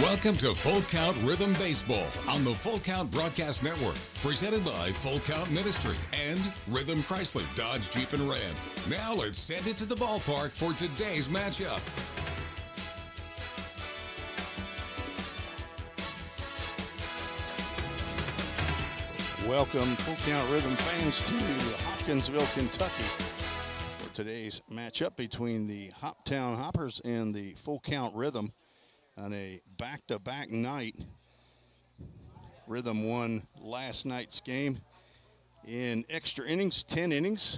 Welcome to Full Count Rhythm Baseball on the Full Count Broadcast Network, presented by Full Count Ministry and Rhythm Chrysler Dodge Jeep and Ram. Now let's send it to the ballpark for today's matchup. Welcome, Full Count Rhythm fans, to Hopkinsville, Kentucky, for today's matchup between the Hoptown Hoppers and the Full Count Rhythm on a back-to-back night. Rhythm won last night's game in extra innings, 10 innings,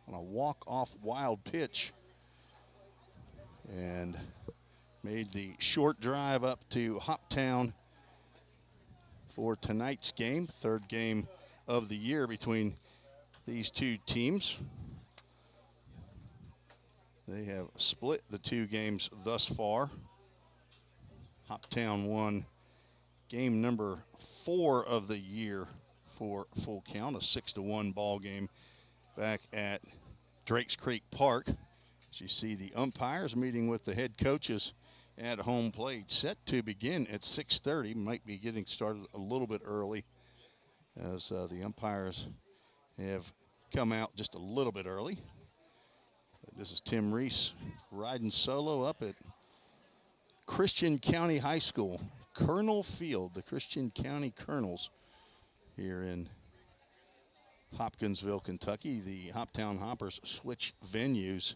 on a walk-off wild pitch, and made the short drive up to Hoptown for tonight's game, third game of the year between these two teams. They have split the two games thus far. Hoptown won game number 4 of the year for Full Count, a 6-1 ball game back at Drakes Creek Park. As you see, the umpires meeting with the head coaches at home plate, set to begin at 6:30. Might be getting started a little bit early, as the umpires have come out just a little bit early. This is Tim Reese riding solo up at Christian County High School, Colonel Field, the Christian County Colonels here in Hopkinsville, Kentucky. The Hoptown Hoppers switch venues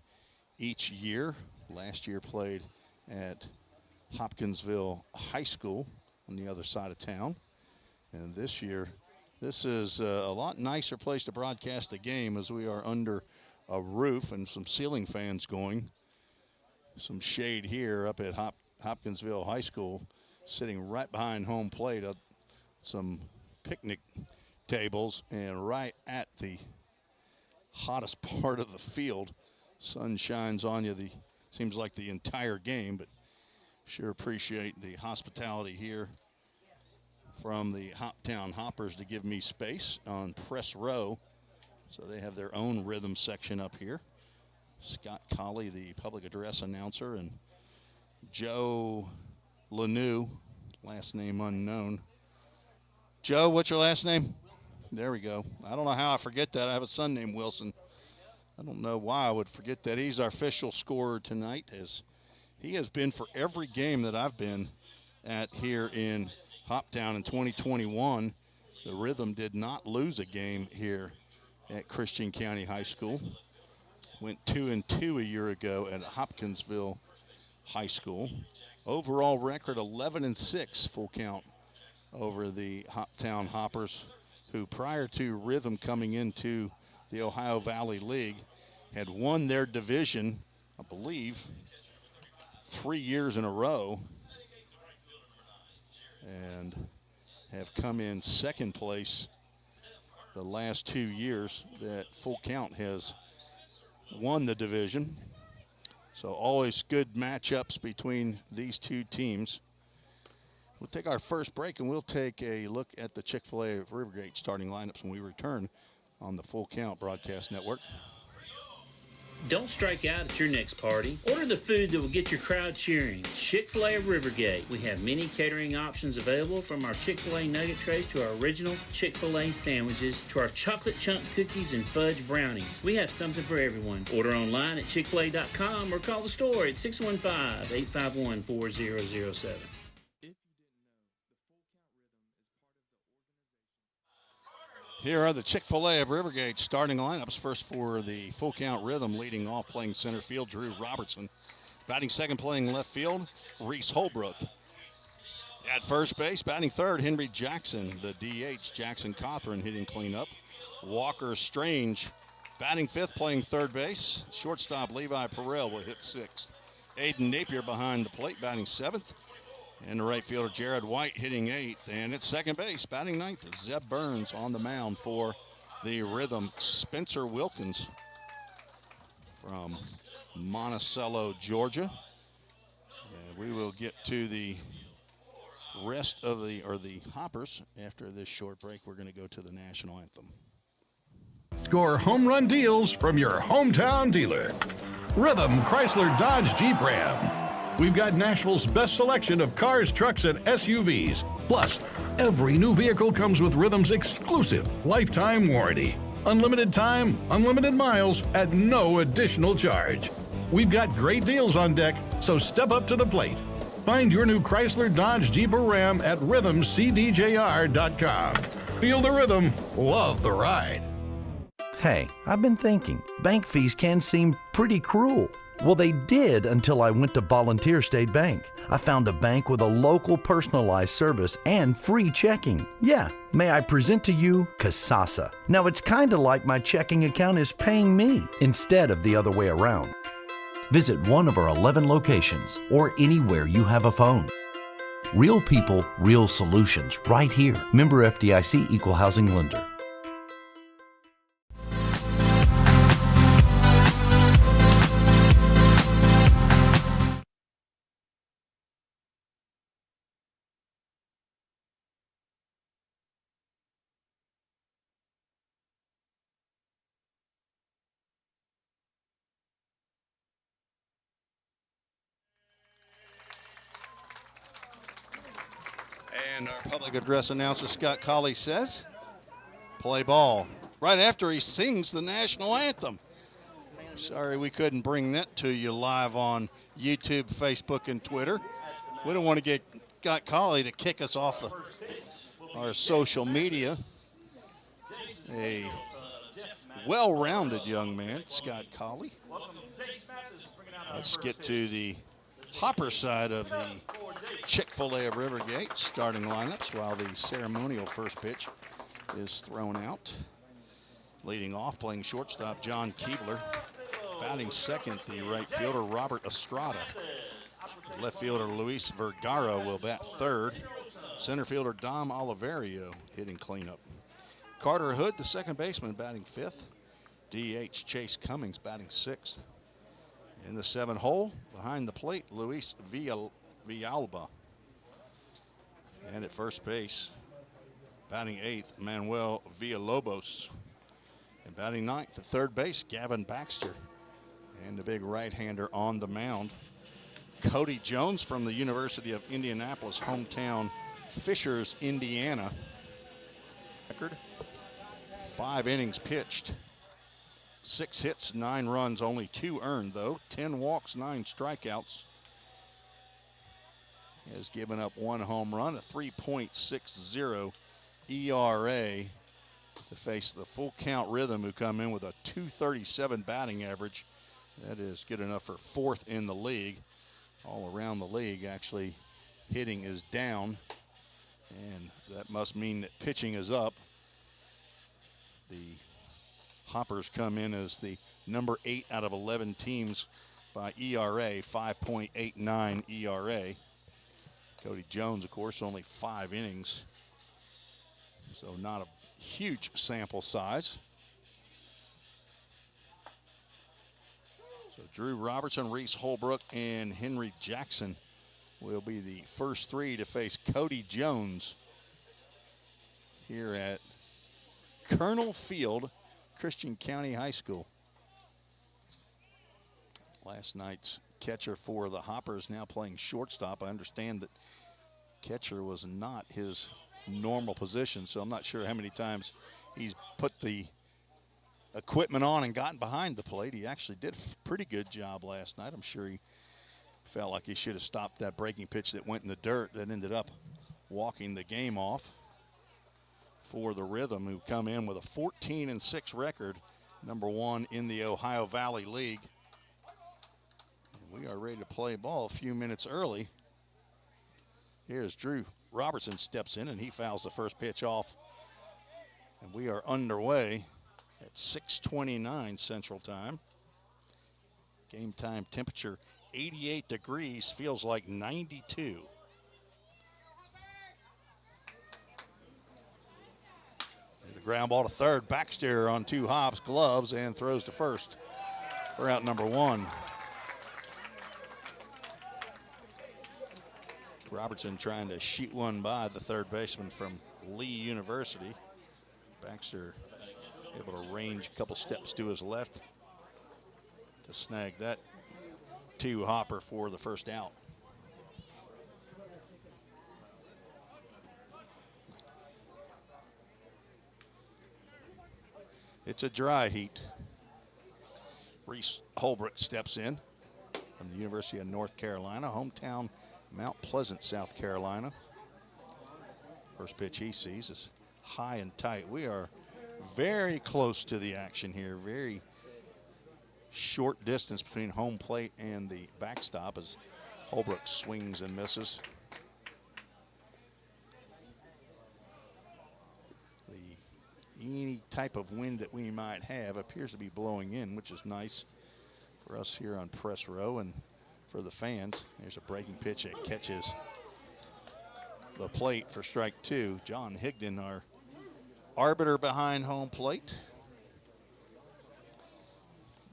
each year. Last year played at Hopkinsville High School on the other side of town. And this year, this is a lot nicer place to broadcast a game, as we are under a roof and some ceiling fans going. Some shade here up at Hopkinsville High School, sitting right behind home plate, some picnic tables, and right at the hottest part of the field. Sun shines on you, seems like the entire game, but sure appreciate the hospitality here from the Hoptown Hoppers to give me space on press row. So they have their own rhythm section up here. Scott Colley, the public address announcer, and Joe Lanou, last name unknown. Joe, what's your last name? There we go. I don't know how I forget that. I have a son named Wilson. I don't know why I would forget that. He's our official scorer tonight, as he has been for every game that I've been at here in Hoptown in 2021. The Rhythm did not lose a game here at Christian County High School. Went 2-2 a year ago at Hopkinsville High School. Overall record 11-6 Full Count over the Hoptown Hoppers, who prior to Rhythm coming into the Ohio Valley League had won their division, I believe, 3 years in a row, and have come in second place the last 2 years that Full Count has won the division. So always good matchups between these two teams. We'll take our first break, and we'll take a look at the Chick-fil-A of Rivergate starting lineups when we return on the Full Count Broadcast Network. Don't strike out at your next party. Order the food that will get your crowd cheering. Chick-fil-A of Rivergate. We have many catering options available, from our Chick-fil-A nugget trays to our original Chick-fil-A sandwiches to our chocolate chunk cookies and fudge brownies. We have something for everyone. Order online at chickfil-a.com or call the store at 615-851-4007. Here are the Chick-fil-A of Rivergate starting lineups. First for the Full Count Rhythm, leading off playing center field, Drew Robertson. Batting second, playing left field, Reese Holbrook. At first base, batting third, Henry Jackson. The DH, Jackson Cothran, hitting cleanup. Walker Strange batting fifth, playing third base. Shortstop Levi Perel will hit sixth. Aiden Napier behind the plate, batting seventh. And the right fielder, Jared White, hitting eighth. And at second base, batting ninth, Zeb Burns on the mound for the Rhythm. Spencer Wilkins from Monticello, Georgia. And we will get to the rest of the Hoppers after this short break. We're going to go to the national anthem. Score home run deals from your hometown dealer. Rhythm Chrysler Dodge Jeep Ram. We've got Nashville's best selection of cars, trucks, and SUVs. Plus, every new vehicle comes with Rhythm's exclusive lifetime warranty. Unlimited time, unlimited miles at no additional charge. We've got great deals on deck, so step up to the plate. Find your new Chrysler, Dodge, Jeep, or Ram at rhythmcdjr.com. Feel the rhythm, love the ride. Hey, I've been thinking, bank fees can seem pretty cruel. Well, they did until I went to Volunteer State Bank. I found a bank with a local personalized service and free checking. Yeah, may I present to you Kasasa. Now it's kind of like my checking account is paying me instead of the other way around. Visit one of our 11 locations or anywhere you have a phone. Real people, real solutions, right here. Member FDIC Equal Housing Lender. And our public address announcer, Scott Colley, says, play ball. Right after he sings the national anthem. Sorry we couldn't bring that to you live on YouTube, Facebook, and Twitter. We don't want to get Scott Colley to kick us off our social media. A well-rounded young man, Scott Colley. Let's get to the Hopper side of the Chick-fil-A of Rivergate starting lineups while the ceremonial first pitch is thrown out. Leading off, playing shortstop, John Keebler. Batting second, the right fielder, Robert Estrada. Left fielder, Luis Vergara will bat third. Center fielder, Dom Oliverio hitting cleanup. Carter Hood, the second baseman, batting fifth. DH Chase Cummings batting sixth. In the 7 hole, behind the plate, Luis Villalba. And at first base, batting eighth, Manuel Villalobos. And batting ninth, at third base, Gavin Baxter. And the big right-hander on the mound, Cody Jones from the University of Indianapolis, hometown Fishers, Indiana. Record, 5 innings pitched. 6 hits, 9 runs, only 2 earned though. 10 walks, 9 strikeouts. He has given up 1 home run, a 3.60 ERA to face the full count Rhythm, who come in with a 237 batting average. That is good enough for 4th in the league. All around the league, actually, hitting is down, and that must mean that pitching is up. The Hoppers come in as the number 8 out of 11 teams by ERA, 5.89 ERA. Cody Jones, of course, only 5 innings, so not a huge sample size. So Drew Robertson, Reese Holbrook, and Henry Jackson will be the first 3 to face Cody Jones here at Colonel Field, Christian County High School. Last night's catcher for the Hoppers now playing shortstop. I understand that catcher was not his normal position, so I'm not sure how many times he's put the equipment on and gotten behind the plate. He actually did a pretty good job last night. I'm sure he felt like he should have stopped that breaking pitch that went in the dirt that ended up walking the game off for the Rhythm, who come in with a 14-6 record, number 1 in the Ohio Valley League. And we are ready to play ball a few minutes early. Here's Drew Robertson steps in, and he fouls the first pitch off. And we are underway at 6:29 Central Time. Game time temperature 88 degrees, feels like 92. The ground ball to third. Baxter on 2 hops, gloves, and throws to first for out number 1. Robertson trying to shoot one by the third baseman from Lee University. Baxter able to range a couple steps to his left to snag that 2 hopper for the first out. It's a dry heat. Reese Holbrook steps in from the University of North Carolina, hometown Mount Pleasant, South Carolina. First pitch he sees is high and tight. We are very close to the action here. Very short distance between home plate and the backstop as Holbrook swings and misses. Any type of wind that we might have appears to be blowing in, which is nice for us here on press row and for the fans. There's a breaking pitch that catches the plate for strike two. John Higdon, our arbiter behind home plate.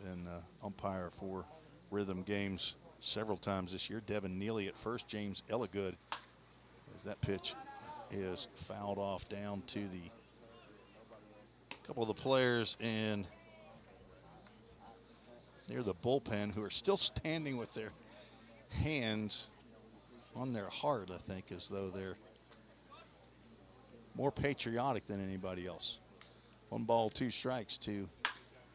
Been umpire for Rhythm games several times this year. Devin Neely at first, James Elligood, as that pitch is fouled off down to the couple of the players in near the bullpen who are still standing with their hands on their heart, I think, as though they're more patriotic than anybody else. 1 ball, 2 strikes to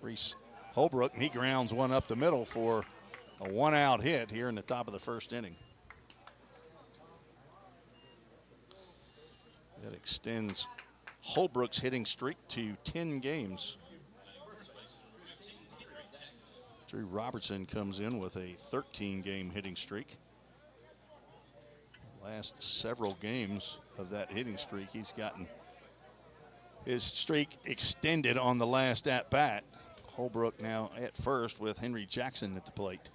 Reese Holbrook, and he grounds one up the middle for a 1-out hit here in the top of the first inning. That extends Holbrook's hitting streak to 10 games. Drew Robertson comes in with a 13-game hitting streak. Last several games of that hitting streak, he's gotten his streak extended on the last at-bat. Holbrook now at first with Henry Jackson at the plate.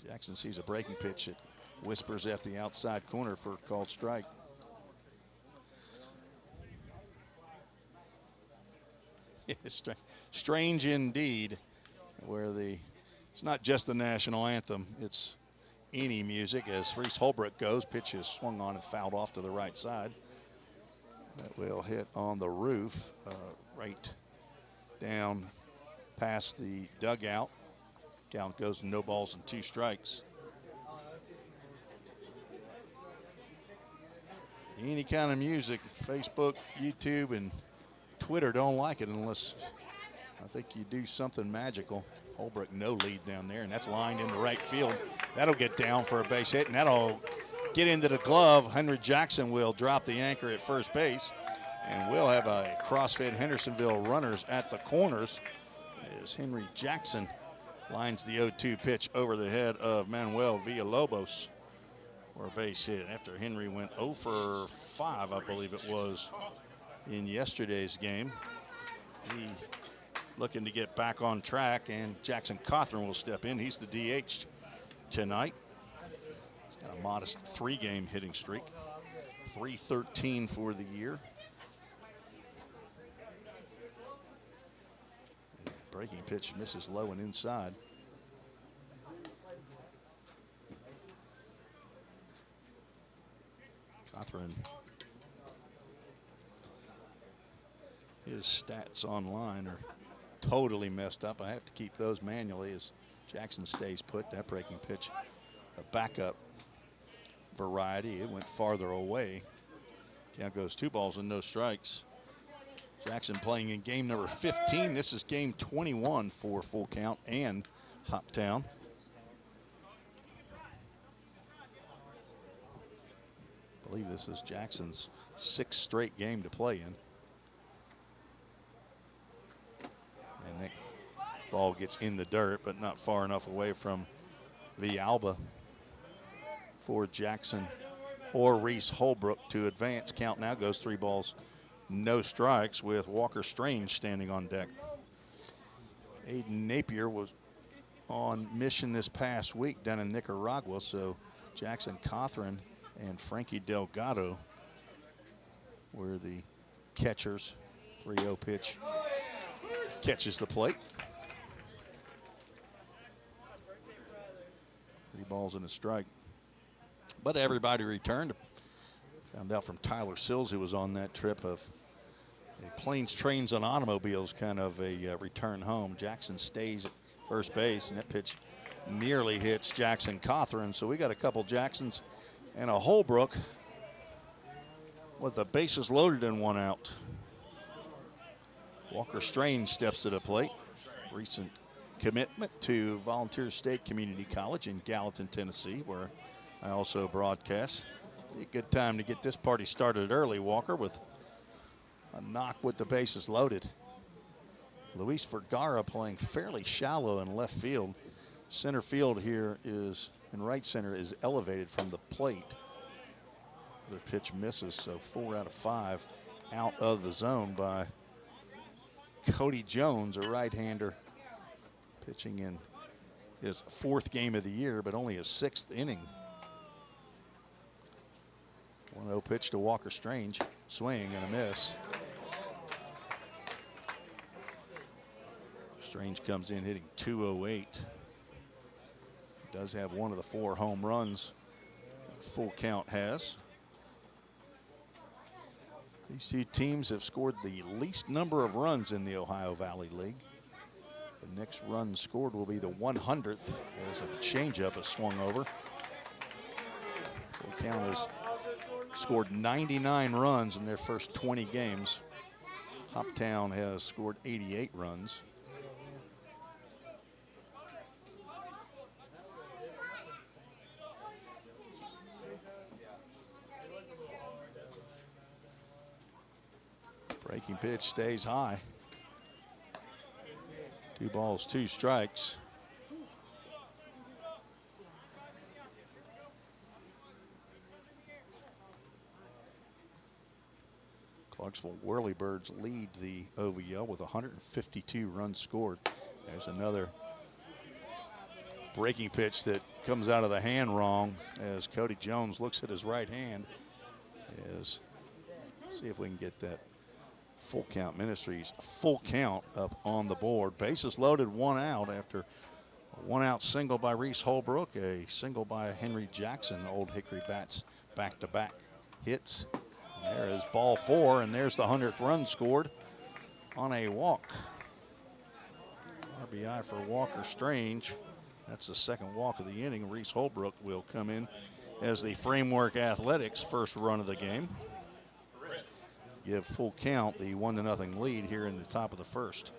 Jackson sees a breaking pitch that whispers at the outside corner for a called strike. Strange indeed, where it's not just the national anthem, it's any music as Reese Holbrook goes. Pitch is swung on and fouled off to the right side. That will hit on the roof, right down past the dugout. Count goes to no balls and 2 strikes. Any kind of music, Facebook, YouTube, and Twitter don't like it unless I think you do something magical. Holbrook no lead down there, and that's lined into right field. That'll get down for a base hit, and that'll get into the glove. Henry Jackson will drop the anchor at first base, and we'll have a CrossFit Hendersonville runners at the corners as Henry Jackson lines the 0-2 pitch over the head of Manuel Villalobos for a base hit after Henry went 0 for 5, I believe it was, in yesterday's game. He looking to get back on track, and Jackson Cothran will step in. He's the DH tonight. He's got a modest 3-game hitting streak, 313 for the year. Breaking pitch misses low and inside. Cothran, his stats online are totally messed up. I have to keep those manually as Jackson stays put. That breaking pitch, a backup variety. It went farther away. Count goes 2 balls and no strikes. Jackson playing in game number 15. This is game 21 for Full Count and Hoptown. I believe this is Jackson's 6th straight game to play in. And that ball gets in the dirt, but not far enough away from Villalba for Jackson or Reese Holbrook to advance. Count now goes 3 balls, no strikes, with Walker Strange standing on deck. Aiden Napier was on mission this past week down in Nicaragua, so Jackson Cothran and Frankie Delgado were the catchers. 3-0 pitch catches the plate. 3 balls and a strike. But everybody returned. Found out from Tyler Sills, who was on that trip, of a planes, trains, and automobiles kind of a return home. Jackson stays at first base, and that pitch nearly hits Jackson Cothran. So we got a couple Jacksons and a Holbrook with the bases loaded and 1 out. Walker Strange steps to the plate. Recent commitment to Volunteer State Community College in Gallatin, Tennessee, where I also broadcast. Be a good time to get this party started early, Walker, with a knock with the bases loaded. Luis Vergara playing fairly shallow in left field. Center field here is, and right center is elevated from the plate. The pitch misses, so 4 out of 5 out of the zone by Cody Jones, a right-hander, pitching in his 4th game of the year, but only his 6th inning. 1-0 pitch to Walker Strange, swing and a miss. Strange comes in hitting .208. Does have one of the 4 home runs Full Count has. These two teams have scored the least number of runs in the Ohio Valley League. The next run scored will be the 100th as a changeup is swung over. Full Count has scored 99 runs in their first 20 games. Hoptown has scored 88 runs. Breaking pitch stays high. 2 balls, 2 strikes. Clarksville Whirlybirds lead the OVL with 152 runs scored. There's another breaking pitch that comes out of the hand wrong as Cody Jones looks at his right hand. Let's see if we can get that Full Count Ministries full count up on the board. Bases loaded, 1 out after a 1-out single by Reese Holbrook, a single by Henry Jackson. Old Hickory Bats back-to-back hits. And there is ball 4, and there's the 100th run scored on a walk. RBI for Walker Strange. That's the 2nd walk of the inning. Reese Holbrook will come in as the Framework Athletics first run of the game. Give Full Count the 1-0 lead here in the top of the 1st.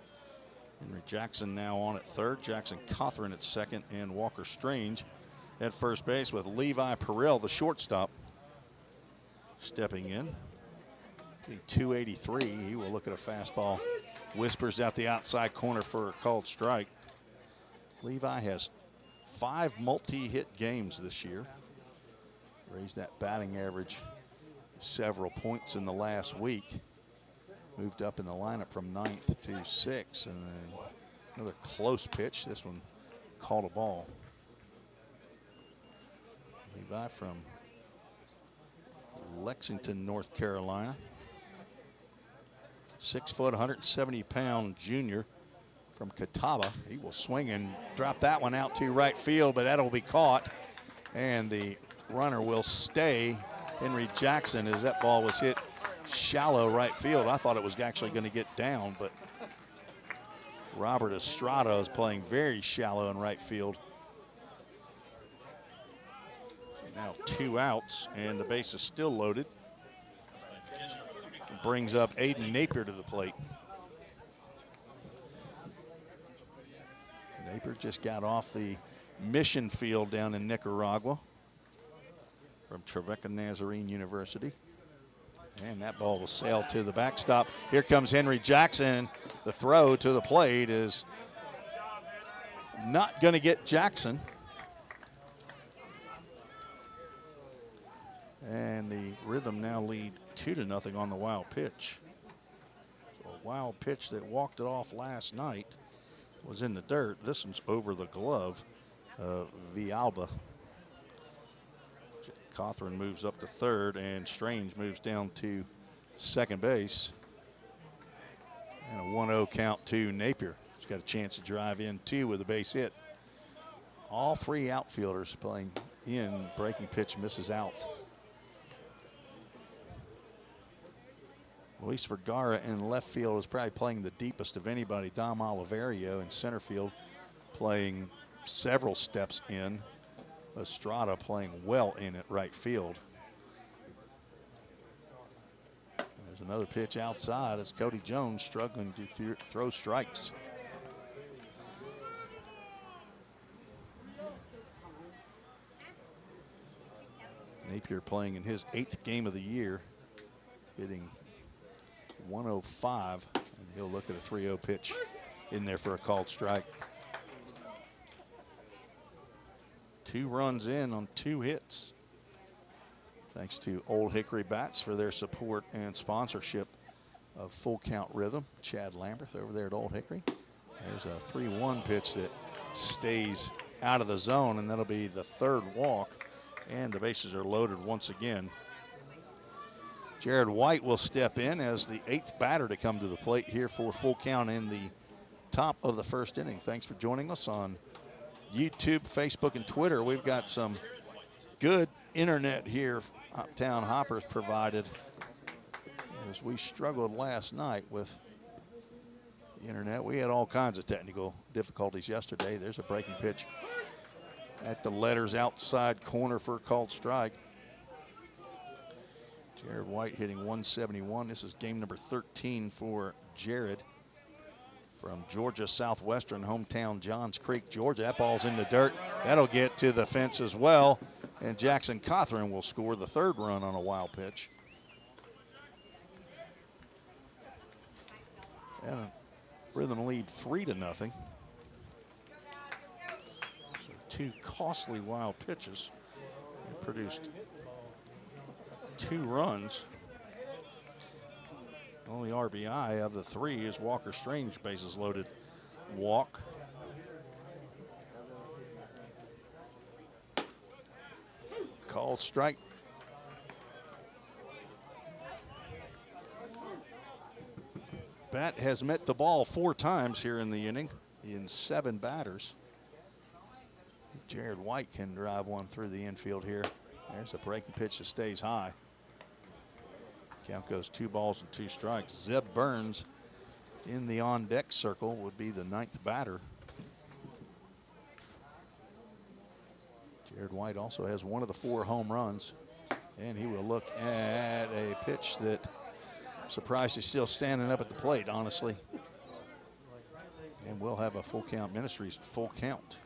Henry Jackson now on at 3rd. Jackson Cothran at 2nd, and Walker Strange at first base with Levi Perrell, the shortstop, stepping in. 283. He will look at a fastball. Whispers out the outside corner for a called strike. Levi has 5 multi-hit games this year. Raised that batting average several points in the last week. Moved up in the lineup from 9th to 6th, and then another close pitch. This one called a ball. Levi from Lexington, North Carolina. 6 foot, 170-pound junior from Catawba. He will swing and drop that one out to right field, but that'll be caught, and the runner will stay. Henry Jackson, as that ball was hit shallow right field. I thought it was actually going to get down, but Robert Estrada is playing very shallow in right field. Now 2 outs, and the base is still loaded. Brings up Aiden Napier to the plate. Napier just got off the mission field down in Nicaragua from Trevecca Nazarene University. And that ball will sail to the backstop. Here comes Henry Jackson. The throw to the plate is not going to get Jackson. And the Rhythm now lead 2-0 on the wild pitch. So a wild pitch that walked it off last night was in the dirt. This one's over the glove of Villalba. Cothran moves up to 3rd, and Strange moves down to 2nd base. And a 1-0 count to Napier. He's got a chance to drive in 2 with a base hit. All 3 outfielders playing in. Breaking pitch misses out. Luis Vergara in left field is probably playing the deepest of anybody. Dom Oliverio in center field playing several steps in. Estrada playing well in at right field. There's Another pitch outside as Cody Jones struggling to throw strikes. Napier playing in his 8th game of the year, hitting 105, and he'll look at a 3-0 pitch in there for a called strike. 2 runs in on 2 hits. Thanks to Old Hickory Bats for their support and sponsorship of Full Count Rhythm. Chad Lamberth over there at Old Hickory. There's a 3-1 pitch that stays out of the zone, and that'll be the 3rd walk, and the bases are loaded once again. Jared White will step in as the 8th batter to come to the plate here for Full Count in the top of the 1st inning. Thanks for joining us on YouTube, Facebook, and Twitter. We've got some good internet here Hoptown Hoppers provided, as we struggled last night with the internet. We had all kinds of technical difficulties yesterday. There's a breaking pitch at the letters outside corner for a called strike. Jared White hitting 171. This is game number 13 for Jared from Georgia Southwestern, hometown Johns Creek, Georgia. That ball's in the dirt. That'll get to the fence as well. And Jackson Cothran will score the 3rd run on a wild pitch. And a Rhythm lead 3-0. So 2 costly wild pitches. They produced 2 runs. Only RBI of the 3 is Walker Strange, bases loaded walk. Called strike. Bat has met the ball 4 times here in the inning in 7 batters. Jared White can drive one through the infield here. There's a breaking pitch that stays high. Count goes 2 balls and 2 strikes. Zeb Burns in the on-deck circle would be the 9th batter. Jared White also has 1 of the 4 home runs, and he will look at a pitch that I'm surprised he's still standing up at the plate, honestly. And we'll have a Full Count Ministries full count.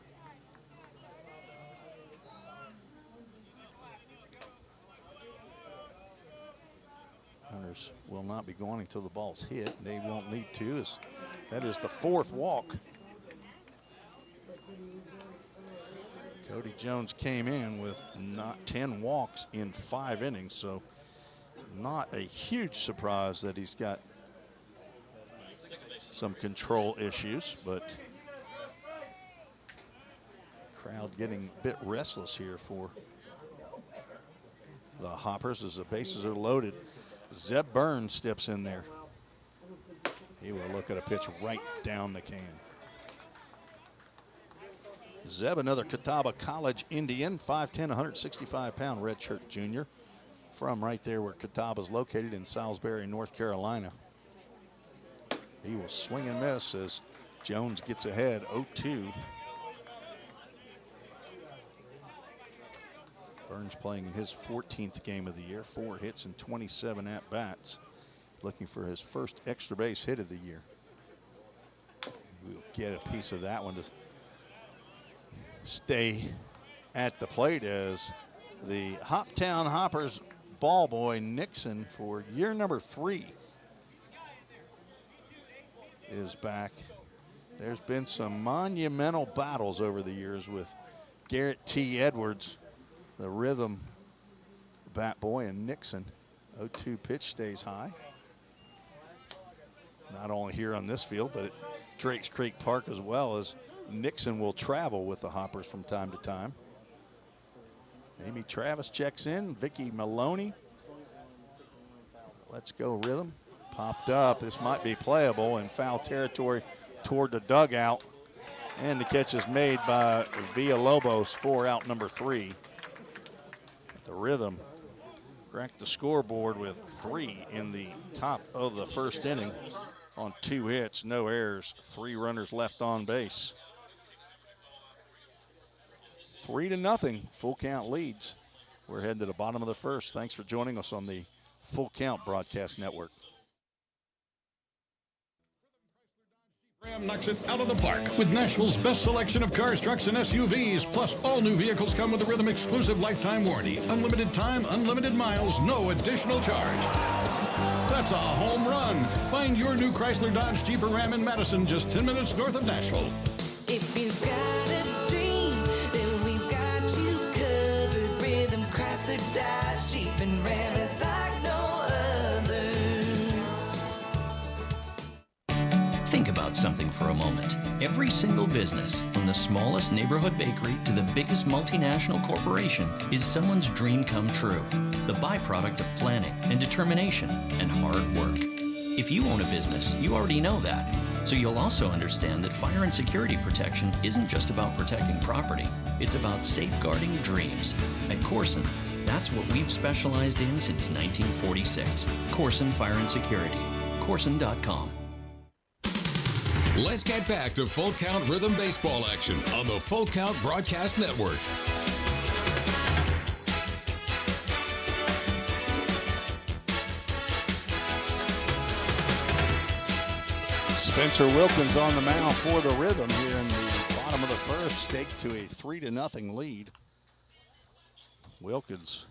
Hunters will not be going until the ball's hit. They won't need to, as that is the 4th walk. Cody Jones came in with 10 walks in 5 innings, so not a huge surprise that he's got some control issues, but crowd getting a bit restless here for the Hoppers as the bases are loaded. Zeb Burns steps in there. He will look at a pitch right down the can. Zeb, another Catawba College Indian, 5'10", 165-pound redshirt junior, from right there where Catawba is located in Salisbury, North Carolina. He will swing and miss as Jones gets ahead 0-2. Burns playing in his 14th game of the year, 4 hits and 27 at-bats, looking for his first extra base hit of the year. We'll get a piece of that one to stay at the plate as the Hoptown Hoppers ball boy Nixon for year number 3 is back. There's been some monumental battles over the years with Garrett T. Edwards, the Rhythm bat boy, and Nixon. 0-2 pitch stays high. Not only here on this field, but at Drakes Creek Park as well, as Nixon will travel with the Hoppers from time to time. Amy Travis checks in. Vicky Maloney. Let's go Rhythm. Popped up. This might be playable in foul territory toward the dugout. And the catch is made by Villalobos for out number 3. The Rhythm cracked the scoreboard with 3 in the top of the 1st inning on 2 hits, no errors, 3 runners left on base. 3-0, Full Count leads. We're heading to the bottom of the 1st. Thanks for joining us on the Full Count Broadcast Network. Ram knocks it out of the park with Nashville's best selection of cars, trucks, and SUVs. Plus, all new vehicles come with a Rhythm exclusive lifetime warranty. Unlimited time, unlimited miles, no additional charge. That's a home run. Find your new Chrysler, Dodge, Jeep, or Ram in Madison, just 10 minutes north of Nashville. If you've got a dream, then we've got you covered. Rhythm, Chrysler, Dodge, Jeep, and Ram is like no other. Think about something for a moment. Every single business, from the smallest neighborhood bakery to the biggest multinational corporation, is someone's dream come true. The byproduct of planning and determination and hard work. If you own a business, you already know that. So you'll also understand that fire and security protection isn't just about protecting property. It's about safeguarding dreams. At Corson, that's what we've specialized in since 1946. Corson Fire and Security. Corson.com. Let's get back to Full Count Rhythm Baseball action on the Full Count Broadcast Network. Spencer Wilkins on the mound for the Rhythm here in the bottom of the first, staked to a 3-0 lead. Wilkins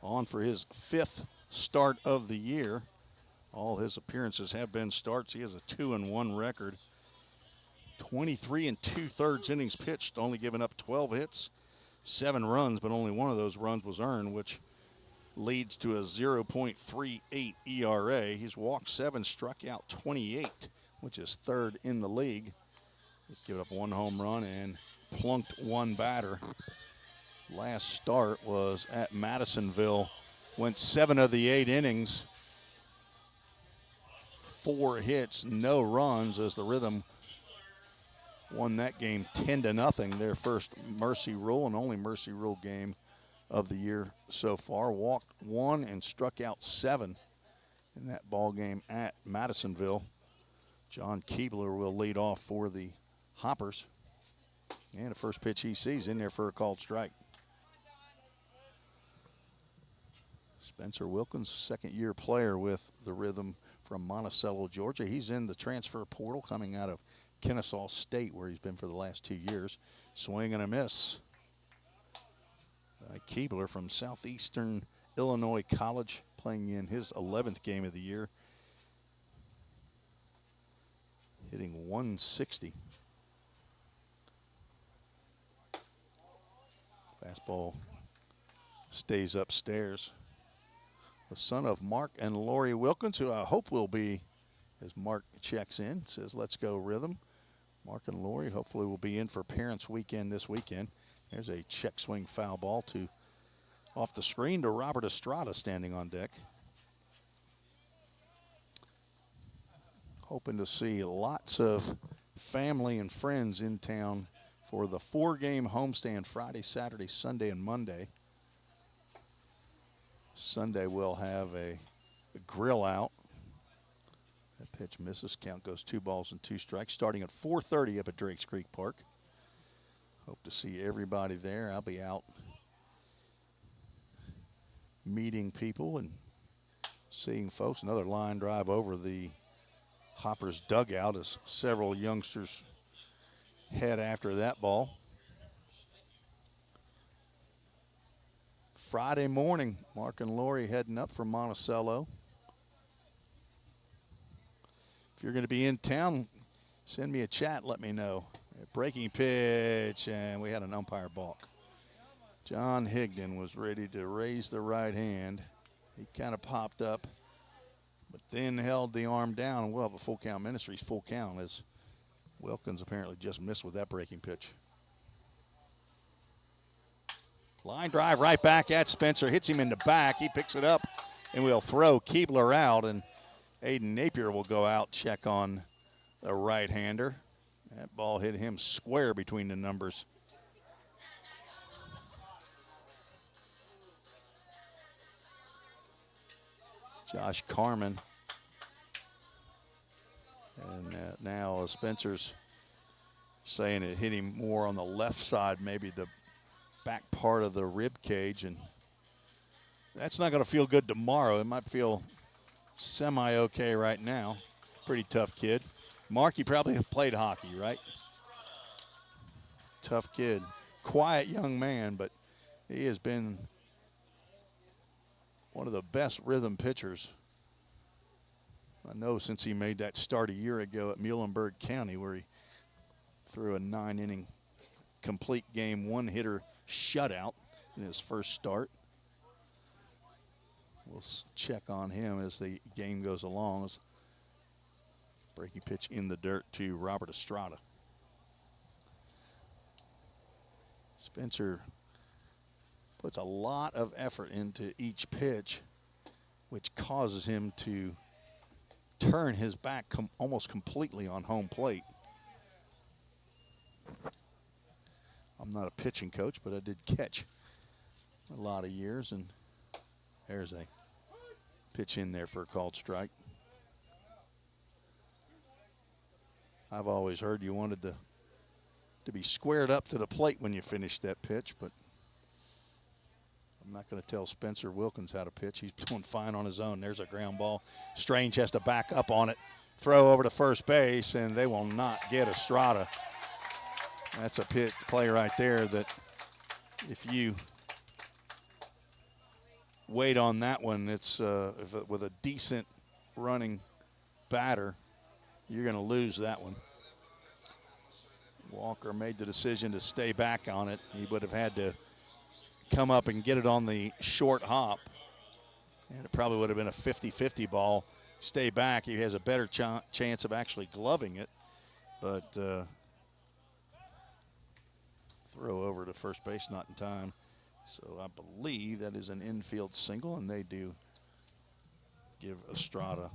on for his 5th start of the year. All his appearances have been starts. He has a 2-1 record. 23 2/3 innings pitched, only giving up 12 hits, 7 runs, but only one of those runs was earned, which leads to a 0.38 ERA. He's walked 7, struck out 28, which is 3rd in the league. He's given up 1 home run and plunked 1 batter. Last start was at Madisonville. Went 7 of the 8 innings. 4 hits, no runs, as the Rhythm won that game 10-0. Their first mercy rule and only mercy rule game of the year so far. Walked 1 and struck out 7 in that ball game at Madisonville. John Keebler will lead off for the Hoppers. And the first pitch he sees in there for a called strike. Spencer Wilkins, second-year player with the Rhythm from Monticello, Georgia. He's in the transfer portal coming out of Kennesaw State, where he's been for the last 2 years. Swing and a miss. Keebler from Southeastern Illinois College, playing in his 11th game of the year. Hitting 160. Fastball stays upstairs. The son of Mark and Lori Wilkins, who I hope will be, as Mark checks in, says, let's go Rhythm. Mark and Lori hopefully will be in for Parents Weekend this weekend. There's a check swing foul ball to off the screen to Robert Estrada standing on deck. Hoping to see lots of family and friends in town for the 4-game homestand Friday, Saturday, Sunday, and Monday. Sunday we'll have a grill out. That pitch misses. Count goes 2 balls and 2 strikes. Starting at 4:30 up at Drakes Creek Park. Hope to see everybody there. I'll be out meeting people and seeing folks. Another line drive over the Hoppers dugout as several youngsters head after that ball. Friday morning, Mark and Lori heading up from Monticello. If you're going to be in town, send me a chat, let me know. A breaking pitch, and we had an umpire balk. John Higdon was ready to raise the right hand. He kind of popped up, but then held the arm down. Well, the Full Count Ministries full count, as Wilkins apparently just missed with that breaking pitch. Line drive right back at Spencer. Hits him in the back. He picks it up, and we'll throw Keebler out, and Aiden Napier will go out, check on the right-hander. That ball hit him square between the numbers. Josh Carmen. And now Spencer's saying it hit him more on the left side, maybe the back part of the rib cage, and that's not going to feel good tomorrow. It might feel semi-okay right now. Pretty tough kid. Mark, you probably played hockey, right? Tough kid. Quiet young man, but he has been one of the best rhythm pitchers I know since he made that start a year ago at Muhlenberg County, where he threw a 9-inning complete game, one-hitter shutout in his first start. We'll check on him as the game goes along. As breaking pitch in the dirt to Robert Estrada. Spencer puts a lot of effort into each pitch, which causes him to turn his back almost completely on home plate. I'm not a pitching coach, but I did catch a lot of years, and there's a pitch in there for a called strike. I've always heard you wanted to be squared up to the plate when you finish that pitch, but I'm not going to tell Spencer Wilkins how to pitch. He's doing fine on his own. There's a ground ball. Strange has to back up on it, throw over to first base, and they will not get Estrada. That's a play right there that if you wait on that one, it's with a decent running batter, you're going to lose that one. Walker made the decision to stay back on it. He would have had to come up and get it on the short hop, and it probably would have been a 50-50 ball. Stay back, he has a better chance of actually gloving it, but throw over to first base, not in time. So I believe that is an infield single, and they do give Estrada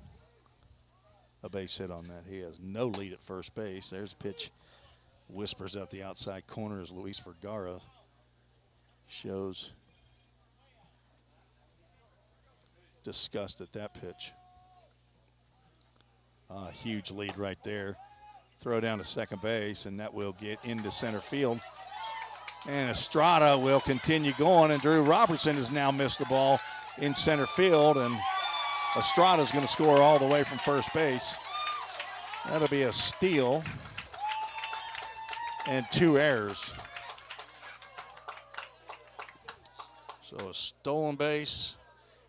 a base hit on that. He has no lead at first base. There's a pitch, whispers out the outside corner as Luis Vergara shows disgust at that pitch. A huge lead right there. Throw down to second base, and that will get into center field. And Estrada will continue going, and Drew Robertson has now missed the ball in center field, and Estrada's going to score all the way from first base. That'll be a steal and 2 errors. So a stolen base,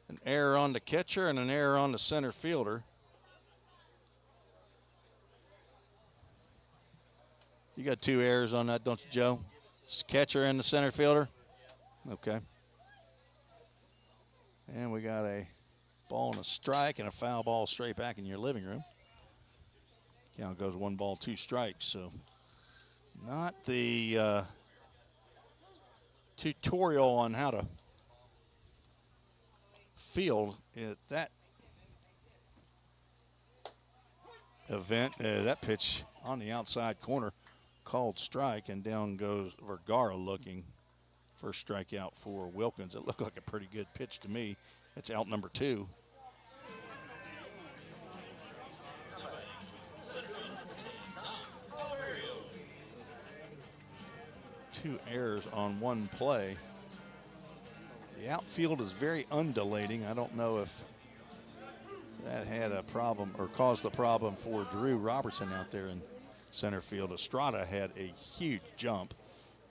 an error on the catcher, and an error on the center fielder. You got 2 errors on that, don't you, Joe? Catcher and the center fielder? Okay. And we got a ball and a strike and a foul ball straight back in your living room. Count goes 1 ball, 2 strikes. So not the tutorial on how to field at that event. That pitch on the outside corner, called strike, and down goes Vergara looking for a strikeout for Wilkins. It looked like a pretty good pitch to me. It's out number 2. Two errors on 1 play. The outfield is very undulating. I don't know if that had a problem or caused a problem for Drew Robertson out there in center field. Estrada had a huge jump.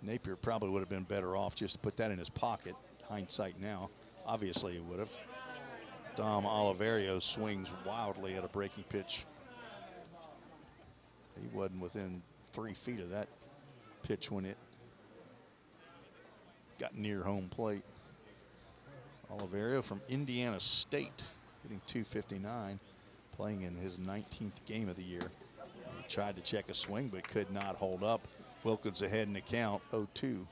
Napier probably would have been better off just to put that in his pocket. Hindsight now, obviously he would have. Dom Oliverio swings wildly at a breaking pitch. He wasn't within 3 feet of that pitch when it got near home plate. Oliverio from Indiana State, hitting .259, playing in his 19th game of the year. He tried to check a swing, but could not hold up. Wilkins ahead in the count, 0-2.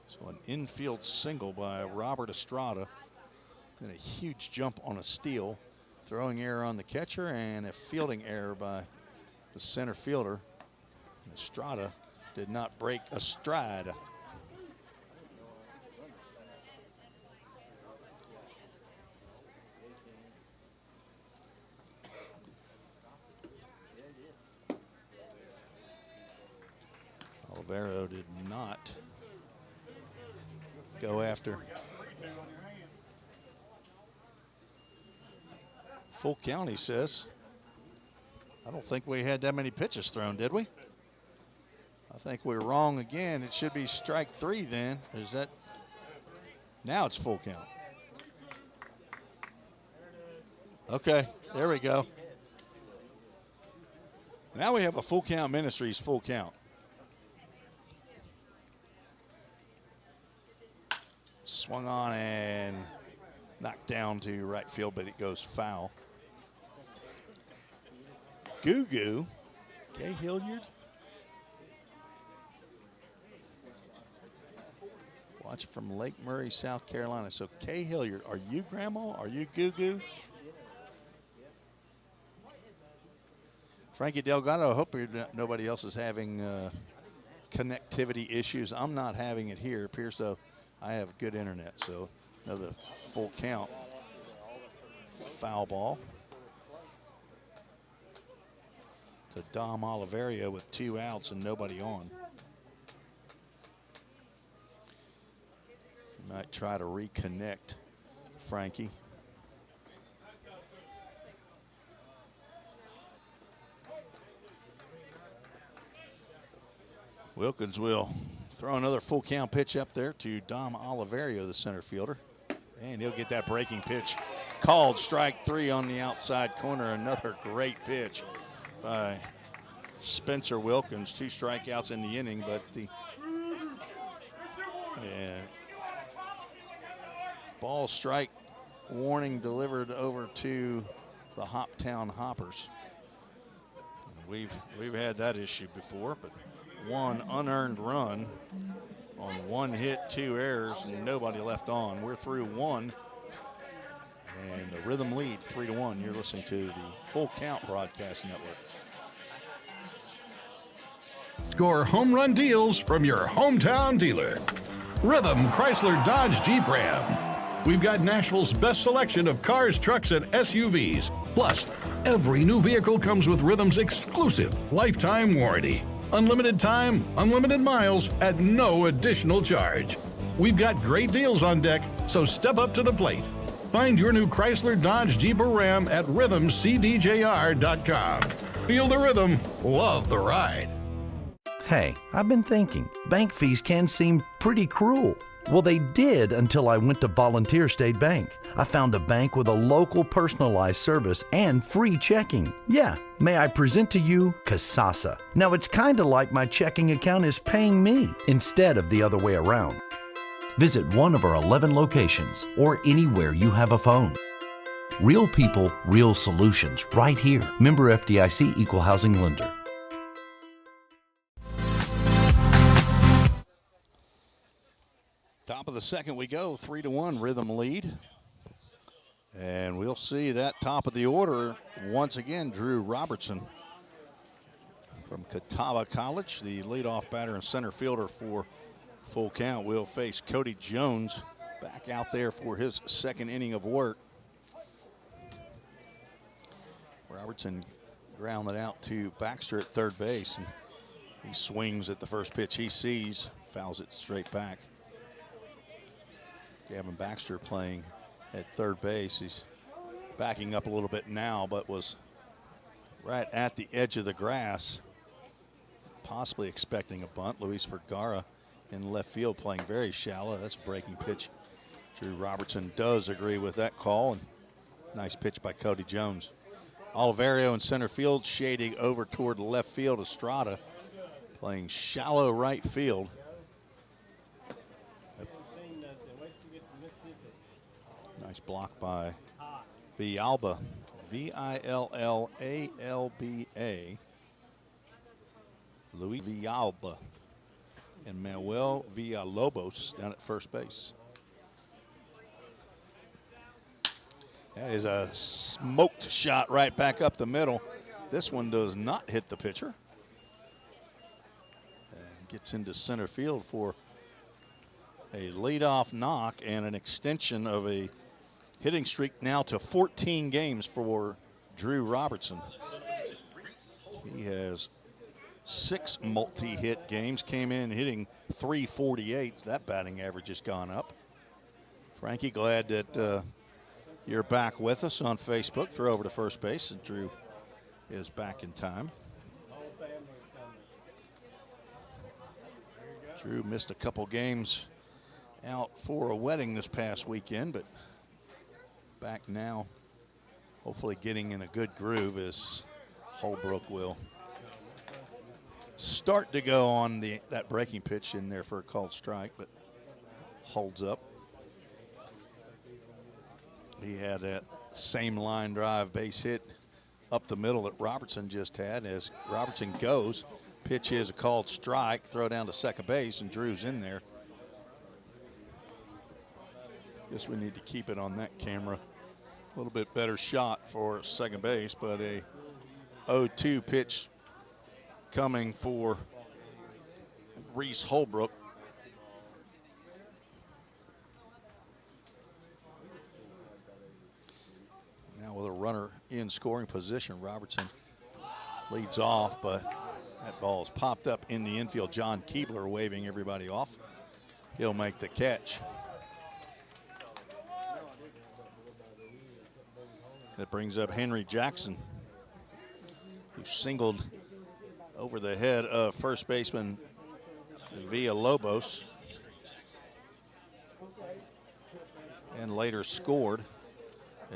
So an infield single by Robert Estrada, and a huge jump on a steal. Throwing error on the catcher and a fielding error by the center fielder. Estrada did not break a stride. Oliverio did not go after Full count, he says. I don't think we had that many pitches thrown, did we? I think we're wrong again. It should be strike 3 then. Is that? Now it's full count. Okay, there we go. Now we have a full count Ministries full count. Swung on and knocked down to right field, but it goes foul. Goo Kay Hilliard. Watch it from Lake Murray, South Carolina. So Kay Hilliard, are you Grandma? Are you Goo? Frankie Delgado, I hope nobody else is having connectivity issues. I'm not having it here. It appears though I have good internet, so another full count. Foul ball to Dom Oliverio with 2 outs and nobody on. Might try to reconnect Frankie. Wilkins will throw another full count pitch up there to Dom Oliverio, the center fielder. And he'll get that breaking pitch called. Strike 3 on the outside corner. Another great pitch by Spencer Wilkins. 2 strikeouts in the inning, but the ball strike warning delivered over to the Hoptown Hoppers. We've had that issue before, but 1 unearned run on 1 hit, 2 errors, and nobody left on. We're through 1, and the Rhythm lead 3-1. You're listening to the Full Count Broadcast Network. Score home run deals from your hometown dealer. Rhythm Chrysler Dodge Jeep Ram. We've got Nashville's best selection of cars, trucks, and SUVs. Plus, every new vehicle comes with Rhythm's exclusive lifetime warranty. Unlimited time, unlimited miles at no additional charge. We've got great deals on deck, so step up to the plate. Find your new Chrysler Dodge Jeep or Ram at rhythmcdjr.com. Feel the rhythm, love the ride. Hey, I've been thinking, bank fees can seem pretty cruel. Well, they did until I went to Volunteer State Bank. I found a bank with a local personalized service and free checking. Yeah, may I present to you Kasasa. Now, it's kind of like my checking account is paying me instead of the other way around. Visit one of our 11 locations or anywhere you have a phone. Real people, real solutions right here. Member FDIC Equal Housing Lender. Top of the second we go, 3-1 Rhythm lead. And we'll see that top of the order once again, Drew Robertson from Catawba College, the leadoff batter and center fielder for Full Count, will face Cody Jones back out there for his second inning of work. Robertson grounded out to Baxter at third base, and he swings at the first pitch he sees, fouls it straight back. Gavin Baxter playing at third base. He's backing up a little bit now, but was right at the edge of the grass, possibly expecting a bunt. Luis Vergara in left field playing very shallow. That's a breaking pitch. Drew Robertson does agree with that call, and nice pitch by Cody Jones. Oliverio in center field, shading over toward the left field. Estrada playing shallow right field. Nice block by Villalba, Villalba, Luis Villalba, and Manuel Villalobos down at first base. That is a smoked shot right back up the middle. This one does not hit the pitcher. And gets into center field for a leadoff knock and an extension of a hitting streak now to 14 games for Drew Robertson. He has 6 multi-hit games, came in hitting .348. That batting average has gone up. Frankie, glad that you're back with us on Facebook. Throw over to first base, and Drew is back in time. Drew missed a couple games out for a wedding this past weekend, but back now, hopefully getting in a good groove as Holbrook will start to go on that breaking pitch in there for a called strike, but holds up. He had that same line drive base hit up the middle that Robertson just had. As Robertson goes, pitch is a called strike, throw down to second base, and Drew's in there. Guess we need to keep it on that camera. A little bit better shot for second base, but a 0-2 pitch coming for Reese Holbrook. Now with a runner in scoring position, Robertson leads off, but that ball is popped up in the infield. John Keebler waving everybody off. He'll make the catch. That brings up Henry Jackson, who singled over the head of first baseman Villalobos and later scored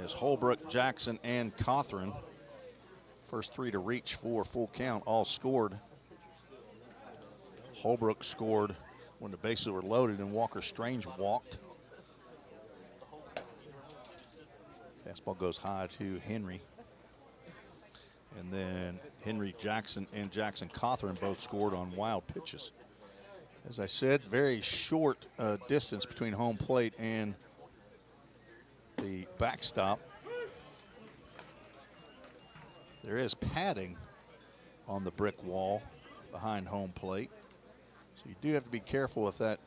as Holbrook, Jackson, and Cawthron, first three to reach for full count, all scored. Holbrook scored when the bases were loaded and Walker Strange walked. Fastball goes high to Henry. And then Henry Jackson and Jackson Cawthron both scored on wild pitches. As I said, very short distance between home plate and the backstop. There is padding on the brick wall behind home plate. So you do have to be careful if that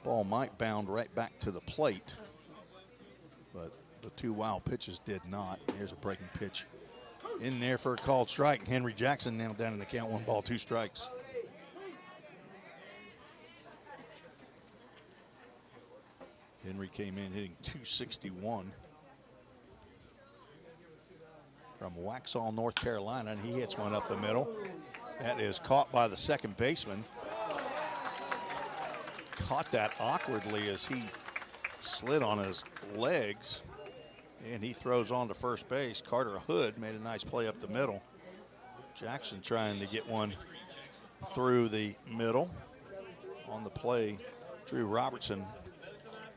ball might bound right back to the plate. But the two wild pitches did not. Here's a breaking pitch in there for a called strike. Henry Jackson now down in the count, 1 ball, 2 strikes. Henry came in hitting .261 from Waxhaw, North Carolina, and he hits one up the middle. That is caught by the second baseman. Caught that awkwardly as he slid on his legs, and he throws on to first base. Carter Hood made a nice play up the middle. Jackson trying to get one through the middle. On the play, Drew Robertson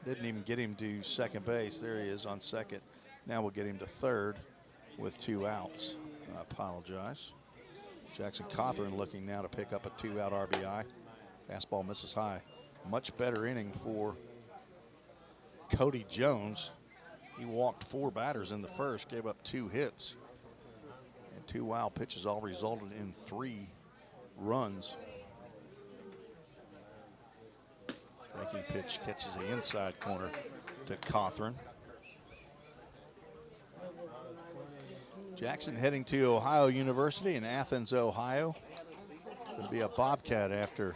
didn't even get him to second base. There he is on second. Now we'll get him to third with 2 outs. I apologize. Jackson Cawthron looking now to pick up a 2-out RBI. Fastball misses high. Much better inning for Cody Jones. He walked 4 batters in the first, gave up 2 hits. And 2 wild pitches all resulted in 3 runs. Breaking pitch catches the inside corner to Cawthron. Jackson heading to Ohio University in Athens, Ohio. Going to be a Bobcat after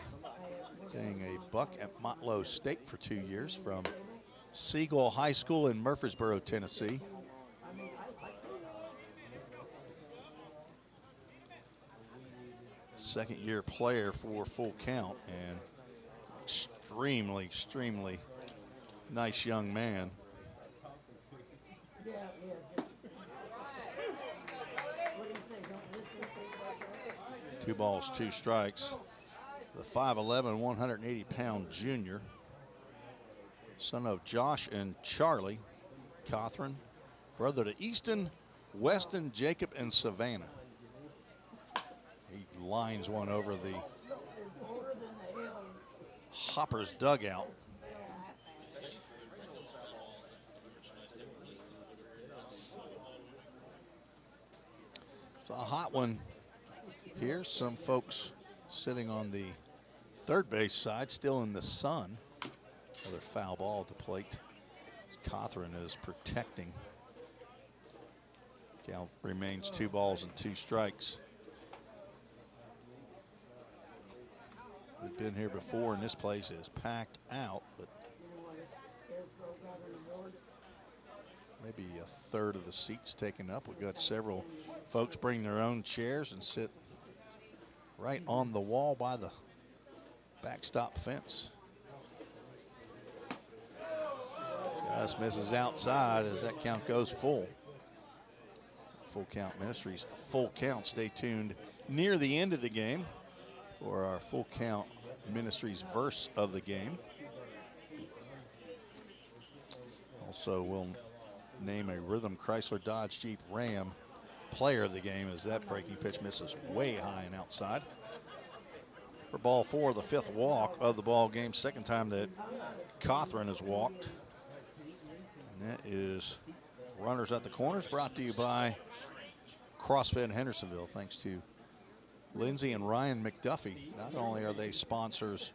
being a Buck at Motlow State for 2 years from Siegel High School in Murfreesboro, Tennessee. Second-year player for full count and extremely nice young man. Two balls, 2 strikes. The 5'11", 180-pound junior, son of Josh and Charlie Cawthron, brother to Easton, Weston, Jacob, and Savannah. He lines one over the Hoppers dugout. It's a hot one here. Some folks sitting on the third base side, still in the sun. Another foul ball at the plate. Cawthron is protecting. Count remains 2 balls and 2 strikes. We've been here before, and this place is packed out, but maybe a third of the seats taken up. We've got several folks bring their own chairs and sit right on the wall by the backstop fence. Just misses outside as that count goes full. Full Count Ministries, Full Count. Stay tuned near the end of the game for our Full Count Ministries verse of the game. Also, we'll name a Rhythm Chrysler Dodge Jeep Ram player of the game as that breaking pitch misses way high and outside. For ball 4, the 5th walk of the ball game. Second time that Cothran has walked. And that is runners at the corners, brought to you by CrossFit Hendersonville. Thanks to Lindsay and Ryan McDuffie. Not only are they sponsors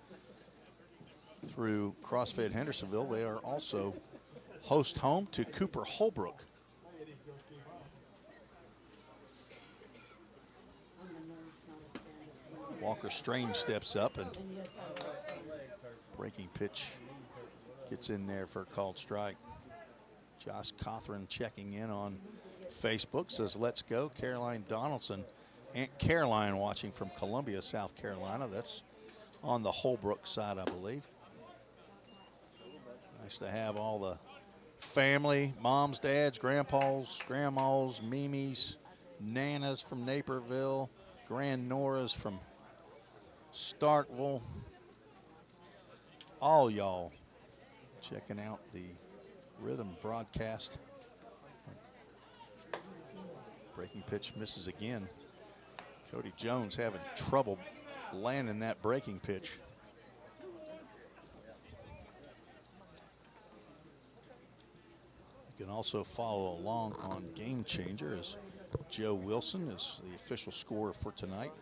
through CrossFit Hendersonville, they are also host home to Cooper Holbrook. Walker Strange steps up, and breaking pitch gets in there for a called strike. Josh Cothran checking in on Facebook, says let's go. Caroline Donaldson, Aunt Caroline watching from Columbia, South Carolina. That's on the Holbrook side, I believe. Nice to have all the family, moms, dads, grandpas, grandmas, Mimi's, Nanas from Naperville, Grand Noras from Starkville. All y'all checking out the Rhythm broadcast. Breaking pitch misses again. Cody Jones having trouble landing that breaking pitch. You can also follow along on Game Changer as Joe Wilson is the official scorer for tonight.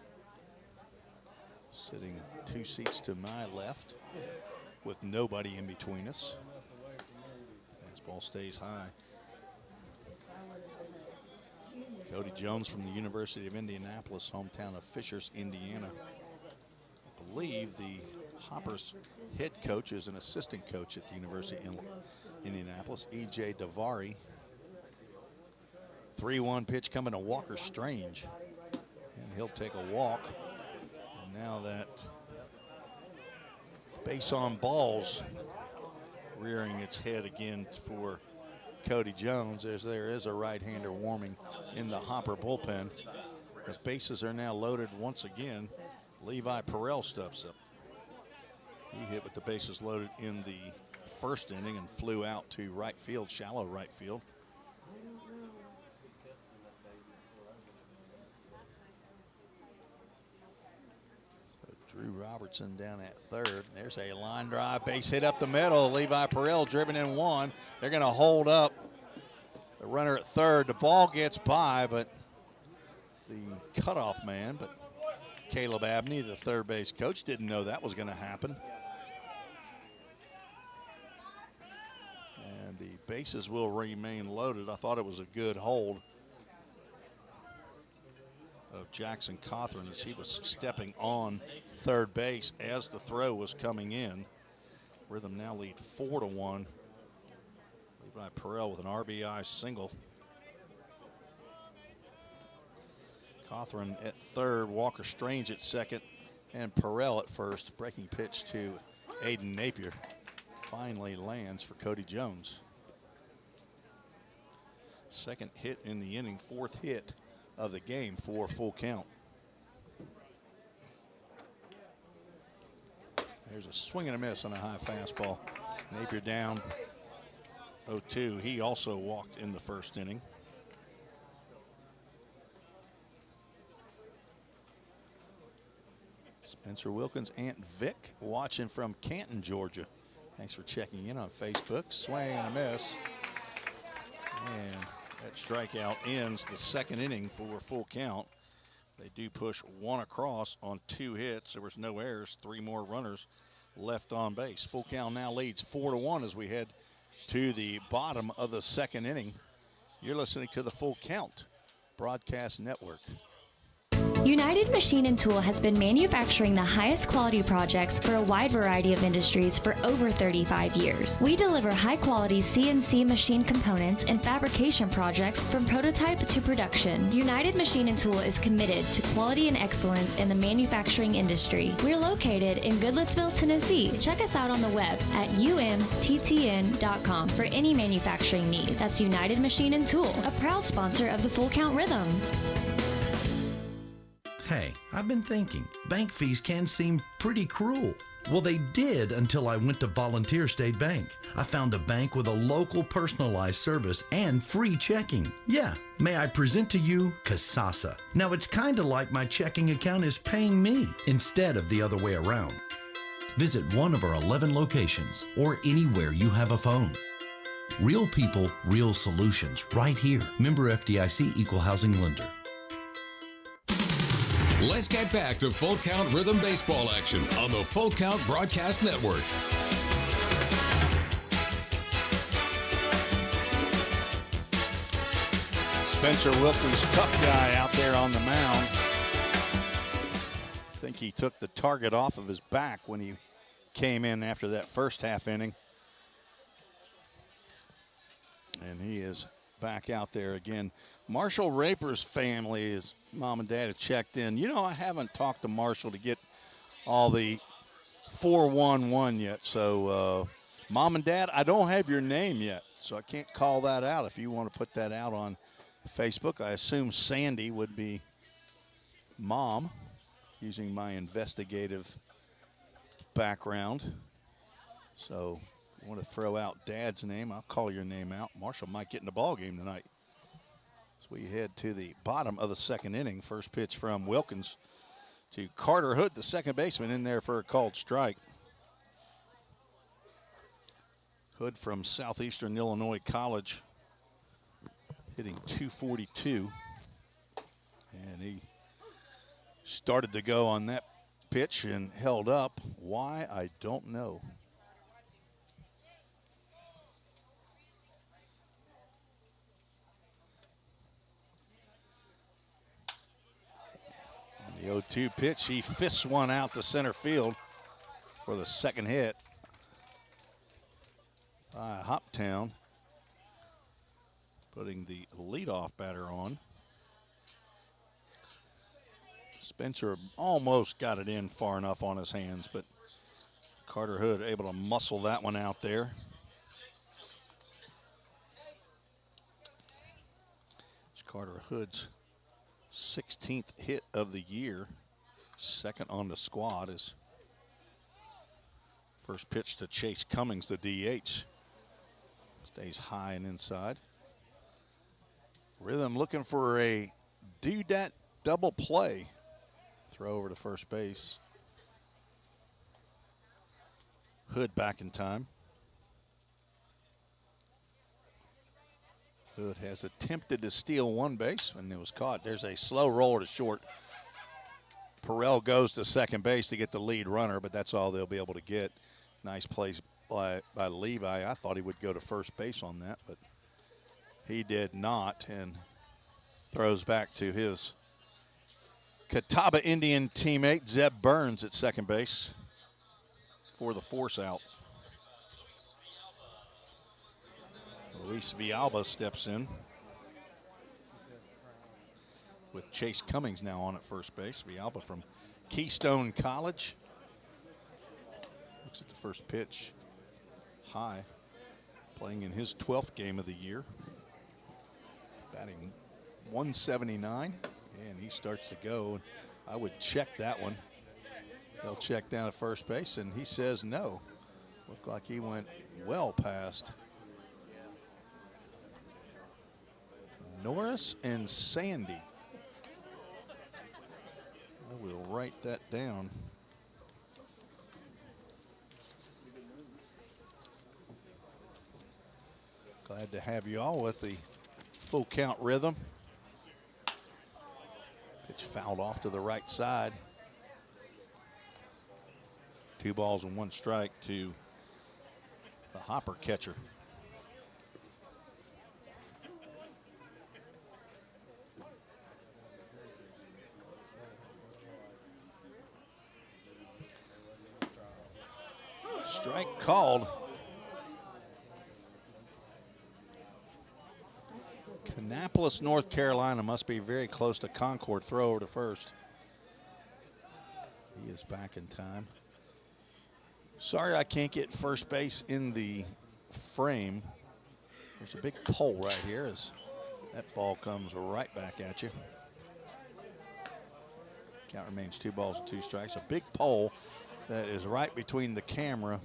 Sitting 2 seats to my left with nobody in between us. Ball stays high. Cody Jones from the University of Indianapolis, hometown of Fishers, Indiana. I believe the Hoppers head coach is an assistant coach at the University of Indianapolis, E.J. Davari. 3-1 pitch coming to Walker Strange, and he'll take a walk. And now that base on balls rearing its head again for Cody Jones, as there is a right-hander warming in the Hopper bullpen. The bases are now loaded once again. Levi Perrell steps up. He hit with the bases loaded in the first inning and flew out to right field, shallow right field. Drew Robertson down at third. There's a line drive, base hit up the middle. Levi Perrell driven in one. They're going to hold up the runner at third. The ball gets by, but the cutoff man, but Caleb Abney, the third base coach, didn't know that was going to happen. And the bases will remain loaded. I thought it was a good hold of Jackson Cothran as he was stepping on third base as the throw was coming in. Rhythm now lead 4-1. Levi Perrell with an RBI single. Cothran at third, Walker Strange at second, and Perrell at first. Breaking pitch to Aiden Napier finally lands for Cody Jones. Second hit in the inning, fourth hit of the game for Full Count. There's a swing and a miss on a high fastball. Napier down 0-2. He also walked in the first inning. Spencer Wilkins' Aunt Vic watching from Canton, Georgia. Thanks for checking in on Facebook. Swing and a miss. And that strikeout ends the second inning for Full Count. They do push one across on 2 hits. There was no errors, 3 more runners left on base. Full Count now leads 4-1 as we head to the bottom of the second inning. You're listening to the Full Count Broadcast Network. United Machine and Tool has been manufacturing the highest quality projects for a wide variety of industries for over 35 years. We deliver high-quality CNC machine components and fabrication projects from prototype to production. United Machine and Tool is committed to quality and excellence in the manufacturing industry. We're located in Goodlettsville, Tennessee. Check us out on the web at umttn.com for any manufacturing need. That's United Machine and Tool, a proud sponsor of the Full Count Rhythm. Hey, I've been thinking, bank fees can seem pretty cruel. Well, they did until I went to Volunteer State Bank. I found a bank with a local personalized service and free checking. Yeah, may I present to you Kasasa. Now, it's kind of like my checking account is paying me instead of the other way around. Visit one of our 11 locations or anywhere you have a phone. Real people, real solutions, right here. Member FDIC Equal Housing Lender. Let's get back to Full Count Rhythm Baseball action on the Full Count Broadcast Network. Spencer Wilkins, tough guy out there on the mound. I think he took the target off of his back when he came in after that first half inning. And he is back out there again. Marshall Raper's family, his mom and dad have checked in. You know, I haven't talked to Marshall to get all the 411 yet. So, mom and dad, I don't have your name yet, so I can't call that out. If you want to put that out on Facebook, I assume Sandy would be mom, using my investigative background. So, I want to throw out dad's name. I'll call your name out. Marshall might get in the ball game tonight. We head to the bottom of the second inning. First pitch from Wilkins to Carter Hood, the second baseman, in there for a called strike. Hood from Southeastern Illinois College, hitting .242. And he started to go on that pitch and held up. Why, I don't know. The 0-2 pitch, he fists one out to center field for the second hit by Hoptown, putting the leadoff batter on. Spencer almost got it in far enough on his hands, but Carter Hood able to muscle that one out there. It's Carter Hood's 16th hit of the year, second on the squad. Is first pitch to Chase Cummings, the DH. Stays high and inside. Rhythm looking for a do-dat double play. Throw over to first base. Hood back in time. Hood has attempted to steal one base and it was caught. There's a slow roller to short. Perrell goes to second base to get the lead runner, but that's all they'll be able to get. Nice play by Levi. I thought he would go to first base on that, but he did not, and throws back to his Catawba Indian teammate Zeb Burns at second base for the force out. Luis Villalba steps in with Chase Cummings now on at first base. Villalba from Keystone College. Looks at the first pitch. High. Playing in his 12th game of the year. Batting .179. And he starts to go. I would check that one. He'll check down at first base, and he says no. Looked like he went well past Norris and Sandy. I will write that down. Glad to have you all with the full count rhythm. Pitch fouled off to the right side. 2 balls and 1 strike to the Hopper catcher. Strike called. Kannapolis, North Carolina must be very close to Concord. Throw over to first. He is back in time. Sorry I can't get first base in the frame. There's a big pole right here as that ball comes right back at you. Count remains 2 balls and 2 strikes. A big pole that is right between the camera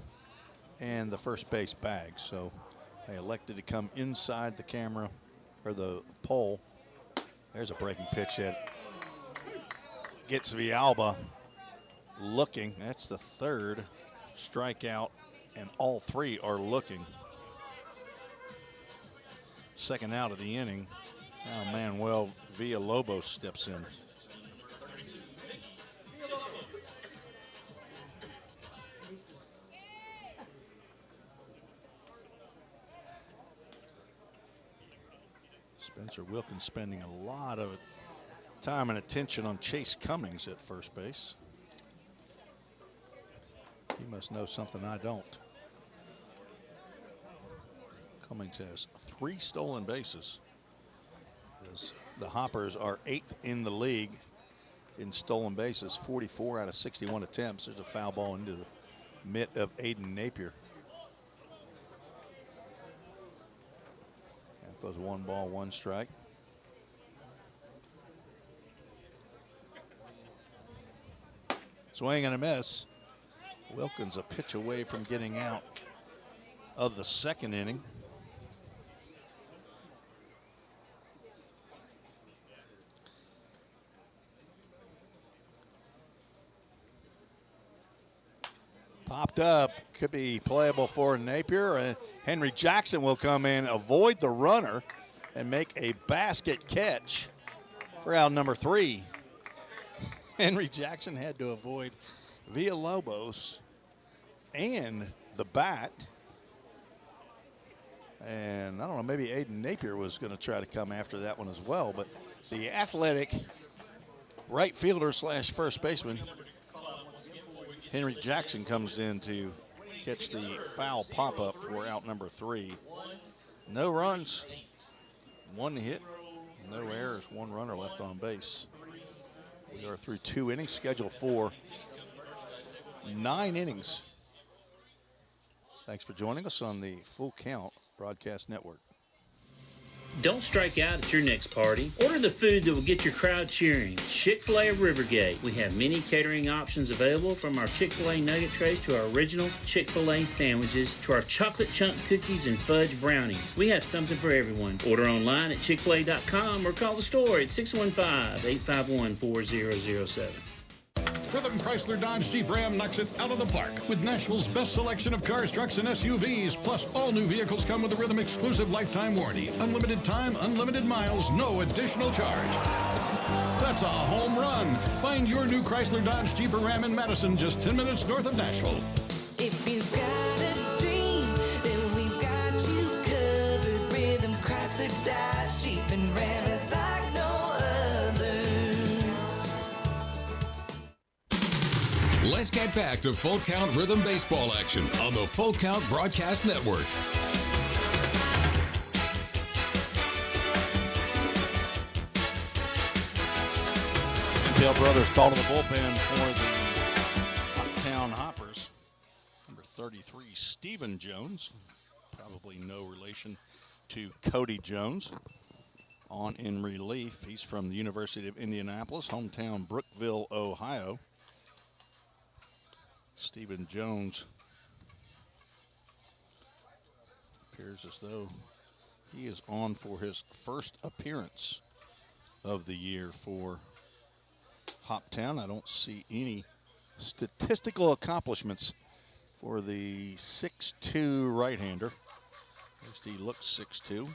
and the first base bag. So they elected to come inside the camera or the pole. There's a breaking pitch that gets Villalba looking. That's the 3rd strikeout, and all 3 are looking. 2nd out of the inning. Now Manuel Villalobos steps in. Spencer Wilkins spending a lot of time and attention on Chase Cummings at first base. He must know something I don't. Cummings has 3 stolen bases. The Hoppers are 8th in the league in stolen bases, 44 out of 61 attempts. There's a foul ball into the mitt of Aiden Napier. That goes 1 ball, 1 strike. Swing and a miss. Wilkins a pitch away from getting out of the 2nd inning. Popped up, could be playable for Napier. Henry Jackson will come in, avoid the runner, and make a basket catch for out number 3. Henry Jackson had to avoid Villalobos and the bat. And I don't know, maybe Aiden Napier was going to try to come after that one as well. But the athletic right fielder / first baseman, Henry Jackson, comes in to catch the foul pop-up for out number 3. No runs, 1 hit, no errors, 1 runner left on base. We are through 2 innings, scheduled for 9 innings. Thanks for joining us on the Full Count Broadcast Network. Don't strike out at your next party. Order the food that will get your crowd cheering. Chick-fil-A of Rivergate. We have many catering options available, from our Chick-fil-A nugget trays to our original Chick-fil-A sandwiches to our chocolate chunk cookies and fudge brownies. We have something for everyone. Order online at chickfil-a.com or call the store at 615-851-4007. Rhythm Chrysler Dodge Jeep Ram knocks it out of the park with Nashville's best selection of cars, trucks, and SUVs. Plus, all new vehicles come with a Rhythm exclusive lifetime warranty. Unlimited time, unlimited miles, no additional charge. That's a home run. Find your new Chrysler Dodge Jeep or Ram in Madison, just 10 minutes north of Nashville. If you've got a dream, then we've got you covered. Rhythm Chrysler Dodge Jeep and Ram is like no other. Let's get back to Full Count Rhythm Baseball action on the Full Count Broadcast Network. Dale Brothers called to the bullpen for the Hoptown Hoppers. Number 33, Stephen Jones. Probably no relation to Cody Jones. On in relief, he's from the University of Indianapolis, hometown Brookville, Ohio. Stephen Jones appears as though he is on for his first appearance of the year for Hoptown. I don't see any statistical accomplishments for the 6'2" right-hander. At least he looks 6'2".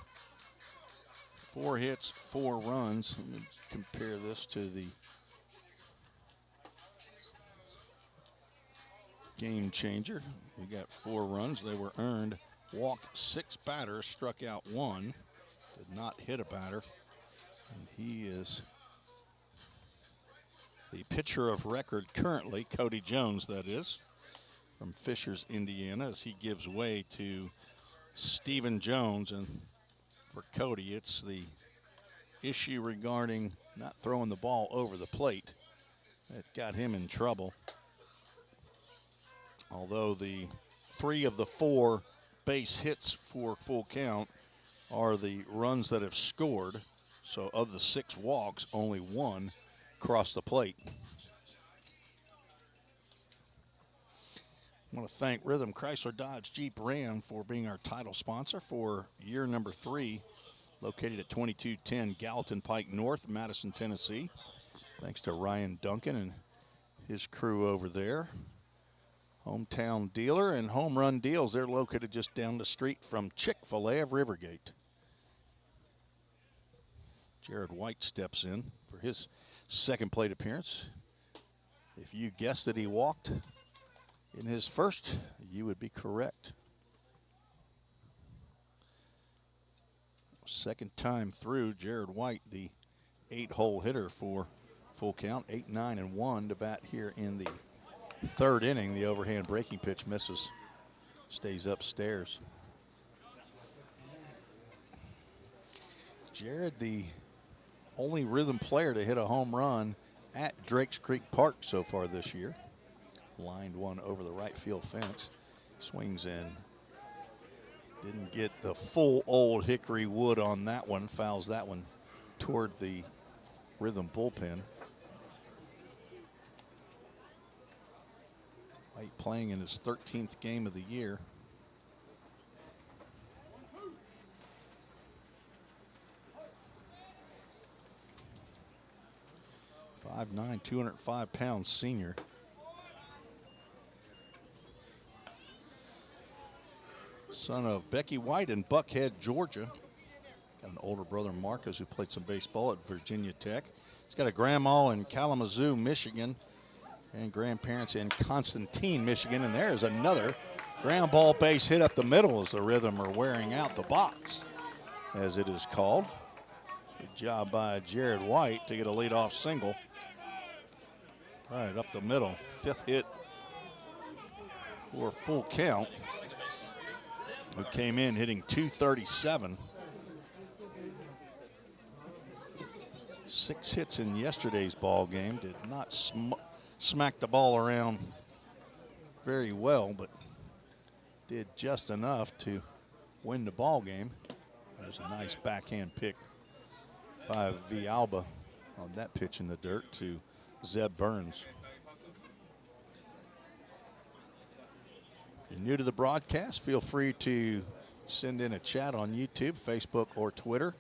4 hits, 4 runs. Let me compare this to the game changer. We got 4 runs. They were earned. Walked 6 batters, struck out 1. Did not hit a batter. And he is the pitcher of record currently, Cody Jones, that is. from Fishers, Indiana, as he gives way to Stephen Jones. And for Cody, it's the issue regarding not throwing the ball over the plate that got him in trouble. Although the 3 of the 4 base hits for full count are the runs that have scored. So of the 6 walks, only 1 crossed the plate. I want to thank Rhythm Chrysler Dodge Jeep Ram for being our title sponsor for year number 3, located at 2210 Gallatin Pike North, Madison, Tennessee. Thanks to Ryan Duncan and his crew over there. Hometown dealer and Home Run Deals. They're located just down the street from Chick-fil-A of Rivergate. Jared White steps in for his second plate appearance. If you guessed that he walked in his first, you would be correct. Second time through, Jared White, the 8-hole hitter for full count, 8, 9, and 1 to bat here in the 3rd inning. The overhand breaking pitch misses, stays upstairs. Jared, the only Rhythm player to hit a home run at Drakes Creek Park so far this year. Lined one over the right field fence. Swings in. Didn't get the full old hickory wood on that one. Fouls that one toward the Rhythm bullpen. White playing in his 13th game of the year. .59", 205 pounds senior. Son of Becky White in Buckhead, Georgia. Got an older brother, Marcus, who played some baseball at Virginia Tech. He's got a grandma in Kalamazoo, Michigan, and grandparents in Constantine, Michigan. And there's another ground ball base hit up the middle as the Rhythm are wearing out the box, as it is called. Good job by Jared White to get a leadoff single. Right up the middle. 5th hit for full count. Who came in hitting .237. 6 hits in yesterday's ball game. Did not smack the ball around very well, but did just enough to win the ball game. There's a nice backhand pick by Villalba on that pitch in the dirt to Zeb Burns. If you're new to the broadcast, feel free to send in a chat on YouTube, Facebook, or Twitter.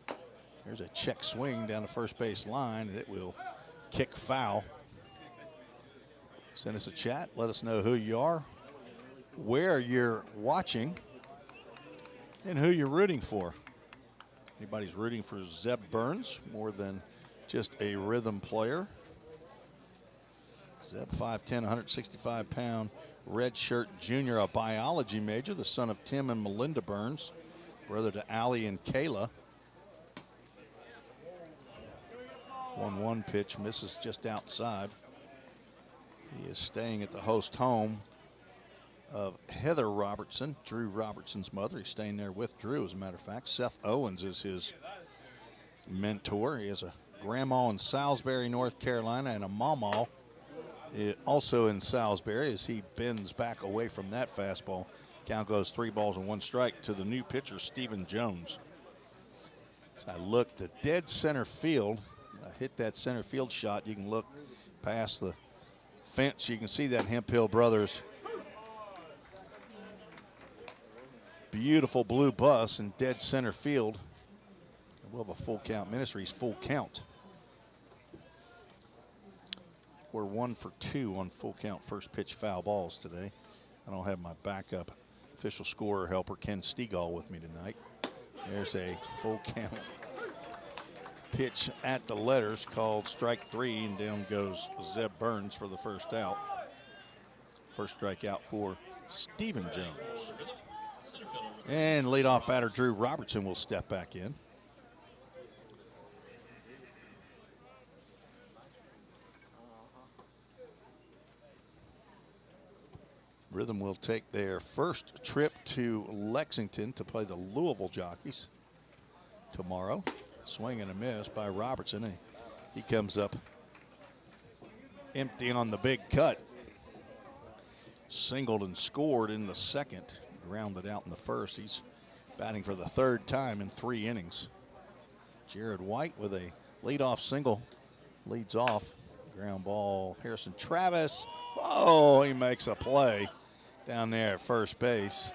There's a check swing down the first base line, and it will kick foul. Send us a chat. Let us know who you are, where you're watching, and who you're rooting for. Anybody's rooting for Zeb Burns more than just a Rhythm player. Zeb, 5'10", 165-pound redshirt junior, a biology major, the son of Tim and Melinda Burns, brother to Allie and Kayla. 1-1 pitch misses just outside. He is staying at the host home of Heather Robertson, Drew Robertson's mother. He's staying there with Drew, as a matter of fact. Seth Owens is his mentor. He has a grandma in Salisbury, North Carolina, and a mama also in Salisbury, as he bends back away from that fastball. Count goes 3 balls and 1 strike to the new pitcher, Stephen Jones. As I look to dead center field, I hit that center field shot. You can look past the fence. You can see that Hemphill Brothers beautiful blue bus in dead center field. We'll have a Full Count Ministries full count. We're 1 for 2 on full count first pitch foul balls today. I don't have my backup official scorer helper, Ken Stegall, with me tonight. There's a full count pitch at the letters called strike 3, and down goes Zeb Burns for the first out. First strikeout for Stephen Jones. And leadoff batter Drew Robertson will step back in. Rhythm will take their first trip to Lexington to play the Louisville Jockeys tomorrow. Swing and a miss by Robertson. And he comes up empty on the big cut. Singled and scored in the second. Grounded out in the first. He's batting for the third time in 3 innings. Jared White with a leadoff single. Leads off. Ground ball. Harrison Travis. Oh, he makes a play down there at first base.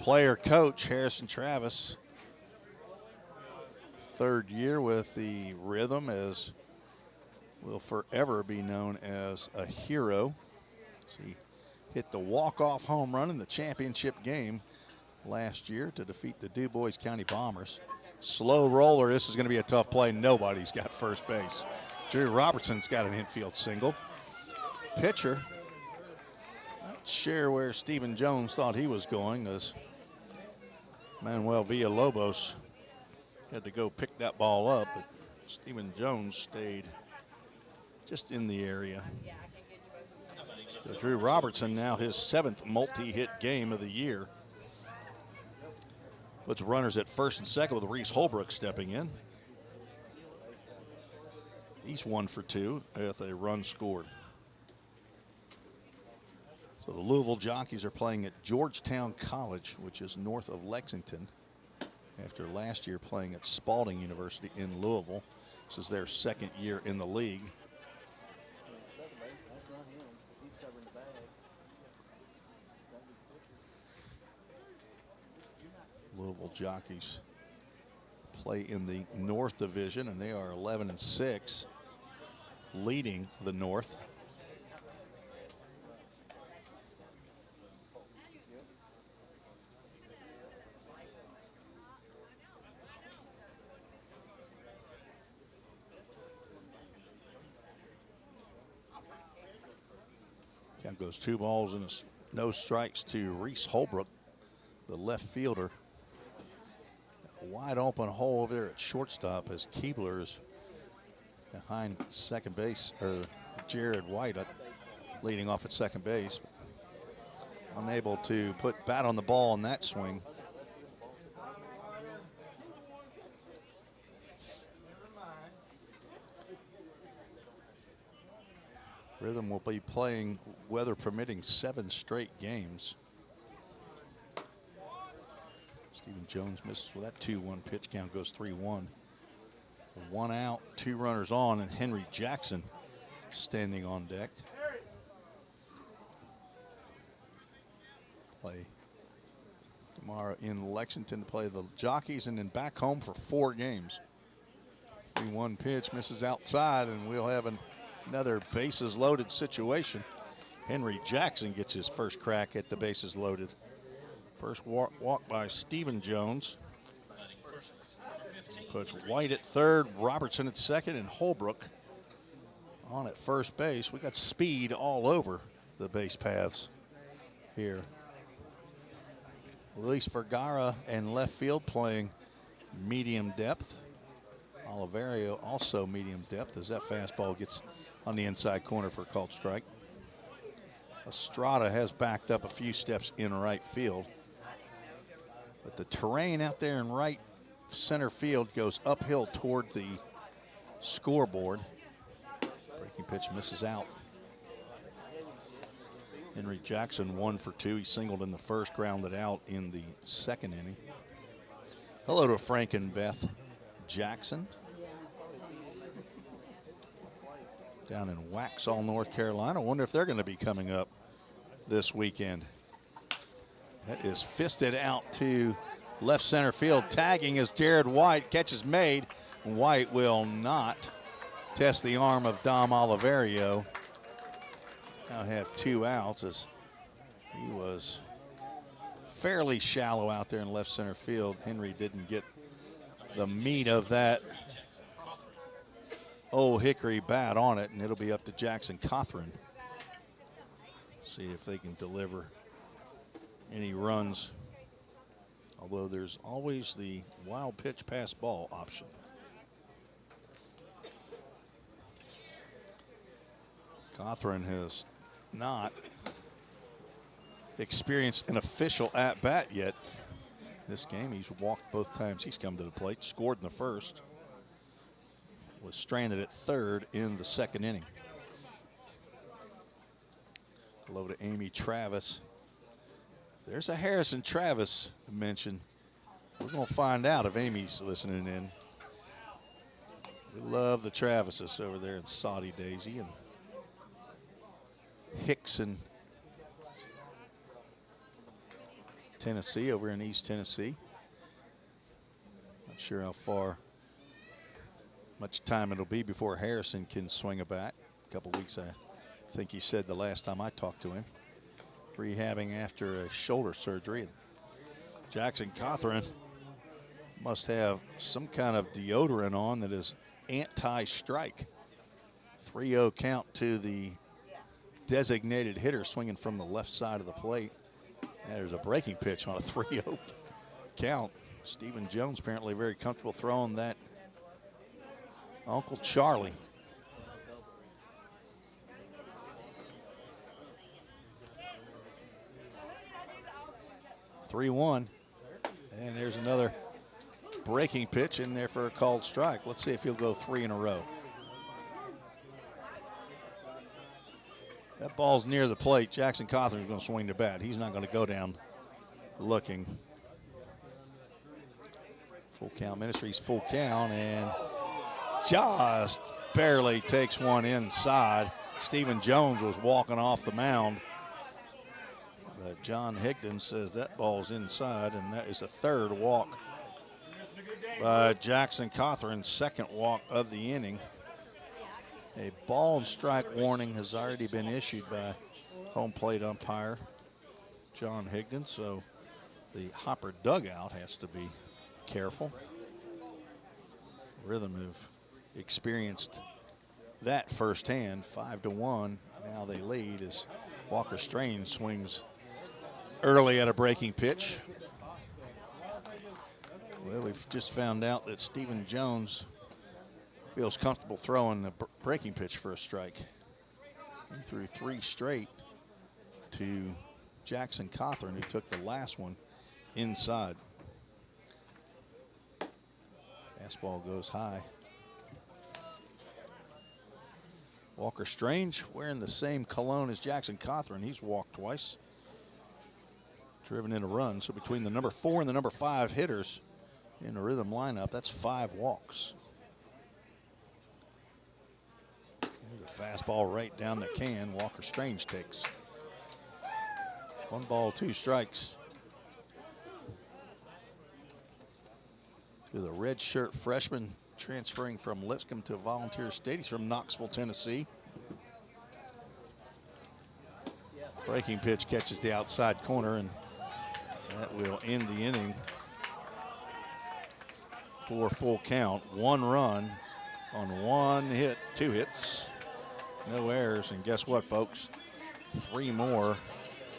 Player coach Harrison Travis. 3rd year with the Rhythm, as will forever be known as a hero. So he hit the walk-off home run in the championship game last year to defeat the Du Bois County Bombers. Slow roller. This is going to be a tough play. Nobody's got first base. Drew Robertson's got an infield single. Pitcher, not sure where Stephen Jones thought he was going, as Manuel Villalobos had to go pick that ball up, but Stephen Jones stayed just in the area. So Drew Robertson now his 7th multi-hit game of the year. Puts runners at first and second with Reese Holbrook stepping in. He's 1 for 2 with a run scored. So the Louisville Jockeys are playing at Georgetown College, which is north of Lexington, after last year playing at Spalding University in Louisville. This is their 2nd year in the league. Louisville Jockeys play in the North Division, and they are 11-6, leading the North. Count goes 2 balls and no strikes to Reese Holbrook, the left fielder. A wide open hole over there at shortstop as Keebler is behind second base, or Jared White leading off at second base. Unable to put bat on the ball in that swing. Rhythm will be playing, weather permitting, 7 straight games. Stephen Jones misses with that 2-1 pitch. Count goes 3-1. 1 out, 2 runners on, and Henry Jackson standing on deck. Play tomorrow in Lexington to play the Jockeys, and then back home for 4 games. 3-1 pitch misses outside, and we'll have another bases loaded situation. Henry Jackson gets his first crack at the bases loaded. First walk by Stephen Jones. Puts White at third, Robertson at second, and Holbrook on at first base. We got speed all over the base paths here. Luis Vergara and left field playing medium depth. Oliverio also medium depth as that fastball gets on the inside corner for a called strike. Estrada has backed up a few steps in right field, but the terrain out there in right center field goes uphill toward the scoreboard. Breaking pitch misses out. Henry Jackson 1 for 2. He singled in the first, grounded out in the second inning. Hello to Frank and Beth Jackson down in Waxhaw, North Carolina. I wonder if they're going to be coming up this weekend. That is fisted out to left center field. Tagging is Jared White. Catch is made. White will not test the arm of Dom Oliverio. Now have 2 outs as he was fairly shallow out there in left center field. Henry didn't get the meat of that Old Hickory bat on it, and it'll be up to Jackson Cothran. See if they can deliver any runs, although there's always the wild pitch pass ball option. Cothran has not experienced an official at-bat yet this game. He's walked both times he's come to the plate, scored in the first, was stranded at third in the second inning. Hello to Amy Travis. There's a Harrison Travis mention. We're going to find out if Amy's listening in. We love the Travises over there in Saudi Daisy and Hickson, Tennessee, over in East Tennessee. Not sure how much time it'll be before Harrison can swing a bat. A couple weeks, I think he said the last time I talked to him. Rehabbing after a shoulder surgery. And Jackson Cawthorn must have some kind of deodorant on that is anti-strike. 3-0 count to the designated hitter swinging from the left side of the plate. And there's a breaking pitch on a 3-0 count. Stephen Jones apparently very comfortable throwing that Uncle Charlie. (3-1), and there's another breaking pitch in there for a called strike. Let's see if he'll go 3 in a row. That ball's near the plate. Jackson Cawthorn is going to swing the bat. He's not going to go down looking. Full count, Ministries full count, and just barely takes one inside. Stephen Jones was walking off the mound. But John Higdon says that ball's inside, and that is a third walk by Jackson Cawthorn, second walk of the inning. A ball and strike warning has already been issued by home plate umpire John Higdon, so the Hopper dugout has to be careful. Rhythm have experienced that firsthand, 5-1. Now they lead as Walker Strange swings early at a breaking pitch. Well, we've just found out that Stephen Jones feels comfortable throwing the breaking pitch for a strike. He threw 3 straight to Jackson Cawthorn, who took the last one inside. Fastball goes high. Walker Strange wearing the same cologne as Jackson Cawthorn. He's walked twice, driven in a run. So between the number 4 and the number 5 hitters in the Rhythm lineup, that's 5 walks. There's a fastball right down the can. Walker Strange takes. 1 ball, 2 strikes. To the red shirt freshman transferring from Lipscomb to Volunteer State. He's from Knoxville, Tennessee. Breaking pitch catches the outside corner, and that will end the inning for full count. 1 run on 1 hit, 2 hits, no errors, and guess what, folks? 3 more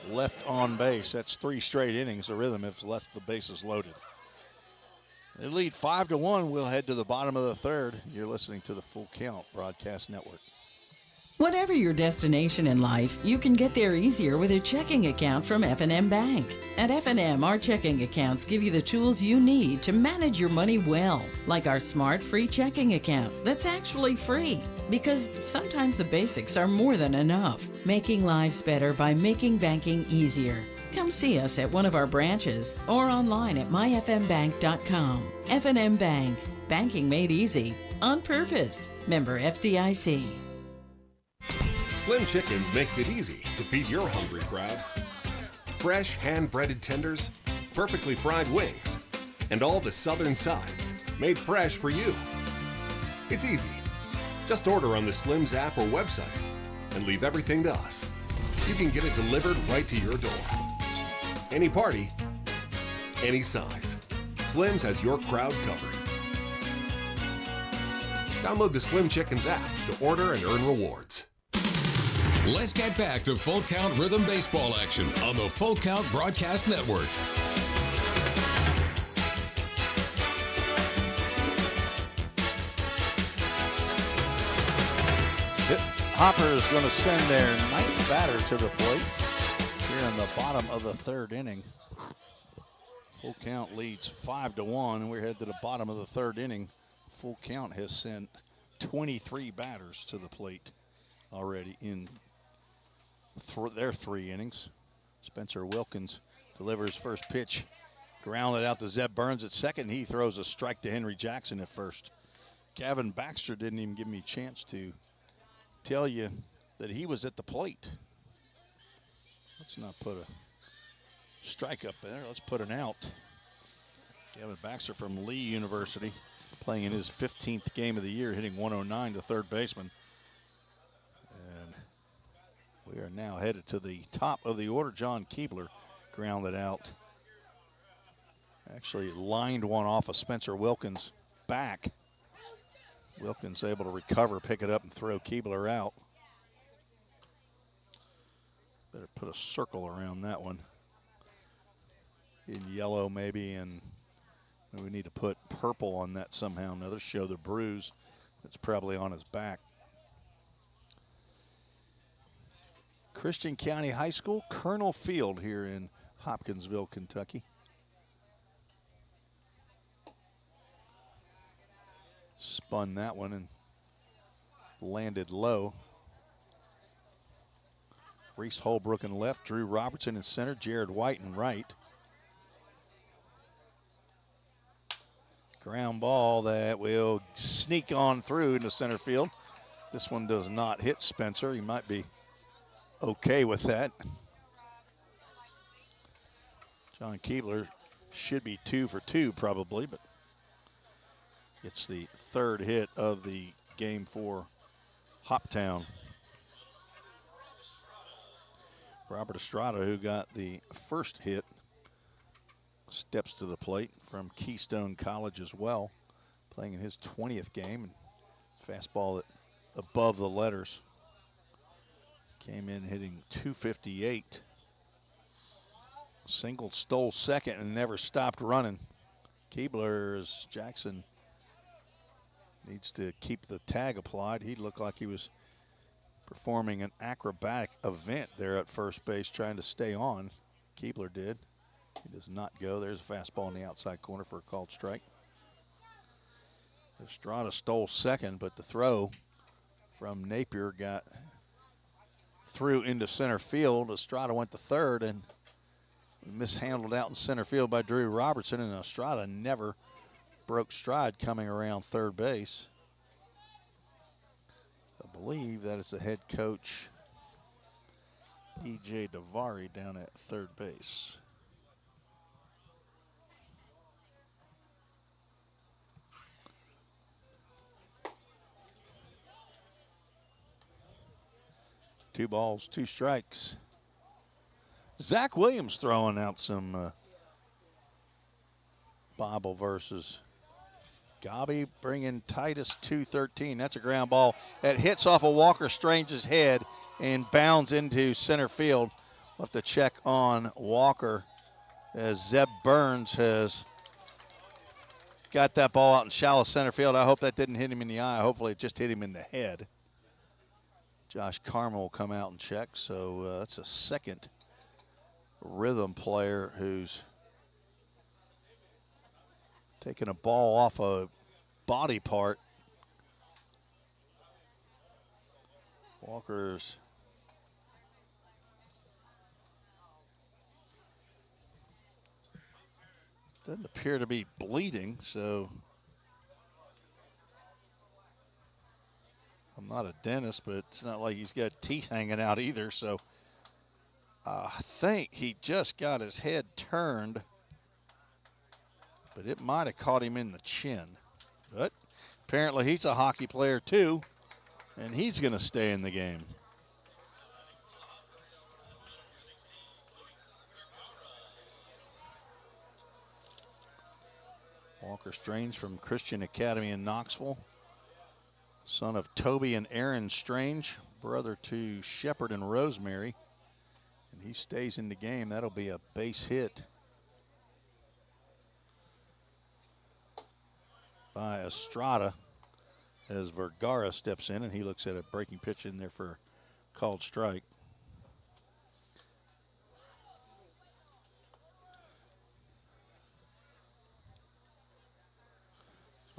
left on base. That's 3 straight innings. The Rhythm has left the bases loaded. They lead 5-1. We'll head to the bottom of the third. You're listening to the Full Count Broadcast Network. Whatever your destination in life, you can get there easier with a checking account from F&M Bank. At F&M, our checking accounts give you the tools you need to manage your money well, like our smart free checking account that's actually free. Because sometimes the basics are more than enough, making lives better by making banking easier. Come see us at one of our branches or online at myfmbank.com. F&M Bank, banking made easy on purpose. Member FDIC. Slim Chickens makes it easy to feed your hungry crowd. Fresh hand-breaded tenders, perfectly fried wings, and all the southern sides made fresh for you. It's easy. Just order on the Slim's app or website and leave everything to us. You can get it delivered right to your door. Any party, any size. Slim's has your crowd covered. Download the Slim Chickens app to order and earn rewards. Let's get back to Full Count Rhythm Baseball action on the Full Count Broadcast Network. Hopper is going to send their 9th batter to the plate. Here in the bottom of the third inning. Full Count leads 5-1, and we're headed to the bottom of the third inning. Full Count has sent 23 batters to the plate already in their 3 innings. Spencer Wilkins delivers first pitch, grounded out to Zeb Burns at second. He throws a strike to Henry Jackson at first. Gavin Baxter didn't even give me a chance to tell you that he was at the plate. Let's not put a strike up there. Let's put an out. Gavin Baxter from Lee University, playing in his 15th game of the year, hitting 109 to third baseman. And we are now headed to the top of the order. John Keebler grounded out. Actually lined one off of Spencer Wilkins' back. Wilkins able to recover, pick it up, and throw Keebler out. Better put a circle around that one. In yellow maybe, and we need to put purple on that somehow or another, show the bruise that's probably on his back. Christian County High School, Colonel Field here in Hopkinsville, Kentucky. Spun that one and landed low. Reese Holbrook in left, Drew Robertson in center, Jared White in right. Ground ball that will sneak on through into center field. This one does not hit Spencer. He might be okay with that. John Keebler should be 2 for 2 probably, but it's the third hit of the game for Hoptown. Robert Estrada, who got the first hit, steps to the plate from Keystone College as well, playing in his 20th game. And fastball above the letters. Came in hitting 258. Single, stole second, and never stopped running. Keebler's Jackson needs to keep the tag applied. He looked like he was performing an acrobatic event there at first base, trying to stay on. Keebler did. He does not go. There's a fastball in the outside corner for a called strike. Estrada stole second, but the throw from Napier got through into center field. Estrada went to third and mishandled out in center field by Drew Robertson, and Estrada never broke stride coming around third base. I believe that is the head coach, E.J. Davari, down at third base. Two balls, two strikes. Zach Williams throwing out some Bible verses. Gobby bringing Titus 213. That's a ground ball that hits off of Walker Strange's head and bounds into center field. We'll have to check on Walker as Zeb Burns has got that ball out in shallow center field. I hope that didn't hit him in the eye. Hopefully it just hit him in the head. Josh Carmel will come out and check. So that's a second rhythm player who's taking a ball off a body part. Walker's doesn't appear to be bleeding, so I'm not a dentist, but it's not like he's got teeth hanging out either. So I think he just got his head turned, but it might have caught him in the chin. But apparently he's a hockey player too, and he's going to stay in the game. Walker Strange from Christian Academy in Knoxville, son of Toby and Aaron Strange, brother to Shepard and Rosemary. And he stays in the game. That'll be a base hit by Estrada as Vergara steps in, and he looks at a breaking pitch in there for a called strike.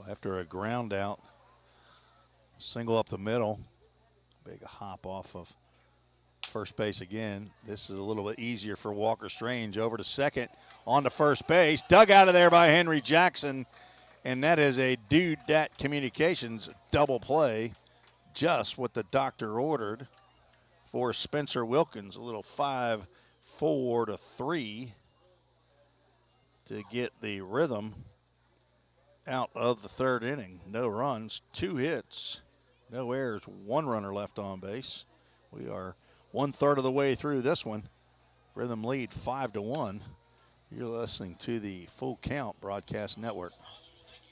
So after a ground out, single up the middle, big hop off of first base again. This is a little bit easier for Walker Strange. Over to second, on to first base. Dug out of there by Henry Jackson. And that is a Dude Dat Communications double play. Just what the doctor ordered for Spencer Wilkins. A little 5-4 to 3 to get the rhythm out of the third inning. No runs, 2 hits, no errors, 1 runner left on base. We are 1/3 of the way through this one. Rhythm lead 5-1. You're listening to the Full Count Broadcast Network.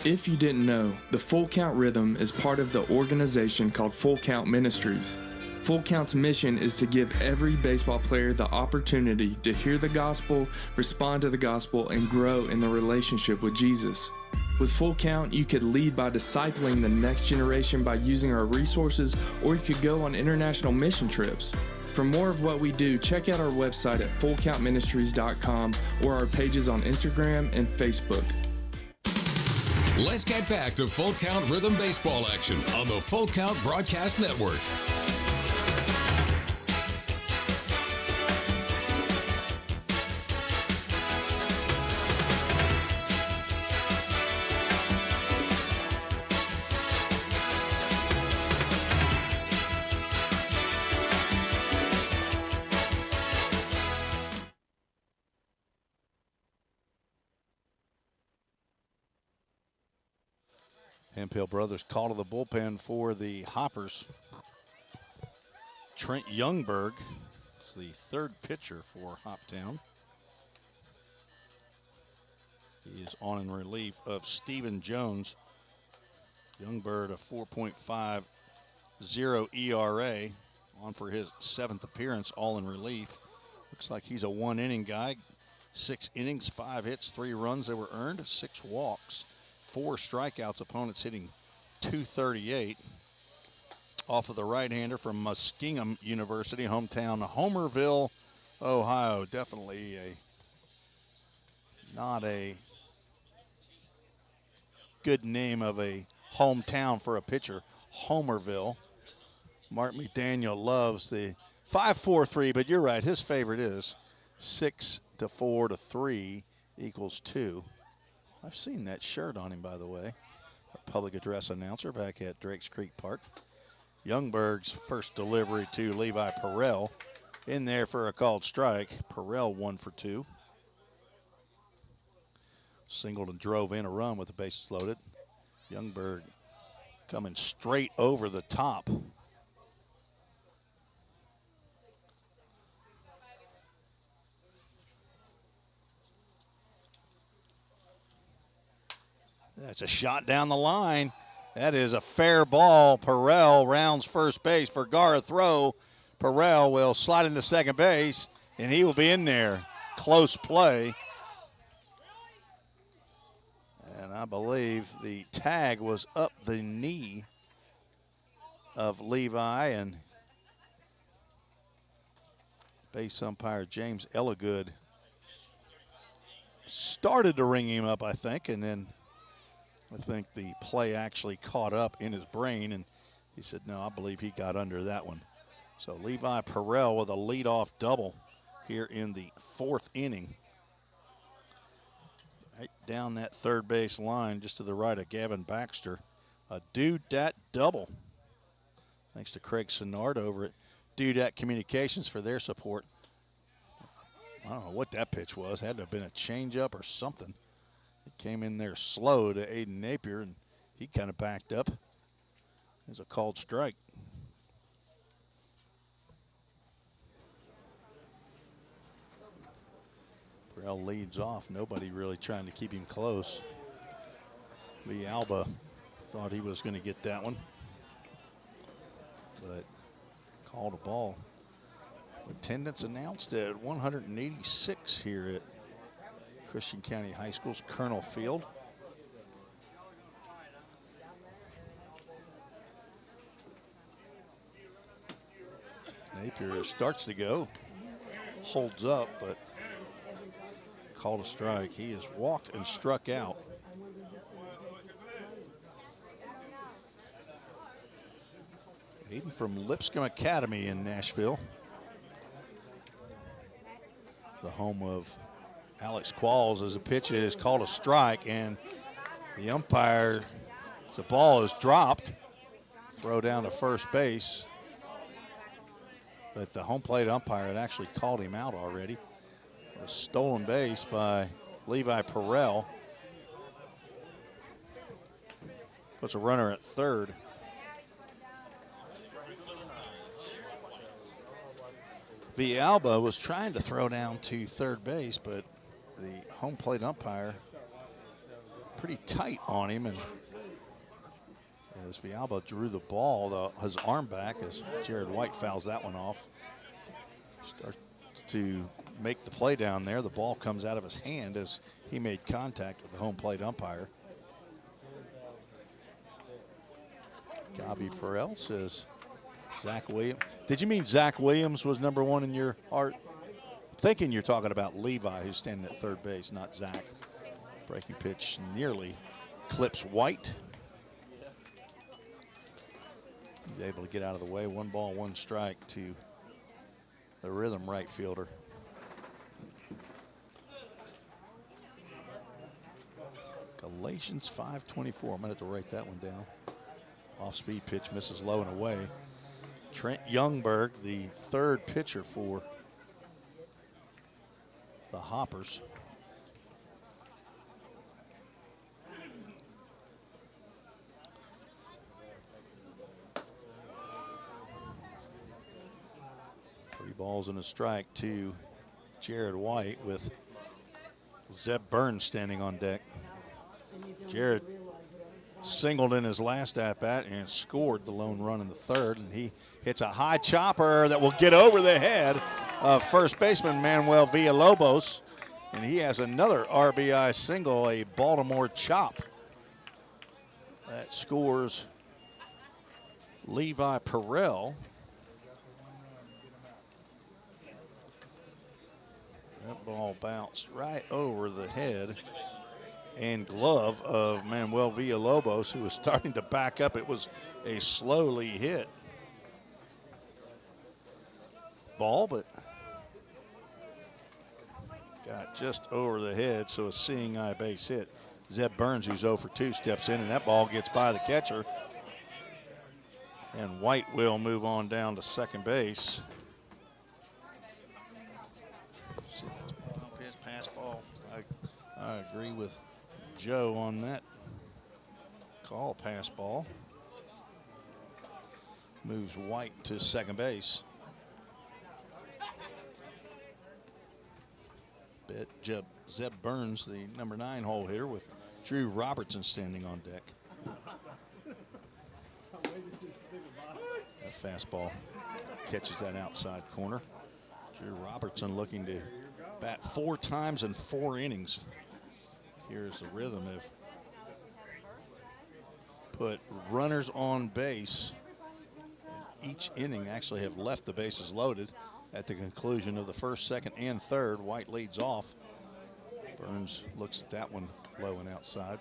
If you didn't know, the Full Count Rhythm is part of the organization called Full Count Ministries. Full Count's mission is to give every baseball player the opportunity to hear the gospel, respond to the gospel, and grow in the relationship with Jesus. With Full Count, you could lead by discipling the next generation by using our resources, or you could go on international mission trips. For more of what we do, check out our website at fullcountministries.com or our pages on Instagram and Facebook. Let's get back to Full Count Rhythm Baseball action on the Full Count Broadcast Network. Hemphill brothers call to the bullpen for the Hoppers. Trent Youngberg is the third pitcher for Hoptown. He is on in relief of Stephen Jones. Youngberg, a 4.50 ERA, on for his 7th appearance, all in relief. Looks like he's a 1-inning guy. 6 innings, 5 hits, 3 runs that were earned, 6 walks. 4 strikeouts, opponents hitting .238. Off of the right-hander from Muskingum University, hometown Homerville, Ohio. Definitely not a good name of a hometown for a pitcher, Homerville. Mark McDaniel loves the 5-4-3, but you're right, his favorite is 6-4 to 3 equals 2. I've seen that shirt on him, by the way. Our public address announcer back at Drakes Creek Park. Youngberg's first delivery to Levi Perrell. In there for a called strike. Perrell 1 for 2. Singled and drove in a run with the bases loaded. Youngberg coming straight over the top. That's a shot down the line. That is a fair ball. Perrell rounds first base for Garth throw. Perrell will slide into second base, and he will be in there. Close play. And I believe the tag was up the knee of Levi, and base umpire James Elligood started to ring him up, I think, and then I think the play actually caught up in his brain, and he said, no, I believe he got under that one. So Levi Perrell with a leadoff double here in the 4th inning. Right down that third base line, just to the right of Gavin Baxter. A Dude Dat double. Thanks to Craig Senard over at Dude Dat Communications for their support. I don't know what that pitch was. Had to have been a changeup or something. It came in there slow to Aiden Napier, and he kind of backed up. There's a called strike. Perrell leads off. Nobody really trying to keep him close. Lee Alba thought he was going to get that one, but called a ball. Attendance announced at 186 here at Christian County High School's Colonel Field. Napier starts to go, holds up, but called a strike. He has walked and struck out. Aiden from Lipscomb Academy in Nashville, the home of Alex Qualls, as a pitch is called a strike, and the umpire, the ball is dropped, throw down to first base, but the home plate umpire had actually called him out already. A stolen base by Levi Perrell. Puts a runner at third. Villalba was trying to throw down to third base, but the home plate umpire pretty tight on him, and as Villalba drew the ball, his arm back, as Jared White fouls that one off. Starts to make the play down there. The ball comes out of his hand as he made contact with the home plate umpire. Gabi Perrell says Zach Williams. Did you mean Zach Williams was number one in your heart? Thinking you're talking about Levi, who's standing at third base, not Zach. Breaking pitch nearly clips White. He's able to get out of the way. 1 ball, 1 strike to the Rhythm right fielder. Galatians 5:24. I'm going to have to write that one down. Off-speed pitch misses low and away. Trent Youngberg, the third pitcher for the Hoppers. Three balls and a strike to Jared White, with Zeb Burns standing on deck. Jared singled in his last at-bat and scored the lone run in the third, and he hits a high chopper that will get over the head of first baseman Manuel Villalobos, and he has another RBI single, a Baltimore chop that scores Levi Perrell. That ball bounced right over the head and glove of Manuel Villalobos, who was starting to back up. It was a slowly hit ball, but got just over the head, so a seeing eye base hit. Zeb Burns, who's 0 for 2, steps in, and that ball gets by the catcher. And White will move on down to second base. Pass ball. I agree with Joe on that call. Pass ball. Moves White to second base. Zeb Burns, the number 9 hole hitter, with Drew Robertson standing on deck. That fastball catches that outside corner. Drew Robertson looking to bat 4 times in 4 innings. Here's the Rhythm. Have put runners on base in each inning, actually have left the bases loaded at the conclusion of the first, second, and third. White leads off. Burns looks at that one low and outside.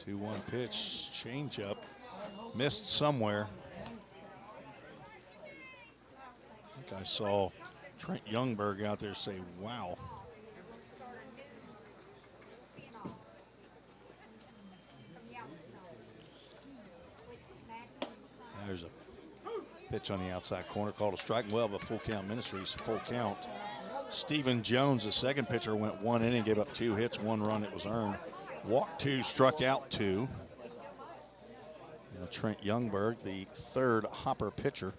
Two-one pitch, changeup, missed somewhere. I think I saw Trent Youngberg out there say, wow. There's a pitch on the outside corner called a strike. Well, the Full Count Ministries, full count. Stephen Jones, the second pitcher, went 1 inning, gave up 2 hits, 1 run. It was earned. Walked 2, struck out 2. Now Trent Youngberg, the third Hopper pitcher,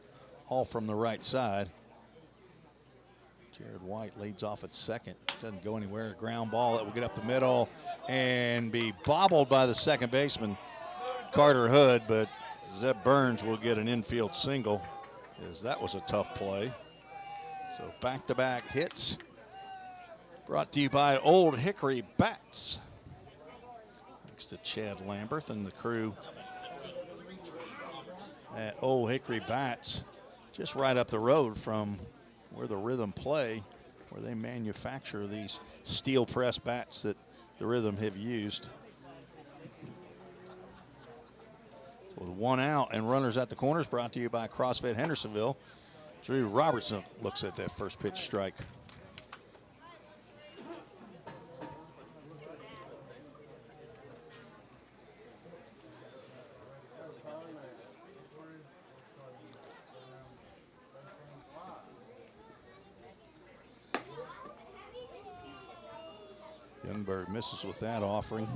all from the right side. Jared White leads off at second. Doesn't go anywhere. A ground ball that will get up the middle and be bobbled by the second baseman, Carter Hood, but Zeb Burns will get an infield single, as that was a tough play. So back-to-back hits brought to you by Old Hickory Bats. Thanks to Chad Lamberth and the crew at Old Hickory Bats, just right up the road from where the Rhythm play, where they manufacture these steel press bats that the Rhythm have used. With one out and runners at the corners, brought to you by CrossFit Hendersonville. Drew Robertson looks at that first pitch strike. Youngberg misses with that offering.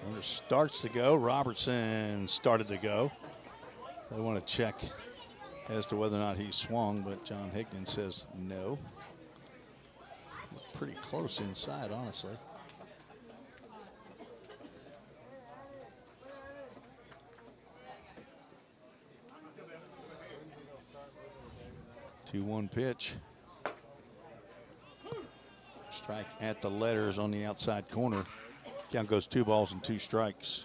Runner starts to go. Robertson started to go. They want to check as to whether or not he swung, but John Higdon says no. Pretty close inside, honestly. 2-1 pitch. Strike at the letters on the outside corner. Count goes 2 balls and 2 strikes.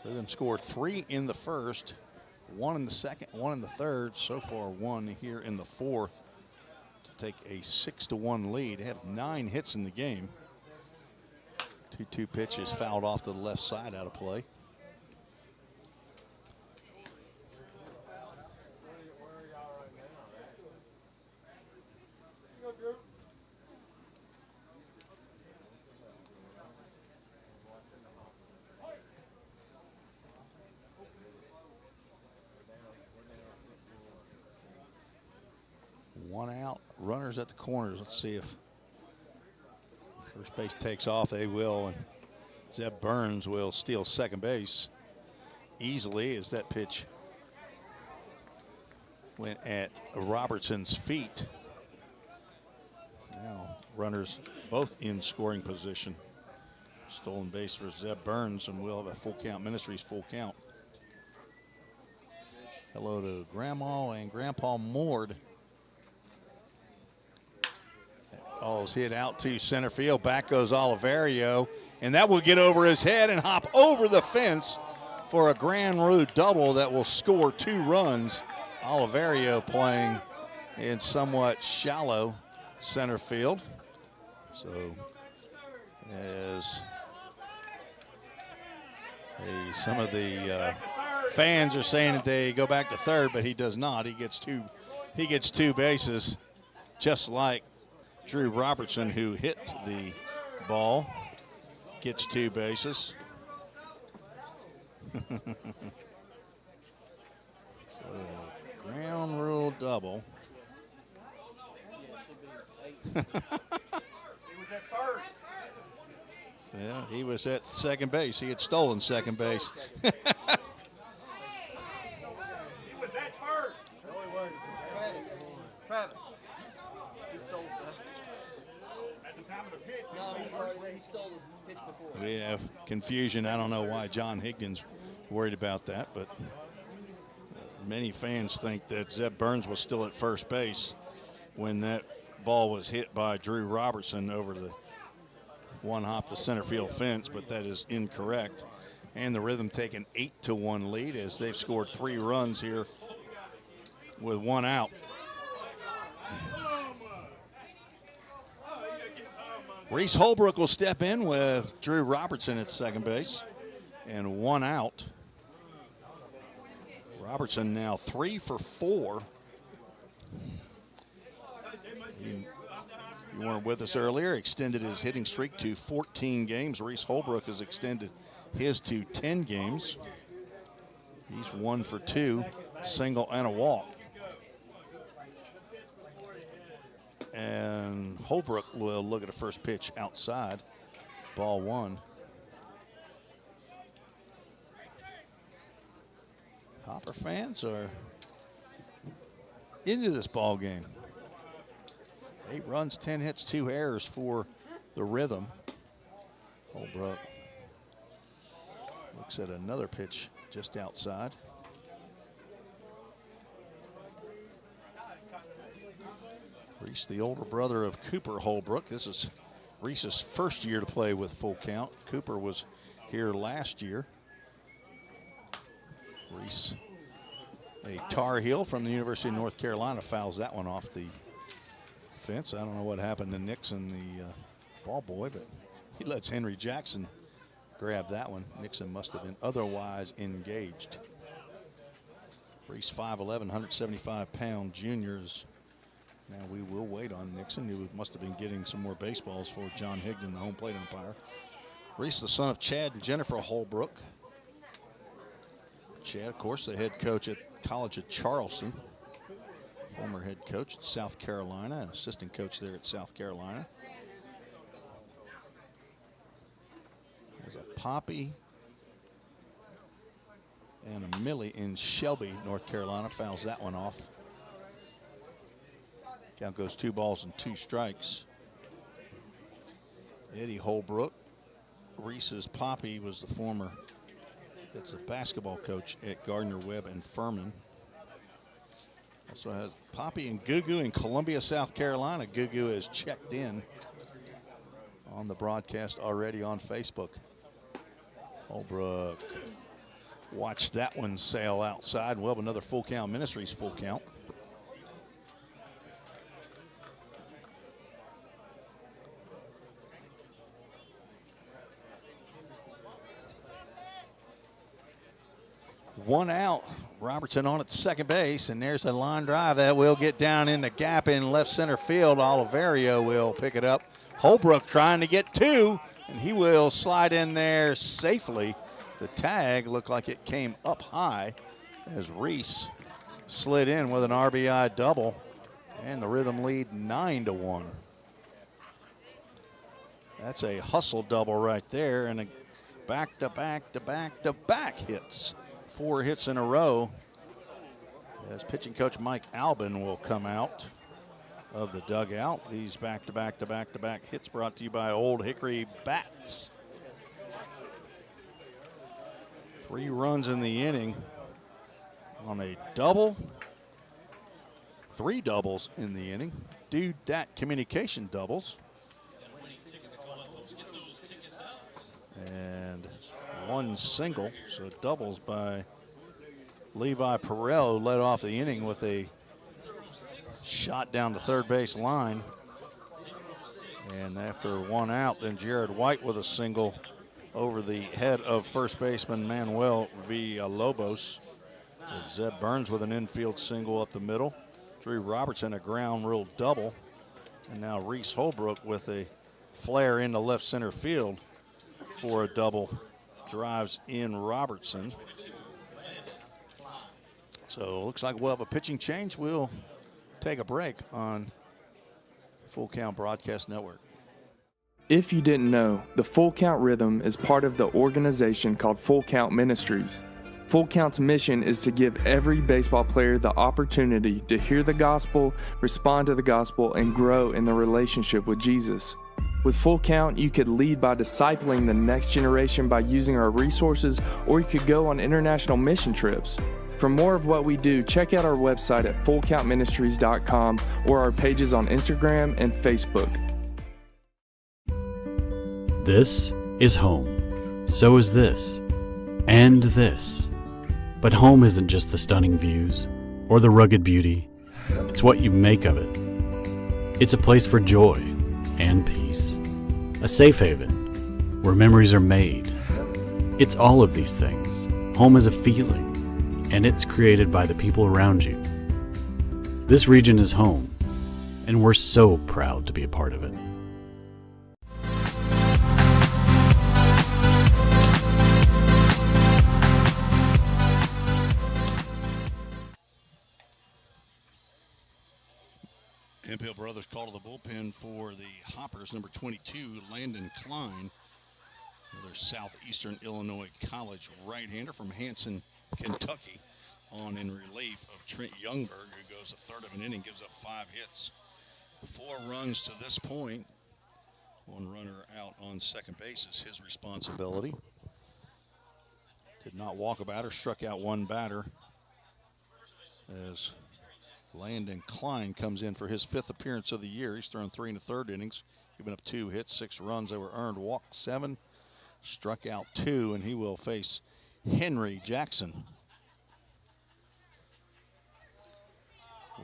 Rhythm scored 3 in the first, 1 in the second, 1 in the third. So far 1 here in the fourth to take a 6-1 lead. They have 9 hits in the game. 2-2 pitches fouled off to the left side out of play. One out, runners at the corners. Let's see if first base takes off. They will, and Zeb Burns will steal second base easily as that pitch went at Robertson's feet. Now runners both in scoring position. Stolen base for Zeb Burns, and we'll have a full count. Ministries full count. Hello to Grandma and Grandpa Mord. Ball's hit out to center field. Back goes Oliverio, and that will get over his head and hop over the fence for a grand route double that will score 2 runs. Oliverio playing in somewhat shallow center field. So as some of the fans are saying that they go back to third, but he does not. He gets two bases, just like Drew Robertson, who hit the ball, gets 2 bases. So, ground rule double. He was at first. Yeah, he was at second base. He had stolen second base. He was at first. No, he wasn't. Travis. He stole stuff. At the time of the pitch, he stole his pitch before. We have confusion. I don't know why John Higdon's worried about that, but many fans think that Zeb Burns was still at first base when that ball was hit by Drew Robertson over the one hop the center field fence, but that is incorrect. And the Rhythm take an 8-1 lead as they've scored 3 runs here with 1 out. Reese Holbrook will step in with Drew Robertson at second base and 1 out. Robertson now 3 for 4. You weren't with us earlier, extended his hitting streak to 14 games. Reese Holbrook has extended his to 10 games. He's 1 for 2, single and a walk. And Holbrook will look at a first pitch outside, ball 1. Hopper fans are into this ball game. 8 runs, 10 hits, 2 errors for the Rhythm. Holbrook looks at another pitch just outside. Reese, the older brother of Cooper Holbrook. This is Reese's first year to play with Full Count. Cooper was here last year. Reese, a Tar Heel from the University of North Carolina, fouls that one off the fence. I don't know what happened to Nixon, the ball boy, but he lets Henry Jackson grab that one. Nixon must have been otherwise engaged. Reese, 5'11", 175-pound juniors. Now we will wait on Nixon, who must have been getting some more baseballs for John Higdon, the home plate umpire. Reese, the son of Chad and Jennifer Holbrook. Chad, of course, the head coach at College of Charleston. Former head coach at South Carolina, and assistant coach there at South Carolina. There's a Poppy and a Millie in Shelby, North Carolina. Fouls that one off. Count goes 2 balls and 2 strikes. Eddie Holbrook. Reese's Poppy was the former, that's the basketball coach at Gardner Webb and Furman. Also has Poppy and Gugu in Columbia, South Carolina. Gugu is checked in on the broadcast already on Facebook. Holbrook, watch that one sail outside. We'll have another Full Count Ministries full count. One out. Robertson on at second base, and there's a line drive that will get down in the gap in left center field. Oliverio will pick it up. Holbrook trying to get 2, and he will slide in there safely. The tag looked like it came up high as Reese slid in with an RBI double, and the Rhythm lead 9-1. That's a hustle double right there, and a back-to-back hits. 4 hits in a row as pitching coach Mike Albin will come out of the dugout. These back-to-back hits brought to you by Old Hickory Bats. 3 runs in the inning on a double. 3 doubles in the inning. Dude, that communication doubles. And 1 single, so doubles by Levi Perel, who led off the inning with a shot down the third base line. And after 1 out, then Jared White with a single over the head of first baseman Manuel Villalobos. Zeb Burns with an infield single up the middle. Drew Robertson a ground rule double. And now Reese Holbrook with a flare into left center field for a double. Drives in Robertson. So looks like we'll have a pitching change. We'll take a break on Full Count Broadcast Network. If you didn't know, the Full Count Rhythm is part of the organization called Full Count Ministries. Full Count's mission is to give every baseball player the opportunity to hear the gospel, respond to the gospel, and grow in the relationship with Jesus. With Full Count, you could lead by discipling the next generation by using our resources, or you could go on international mission trips. For more of what we do, check out our website at fullcountministries.com or our pages on Instagram and Facebook. This is home. So is this. And this. But home isn't just the stunning views or the rugged beauty. It's what you make of it. It's a place for joy and peace. A safe haven where memories are made. It's all of these things. Home is a feeling, and it's created by the people around you. This region is home, and we're so proud to be a part of it. Hemphill brothers call to the bullpen for the Hoppers. Number 22, Landon Klein, another Southeastern Illinois College right-hander from Hanson, Kentucky, on in relief of Trent Youngberg, who goes a third of an inning, gives up 5 hits. 4 runs to this point. 1 runner out on second base is his responsibility. Did not walk a batter, struck out 1 batter as Landon Klein comes in for his 5th appearance of the year. He's thrown 3 1/3 innings, given up 2 hits, 6 runs. They were earned, walked 7, struck out 2, and he will face Henry Jackson.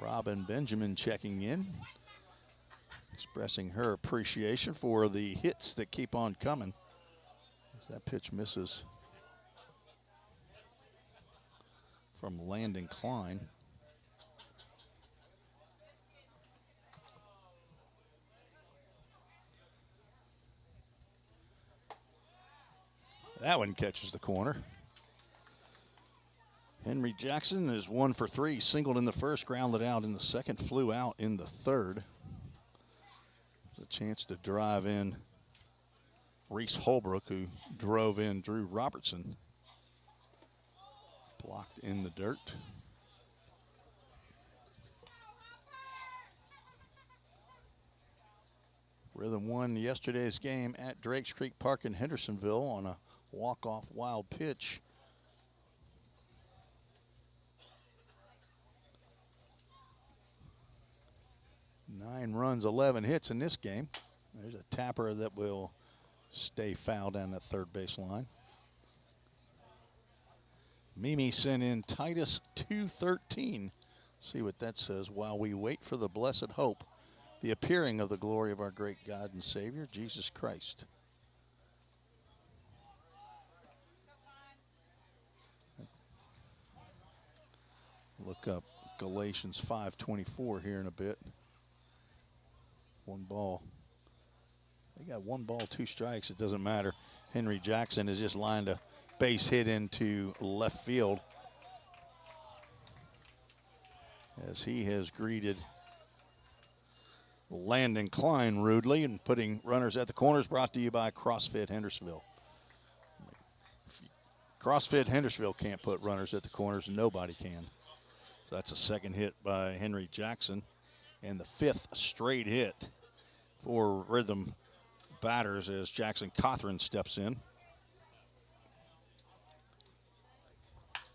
Robin Benjamin checking in, expressing her appreciation for the hits that keep on coming. As that pitch misses from Landon Klein. That one catches the corner. Henry Jackson is 1 for 3, singled in the first, grounded out in the second, flew out in the third. There's a chance to drive in Reese Holbrook, who drove in Drew Robertson. Blocked in the dirt. Rhythm won yesterday's game at Drakes Creek Park in Hendersonville on a walk-off wild pitch. Nine runs, 11 hits in this game. There's a tapper that will stay foul down that third base line. Mimi sent in Titus 2:13. See what that says. While we wait for the blessed hope, the appearing of the glory of our great God and Savior, Jesus Christ. Look up Galatians 5:24 here in a bit. 1 ball. They got 1 ball, 2 strikes. It doesn't matter. Henry Jackson has just lined a base hit into left field as he has greeted Landon Klein rudely and putting runners at the corners. Brought to you by CrossFit Hendersonville. CrossFit Hendersonville can't put runners at the corners, nobody can. So that's a second hit by Henry Jackson and the 5th straight hit for Rhythm batters as Jackson Cothran steps in.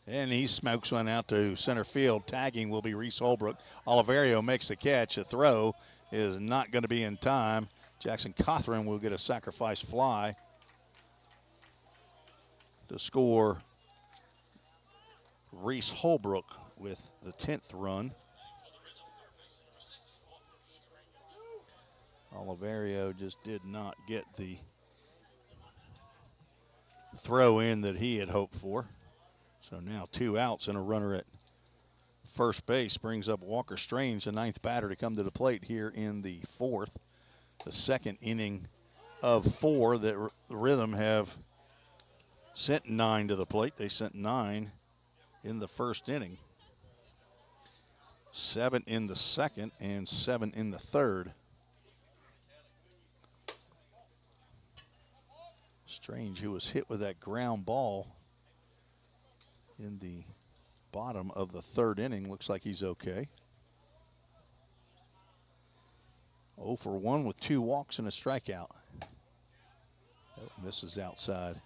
And he smokes one out to center field. Tagging will be Reese Holbrook. Oliverio makes the catch. The throw is not going to be in time. Jackson Cothran will get a sacrifice fly to score Reese Holbrook with the 10th run. Oliverio just did not get the throw in that he had hoped for. So now 2 outs and a runner at first base brings up Walker Strange, the 9th batter, to come to the plate here in the 4th. The second inning of 4 that the Rhythm have sent 9 to the plate. They sent 9 in the first inning. 7 in the second and 7 in the third. Strange, who was hit with that ground ball in the bottom of the third inning, looks like he's okay. 0 for 1 with 2 walks and a strikeout. That misses outside.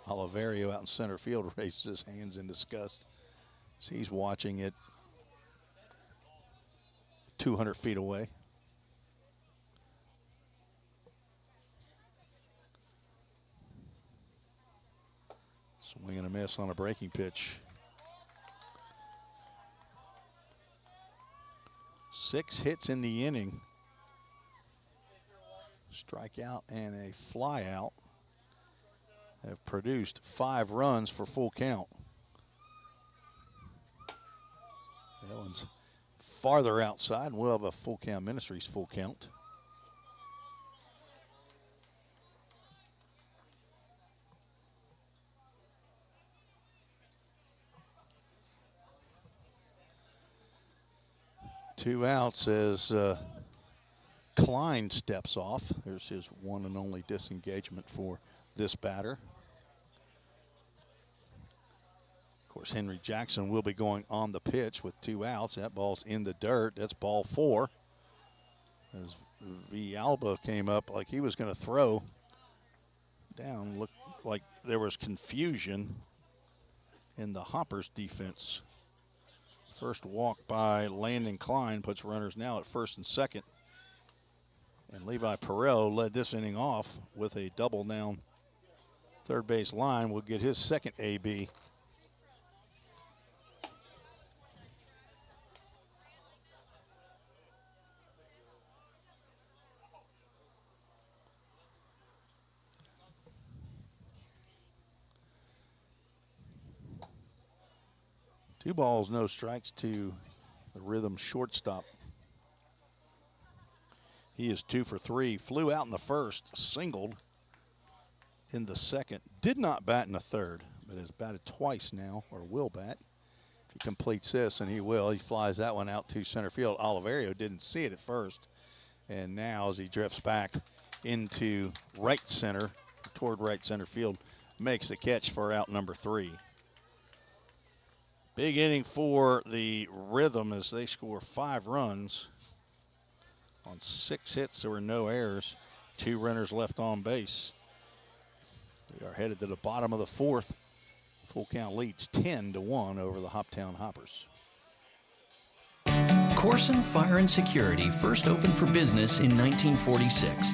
Oliverio out in center field raises his hands in disgust. So he's watching it 200 feet away. Swing and a miss on a breaking pitch. 6 hits in the inning. Strikeout and a fly out have produced 5 runs for full count. That one's farther outside, and we'll have a Full Count Ministries full count. Two outs as Klein steps off. There's his one and only disengagement for this batter. Of course, Henry Jackson will be going on the pitch with 2 outs. That ball's in the dirt. That's ball 4. As Villalba came up like he was going to throw down, looked like there was confusion in the Hoppers defense First walk by Landon Klein puts runners now at first and second. And Levi Perrell led this inning off with a double down third base line. Will get his second AB. Two balls, no strikes to the Rhythm shortstop. He is 2 for 3. Flew out in the first, singled in the second. Did not bat in the third, but has batted twice now, or will bat. If he completes this, and he will, he flies that one out to center field. Oliverio didn't see it at first. And now as he drifts back into right center, toward right center field, makes the catch for out number 3. Big inning for the Rhythm as they score 5 runs on 6 hits. There were no errors. 2 runners left on base. We are headed to the bottom of the 4th. Full Count leads 10-1 over the Hoptown Hoppers. Corson Fire and Security first opened for business in 1946.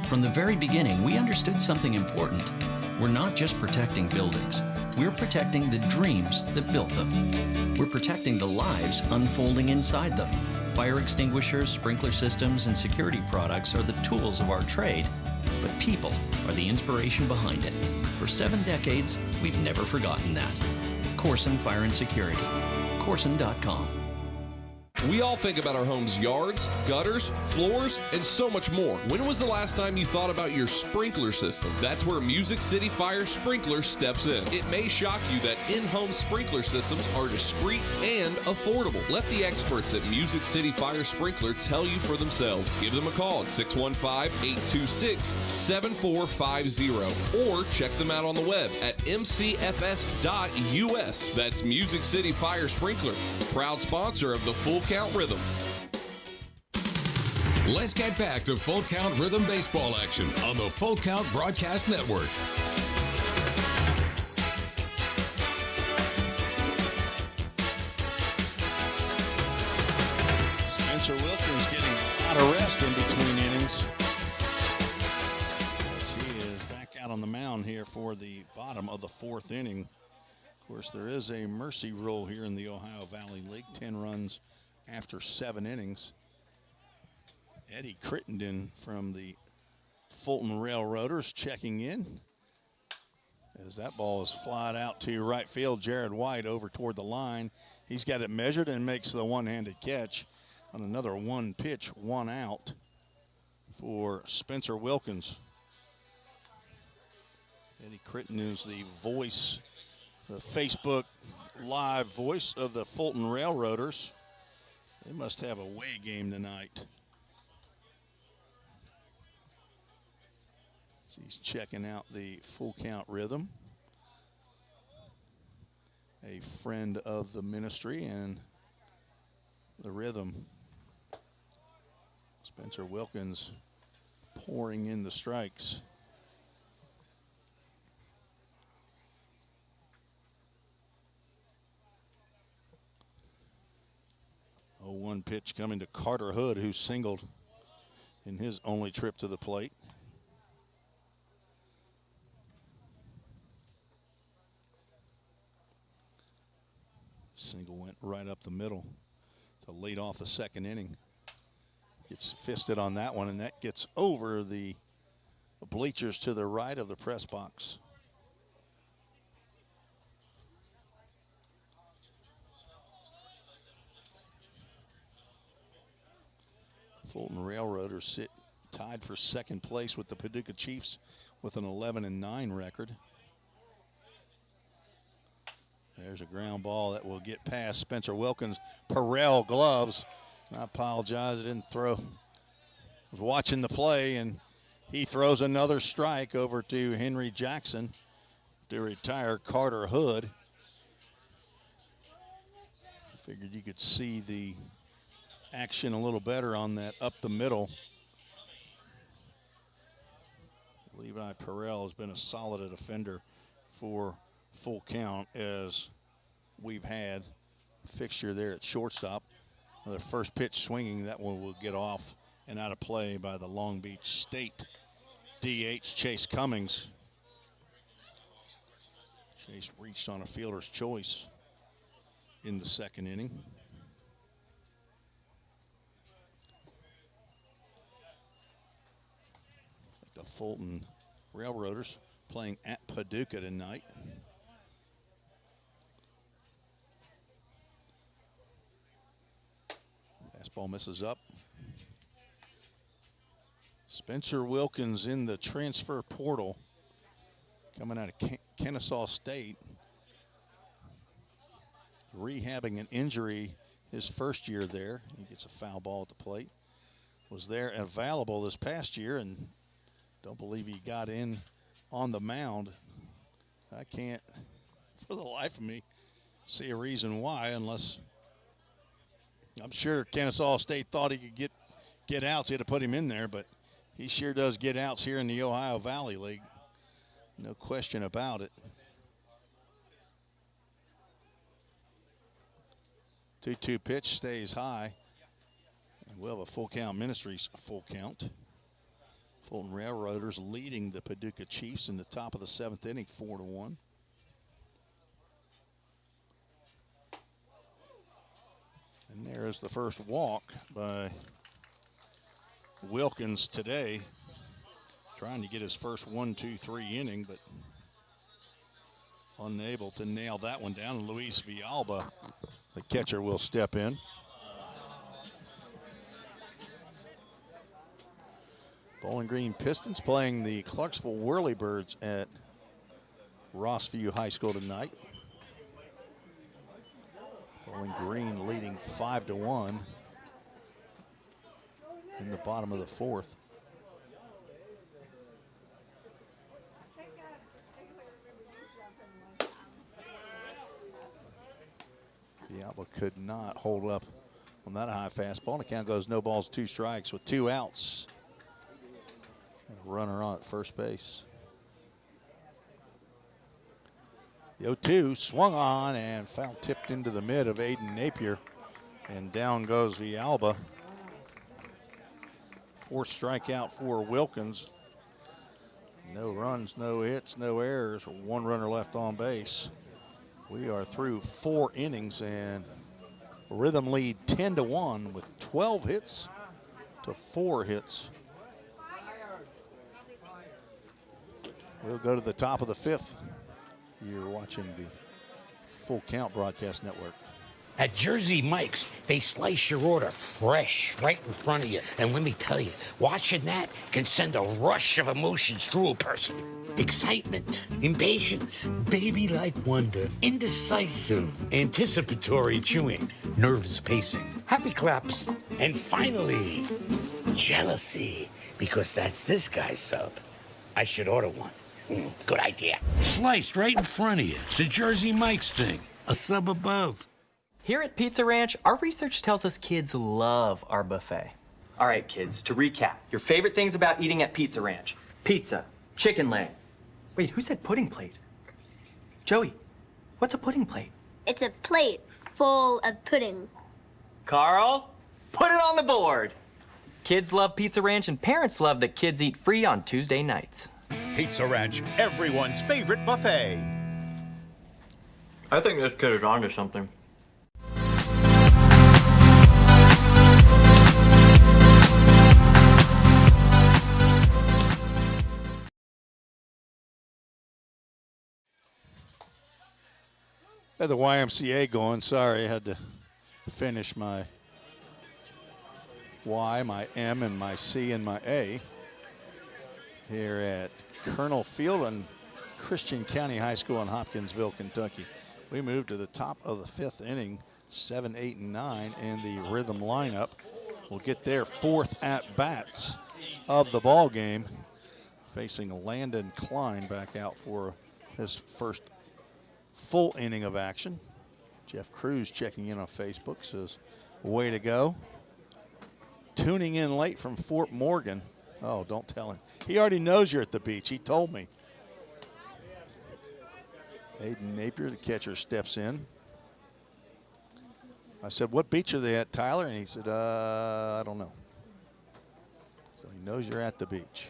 From the very beginning, we understood something important. We're not just protecting buildings. We're protecting the dreams that built them. We're protecting the lives unfolding inside them. Fire extinguishers, sprinkler systems, and security products are the tools of our trade, but people are the inspiration behind it. For 7 decades, we've never forgotten that. Corson Fire and Security. Corson.com. We all think about our home's yards, gutters, floors, and so much more. When was the last time you thought about your sprinkler system? That's where Music City Fire Sprinkler steps in. It may shock you that in-home sprinkler systems are discreet and affordable. Let the experts at Music City Fire Sprinkler tell you for themselves. Give them a call at 615-826-7450 or check them out on the web at mcfs.us. That's Music City Fire Sprinkler, proud sponsor of the Full Count Rhythm. Let's get back to Full Count Rhythm baseball action on the Full Count Broadcast Network. Spencer Wilkins getting a lot of rest in between innings. As he is back out on the mound here for the bottom of the 4th inning. Of course, there is a mercy rule here in the Ohio Valley League, 10 runs after 7 innings. Eddie Crittenden from the Fulton Railroaders checking in. As that ball is flied out to right field, Jared White over toward the line. He's got it measured and makes the one-handed catch on another 1 pitch, 1 out for Spencer Wilkins. Eddie Crittenden is the voice, the Facebook Live voice of the Fulton Railroaders. They must have a away game tonight. So he's checking out the Full Count Rhythm. A friend of the ministry and the Rhythm. Spencer Wilkins pouring in the strikes. 0-1 pitch coming to Carter Hood, who singled in his only trip to the plate. Single went right up the middle to lead off the 2nd inning. Gets fisted on that one, and that gets over the bleachers to the right of the press box. Fulton Railroaders sit tied for 2nd place with the Paducah Chiefs with an 11-9 record. There's a ground ball that will get past Spencer Wilkins. Perrell gloves. I apologize, I didn't throw. I was watching the play, and he throws another strike over to Henry Jackson to retire Carter Hood. Figured you could see the action a little better on that up the middle. Levi Perrell has been a solid defender for Full Count, as we've had fixture there at shortstop. The first pitch swinging, that one will get off and out of play by the Long Beach State DH, Chase Cummings. Chase reached on a fielder's choice in the second inning. The Fulton Railroaders playing at Paducah tonight. Fastball misses up. Spencer Wilkins in the transfer portal, coming out of Kennesaw State, rehabbing an injury his first year there. He gets a foul ball at the plate. Was there available this past year, and don't believe he got in on the mound. I can't, for the life of me, see a reason why, unless I'm sure Kennesaw State thought he could get outs. He had to put him in there, but he sure does get outs here in the Ohio Valley League. No question about it. 2-2 pitch stays high. And we'll have a full count. Ministries full count. Fulton Railroaders leading the Paducah Chiefs in the top of the 7th inning, 4-1. And there is the first walk by Wilkins today. Trying to get his first 1-2-3 inning, but unable to nail that one down. Luis Villalba, the catcher, will step in. Bowling Green Pistons playing the Clarksville Whirlybirds at Rossview High School tonight. Bowling Green leading 5-1 in the bottom of the 4th. Diablo could not hold up on that high fastball. And the count goes no balls, 2 strikes with 2 outs. And a runner on at first base. The 0-2 swung on and foul tipped into the mid of Aiden Napier. And down goes Villalba. 4th strikeout for Wilkins. No runs, no hits, no errors. 1 runner left on base. We are through 4 innings and Rhythm lead 10-1 with 12 hits to 4 hits. We'll go to the top of the 5th. You're watching the Full Count Broadcast Network. At Jersey Mike's, they slice your order fresh right in front of you. And let me tell you, watching that can send a rush of emotions through a person. Excitement, impatience, baby-like wonder, indecisive, anticipatory chewing, nervous pacing, happy claps, and finally, jealousy, because that's this guy's sub. I should order one. Good idea. Sliced right in front of you. It's a Jersey Mike's thing. A sub above. Here at Pizza Ranch, our research tells us kids love our buffet. All right, kids, to recap, your favorite things about eating at Pizza Ranch: pizza, chicken leg. Wait, who said pudding plate? Joey, what's a pudding plate? It's a plate full of pudding. Carl, put it on the board. Kids love Pizza Ranch, and parents love that kids eat free on Tuesday nights. Pizza Ranch, everyone's favorite buffet. I think this kid is onto something. Had the YMCA going. Sorry, I had to finish my Y, my M, and my C, and my A here at Colonel Field and Christian County High School in Hopkinsville, Kentucky. We moved to the top of the 5th inning, 7, 8, and 9 in the Rhythm lineup. We'll get their 4th at-bats of the ball game, facing Landon Klein back out for his first full inning of action. Jeff Cruz checking in on Facebook says, way to go. Tuning in late from Fort Morgan. Oh, don't tell him. He already knows you're at the beach. He told me. Aiden Napier, the catcher, steps in. I said, what beach are they at, Tyler? And he said, I don't know. So he knows you're at the beach.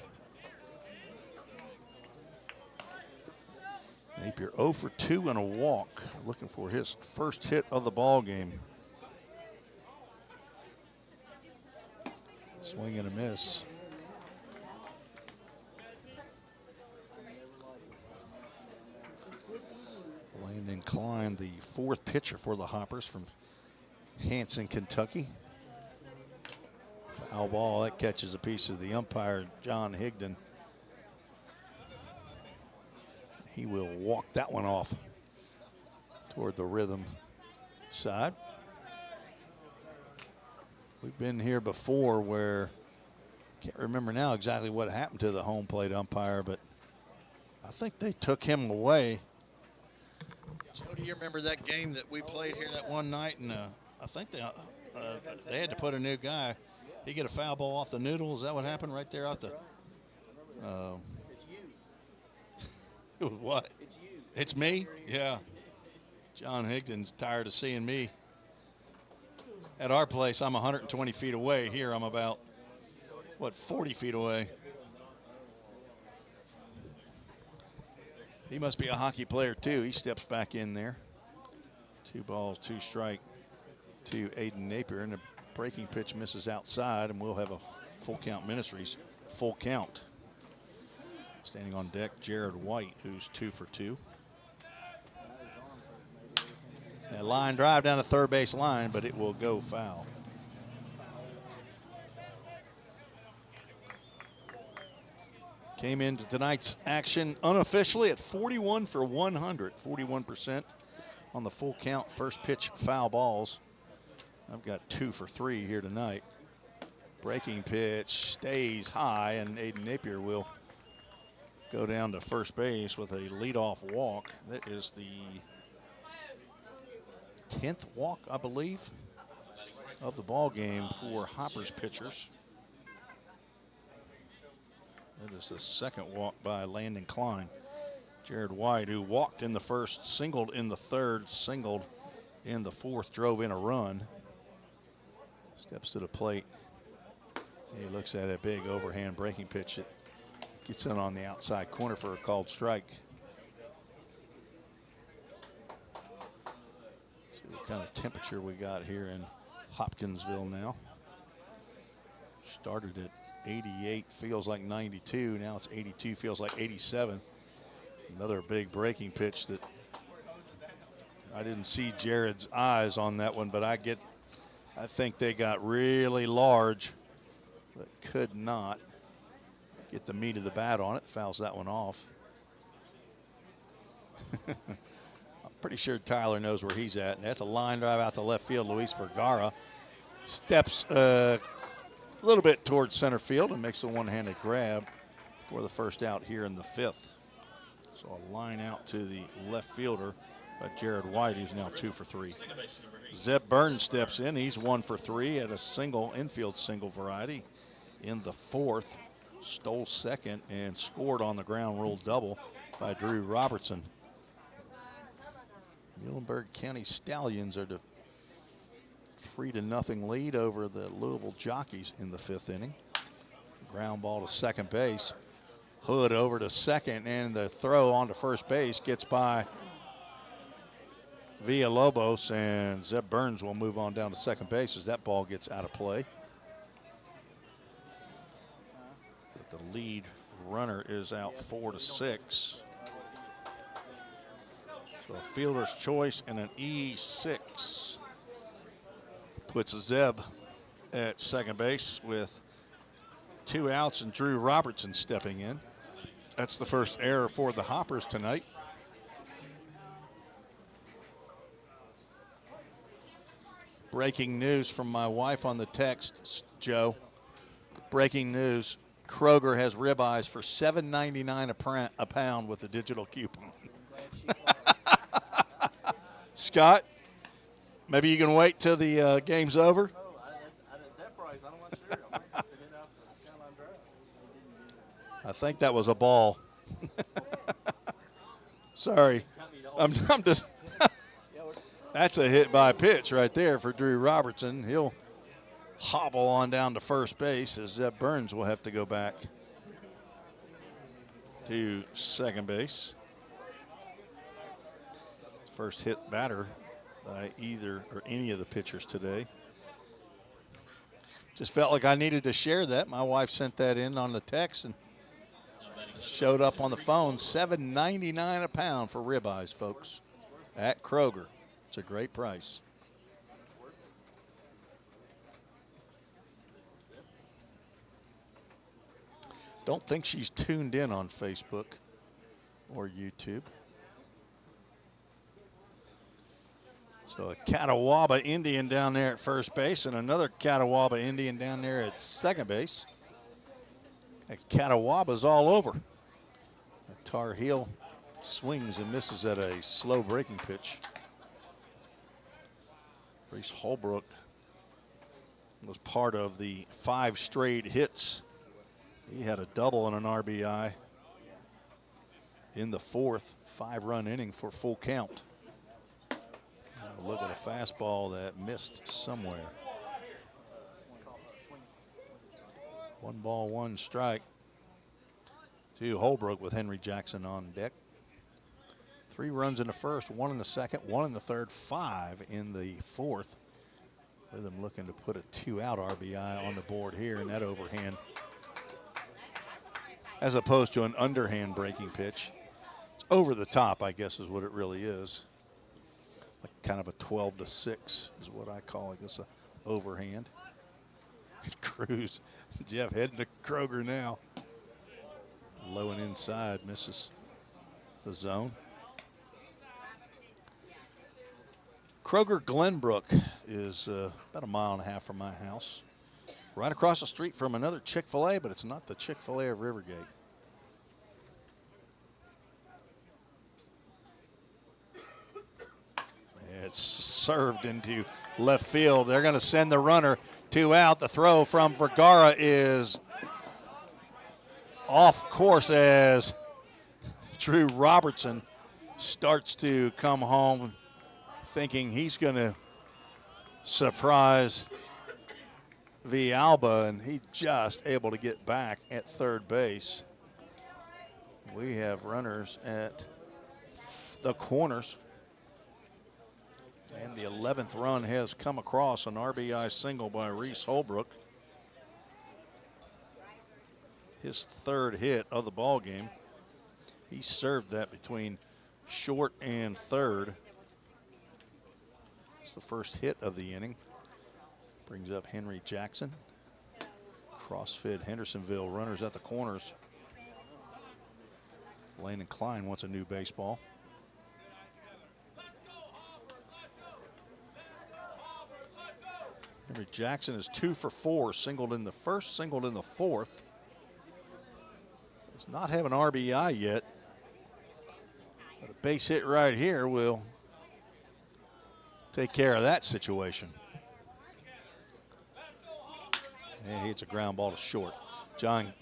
Napier 0 for 2 and a walk, looking for his first hit of the ball game. Swing and a miss. Landon Klein, the fourth pitcher for the Hoppers from Hanson, Kentucky. Foul ball, that catches a piece of the umpire, John Higdon. He will walk that one off toward the Rhythm side. We've been here before where, can't remember now exactly what happened to the home plate umpire, but I think they took him away. Joe, do you remember that game that we played here that one night? And I think they had to put a new guy. He get a foul ball off the noodle. Is that what happened right there off the? It's you. It was what? It's you. It's me? Yeah. John Higdon's tired of seeing me. At our place, I'm 120 feet away. Here, I'm about, 40 feet away. He must be a hockey player, too. He steps back in there. 2 balls, 2 strike to Aiden Napier. And the breaking pitch misses outside, and we'll have a Full Count Ministries full count. Standing on deck, Jared White, who's 2 for 2. A line drive down the third base line, but it will go foul. Came into tonight's action unofficially at 41 for 100, 41% on the full count first pitch foul balls. I've got 2 for 3 here tonight. Breaking pitch stays high, and Aiden Napier will go down to first base with a leadoff walk. That is the 10th walk, I believe, of the ball game for Hoppers pitchers. That is the second walk by Landon Klein. Jared White, who walked in the first, singled in the third, singled in the fourth, drove in a run. Steps to the plate. He looks at a big overhand breaking pitch that gets in on the outside corner for a called strike. See what kind of temperature we got here in Hopkinsville now. Started at 88, feels like 92. Now it's 82, feels like 87. Another big breaking pitch that I didn't see Jared's eyes on that one, but I think they got really large, but could not get the meat of the bat on it. Fouls that one off. I'm pretty sure Tyler knows where he's at. And that's a line drive out to left field. Luis Vergara steps a little bit towards center field and makes a one-handed grab for the first out here in the 5th. So a line out to the left fielder by Jared White, who's now 2 for 3. Zeb Burns steps in. He's 1 for 3 at a single, infield single variety in the 4th. Stole second and scored on the ground rule double by Drew Robertson. Muhlenberg County Stallions are the 3-0 lead over the Louisville Jockeys in the 5th inning. Ground ball to second base. Hood over to second, and the throw onto first base gets by Villalobos, and Zeb Burns will move on down to second base as that ball gets out of play. But the lead runner is out 4-6. So a fielder's choice and an E6 puts Zeb at second base with 2 outs and Drew Robertson stepping in. That's the first error for the Hoppers tonight. Breaking news from my wife on the text, Joe. Breaking news, Kroger has ribeyes for $7.99 a pound with a digital coupon. Scott, maybe you can wait till the game's over. At that price, I'm not sure. I'm going to have to head out to Skyline Drive. I think that was a ball. Sorry. I'm just That's a hit by pitch right there for Drew Robertson. He'll hobble on down to first base as Zeb Burns will have to go back to second base. First hit batter by either or any of the pitchers today. Just felt like I needed to share that. My wife sent that in on the text and showed up on the phone. $7.99 a pound for ribeyes, folks, at Kroger. It's a great price. Don't think she's tuned in on Facebook or YouTube. So a Catawba Indian down there at first base and another Catawba Indian down there at second base. Catawba's all over. Tar Heel swings and misses at a slow breaking pitch. Reese Holbrook was part of the 5 straight hits. He had a double and an RBI in the 4th 5-run inning for full count. Look at a fastball that missed somewhere. 1 ball, 1 strike to Holbrook with Henry Jackson on deck. 3 runs in the first, 1 in the second, 1 in the third, 5 in the 4th. Rhythm looking to put a 2-out RBI on the board here in that overhand, as opposed to an underhand breaking pitch. It's over the top, I guess, is what it really is. Like kind of a 12-6 is what I call it. It's a overhand. Cruz, Jeff heading to Kroger now. Low and inside, misses the zone. Kroger Glenbrook is about a mile and a half from my house. Right across the street from another Chick-fil-A, but it's not the Chick-fil-A of Rivergate. It's served into left field. They're going to send the runner 2 out. The throw from Vergara is off course as Drew Robertson starts to come home thinking he's going to surprise Villalba, and he just able to get back at third base. We have runners at the corners. And the 11th run has come across, an RBI single by Reese Holbrook. His 3rd hit of the ball game. He served that between short and third. It's the first hit of the inning. Brings up Henry Jackson. Crossfit Hendersonville runners at the corners. Landon Klein wants a new baseball. Henry Jackson is 2 for 4, singled in the first, singled in the 4th. Does not have an RBI yet, but a base hit right here will take care of that situation. And he hits a ground ball to short. John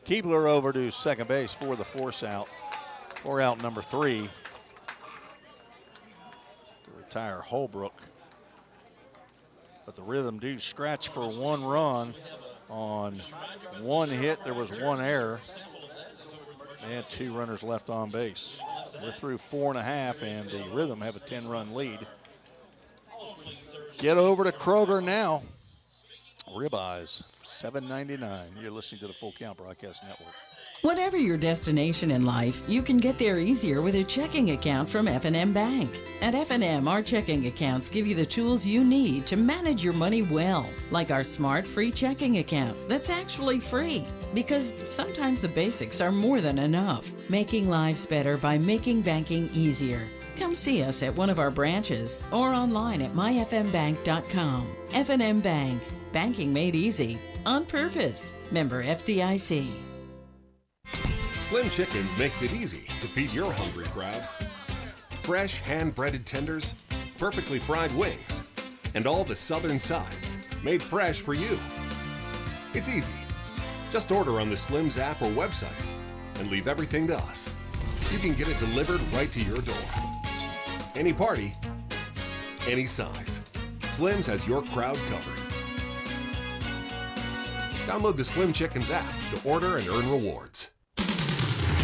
Keebler over to second base for the force out. 4-out number 3 to retire Holbrook. But the Rhythm do scratch for 1 run on 1 hit. There was 1 error. And 2 runners left on base. We're through 4.5, and the Rhythm have a 10-run lead. Get over to Kroger now. Ribeyes, $7.99. You're listening to the Full Count Broadcast Network. Whatever your destination in life, you can get there easier with a checking account from F&M Bank. At F&M, our checking accounts give you the tools you need to manage your money well, like our smart free checking account that's actually free, because sometimes the basics are more than enough. Making lives better by making banking easier. Come see us at one of our branches or online at myfmbank.com. F&M Bank. Banking made easy. On purpose. Member FDIC. Slim Chickens makes it easy to feed your hungry crowd. Fresh hand-breaded tenders, perfectly fried wings, and all the southern sides made fresh for you. It's easy. Just order on the Slim's app or website and leave everything to us. You can get it delivered right to your door. Any party, any size. Slim's has your crowd covered. Download the Slim Chickens app to order and earn rewards.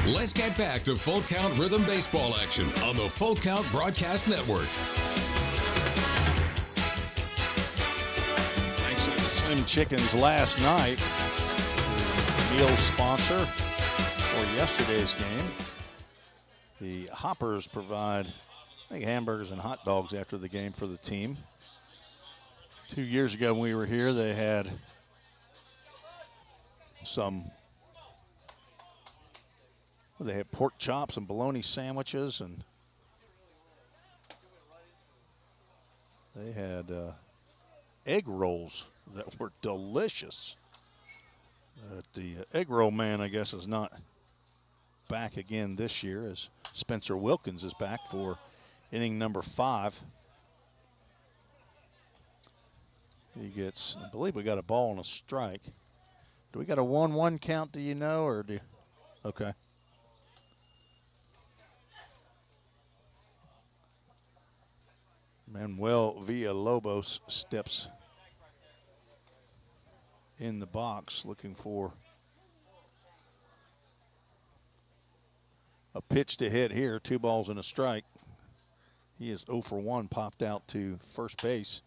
Let's get back to Full Count Rhythm Baseball action on the Full Count Broadcast Network. Thanks to Slim Chickens last night, the meal sponsor for yesterday's game. The Hoppers provide, I think, hamburgers and hot dogs after the game for the team. 2 years ago when we were here, they had they had pork chops and bologna sandwiches, and they had egg rolls that were delicious. The egg roll man, I guess, is not back again this year, as Spencer Wilkins is back for inning number 5. He gets, I believe we got a ball and a strike. Do we got a 1-1 count, do you know, or do you? Okay. Manuel Villalobos steps in the box looking for a pitch to hit here. 2 balls and a strike. He is 0 for 1, popped out to first base.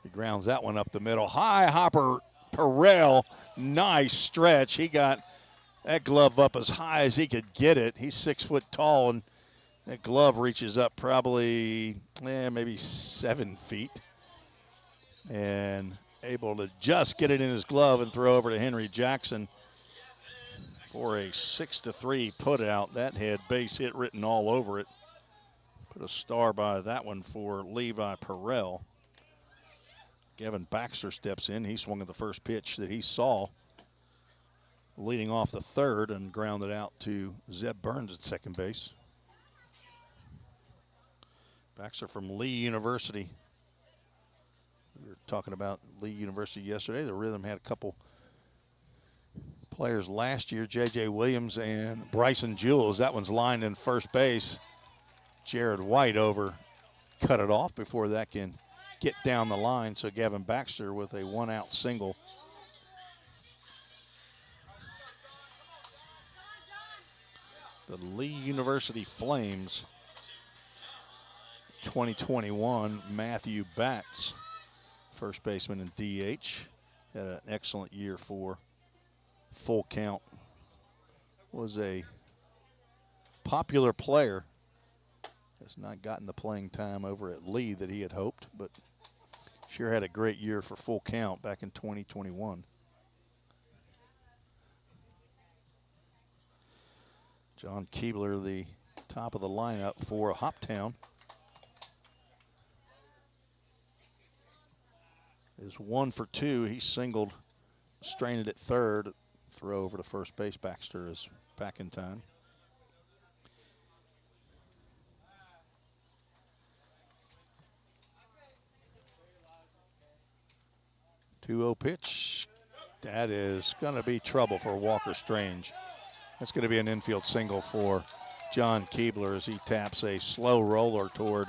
He grounds that one up the middle. High hopper, Perrell, nice stretch. He got that glove up as high as he could get it. He's 6 foot tall, and that glove reaches up probably maybe 7 feet. And able to just get it in his glove and throw over to Henry Jackson for a 6-3 put out. That had base hit written all over it. Put a star by that one for Levi Perrell. Gavin Baxter steps in. He swung at the first pitch that he saw, leading off the third, and grounded out to Zeb Burns at second base. Baxter from Lee University. We were talking about Lee University yesterday. The Rhythm had a couple players last year, J.J. Williams and Bryson Jules. That one's lined in first base. Jared White over cut it off before that can get down the line. So Gavin Baxter with a 1-out single. The Lee University Flames 2021, Matthew Batts, first baseman and DH, had an excellent year for Full Count. Was a popular player. Has not gotten the playing time over at Lee that he had hoped, but sure had a great year for Full Count back in 2021. John Keebler, the top of the lineup for Hoptown, is 1 for 2. He singled, strained it at third. Throw over to first base. Baxter is back in time. Two-0 pitch. That is going to be trouble for Walker Strange. That's going to be an infield single for John Keebler as he taps a slow roller toward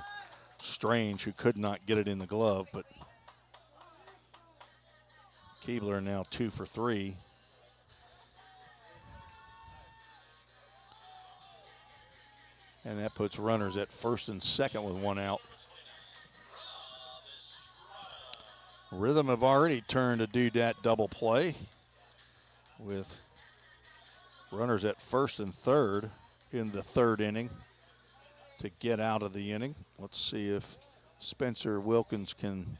Strange, who could not get it in the glove, but Keebler now 2 for 3. And that puts runners at first and second with 1 out. Rhythm have already turned a doodat double play with runners at first and third in the third inning to get out of the inning. Let's see if Spencer Wilkins can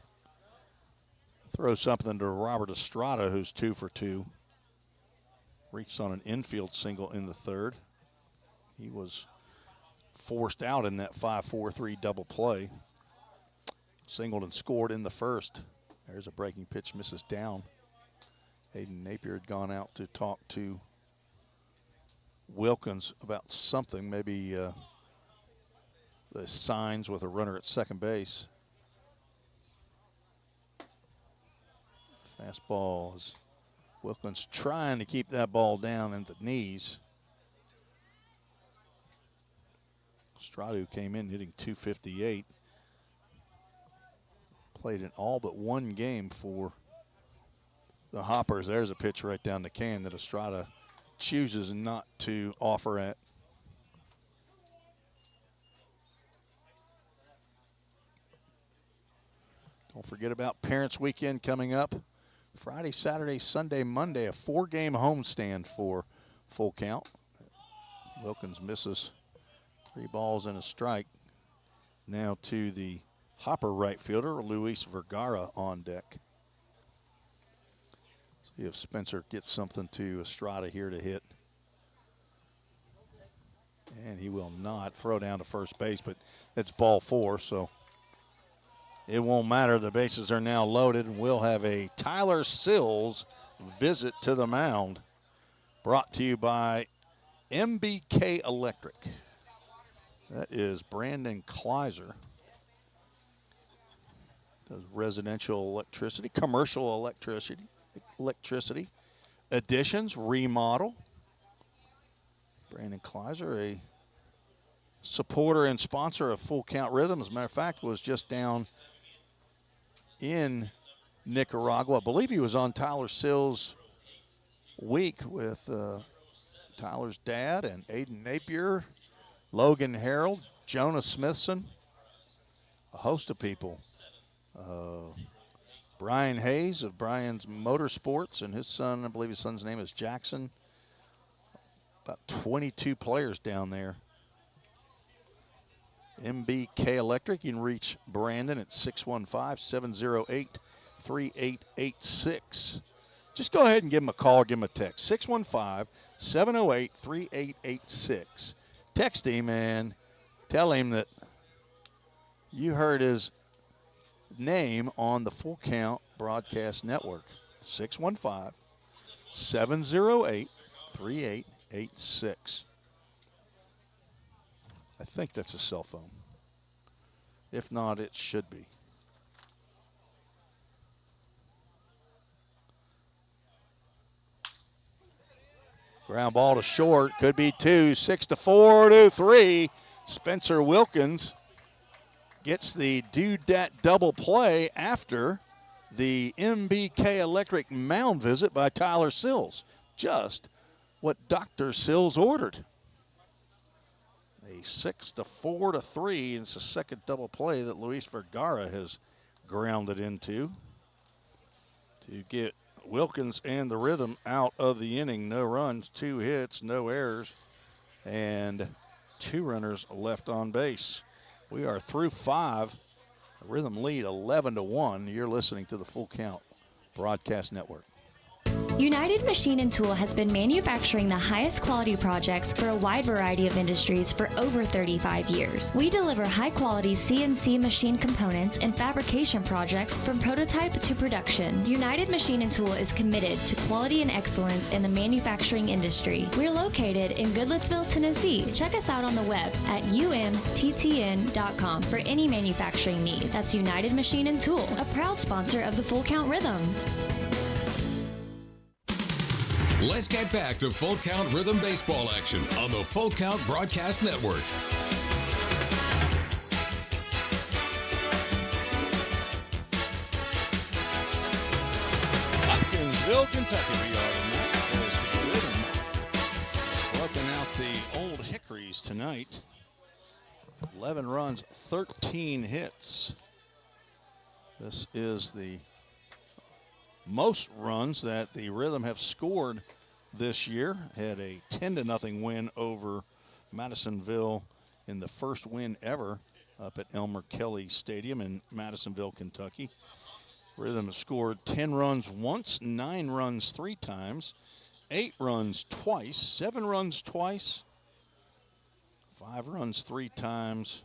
throw something to Robert Estrada, who's 2 for 2. Reached on an infield single in the third. He was forced out in that 5-4-3 double play. Singled and scored in the first. There's a breaking pitch, misses down. Hayden Napier had gone out to talk to Wilkins about something, maybe the signs with a runner at second base. Fastball is Wilkins trying to keep that ball down at the knees. Stradu came in hitting .258. played in all but one game for the Hoppers. There's a pitch right down the can that Estrada chooses not to offer at. Don't forget about Parents Weekend coming up. Friday, Saturday, Sunday, Monday, a 4-game homestand for Full Count. Wilkins misses 3 balls and a strike. Now to the Hopper right fielder, Luis Vergara on deck. See if Spencer gets something to Estrada here to hit. And he will not throw down to first base, but it's ball 4, so it won't matter. The bases are now loaded, and we'll have a Tyler Sills visit to the mound, brought to you by MBK Electric. That is Brandon Kleiser. Does residential electricity, commercial electricity, additions, remodel. Brandon Kleiser, a supporter and sponsor of Full Count Rhythm. As a matter of fact, was just down in Nicaragua. I believe he was on Tyler Sills' week with Tyler's dad and Aiden Napier, Logan Harold, Jonah Smithson, a host of people. Brian Hayes of Brian's Motorsports and his son, I believe his son's name is Jackson. About 22 players down there. MBK Electric, you can reach Brandon at 615-708-3886. Just go ahead and give him a call or give him a text. 615-708-3886. Text him and tell him that you heard his name on the Full Count Broadcast Network. 615-708-3886. I think that's a cell phone. If not, it should be. Ground ball to short, could be 2, 6-4 to 3. Spencer Wilkins gets the do-dat double play after the MBK Electric mound visit by Tyler Sills. Just what Dr. Sills ordered. A 6-4 to 3. It's the second double play that Luis Vergara has grounded into to get Wilkins and the Rhythm out of the inning. No runs, 2 hits, no errors, and 2 runners left on base. We are through 5. The Rhythm lead 11-1. You're listening to the Full Count Broadcast Network. United Machine and Tool has been manufacturing the highest quality projects for a wide variety of industries for over 35 years. We deliver high quality CNC machine components and fabrication projects from prototype to production. United Machine and Tool is committed to quality and excellence in the manufacturing industry. We're located in Goodlettsville, Tennessee. Check us out on the web at umttn.com for any manufacturing need. That's United Machine and Tool, a proud sponsor of the Full Count Rhythm. Let's get back to Full Count Rhythm baseball action on the Full Count Broadcast Network. Hopkinsville, Kentucky, we are tonight. There's the Rhythm working out the Old Hickories tonight. 11 runs, 13 hits. This is the most runs that the Rhythm have scored this year. Had a 10-0 win over Madisonville in the first win ever up at Elmer Kelly Stadium in Madisonville, Kentucky. Rhythm has scored 10 runs once, 9 runs 3 times, 8 runs twice, 7 runs twice, 5 runs 3 times,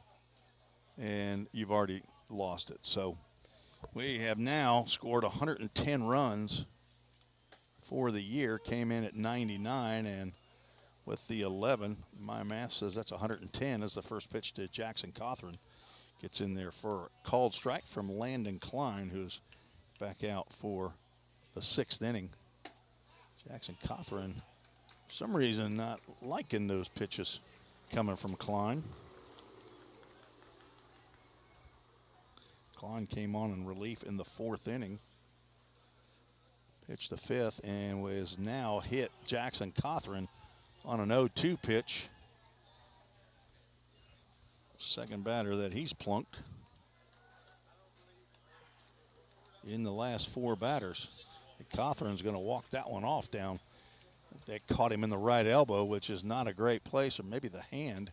and you've already lost it. So we have now scored 110 runs for the year, came in at 99, and with the 11, my math says that's 110 as the first pitch to Jackson Cothran. Gets in there for a called strike from Landon Klein, who's back out for the 6th inning. Jackson Cothran, for some reason, not liking those pitches coming from Klein. Klein came on in relief in the 4th inning. Pitched the 5th and was now hit Jackson Cothran on an 0-2 pitch. Second batter that he's plunked in the last 4 batters. Cothran's going to walk that one off down. That caught him in the right elbow, which is not a great place, or maybe the hand.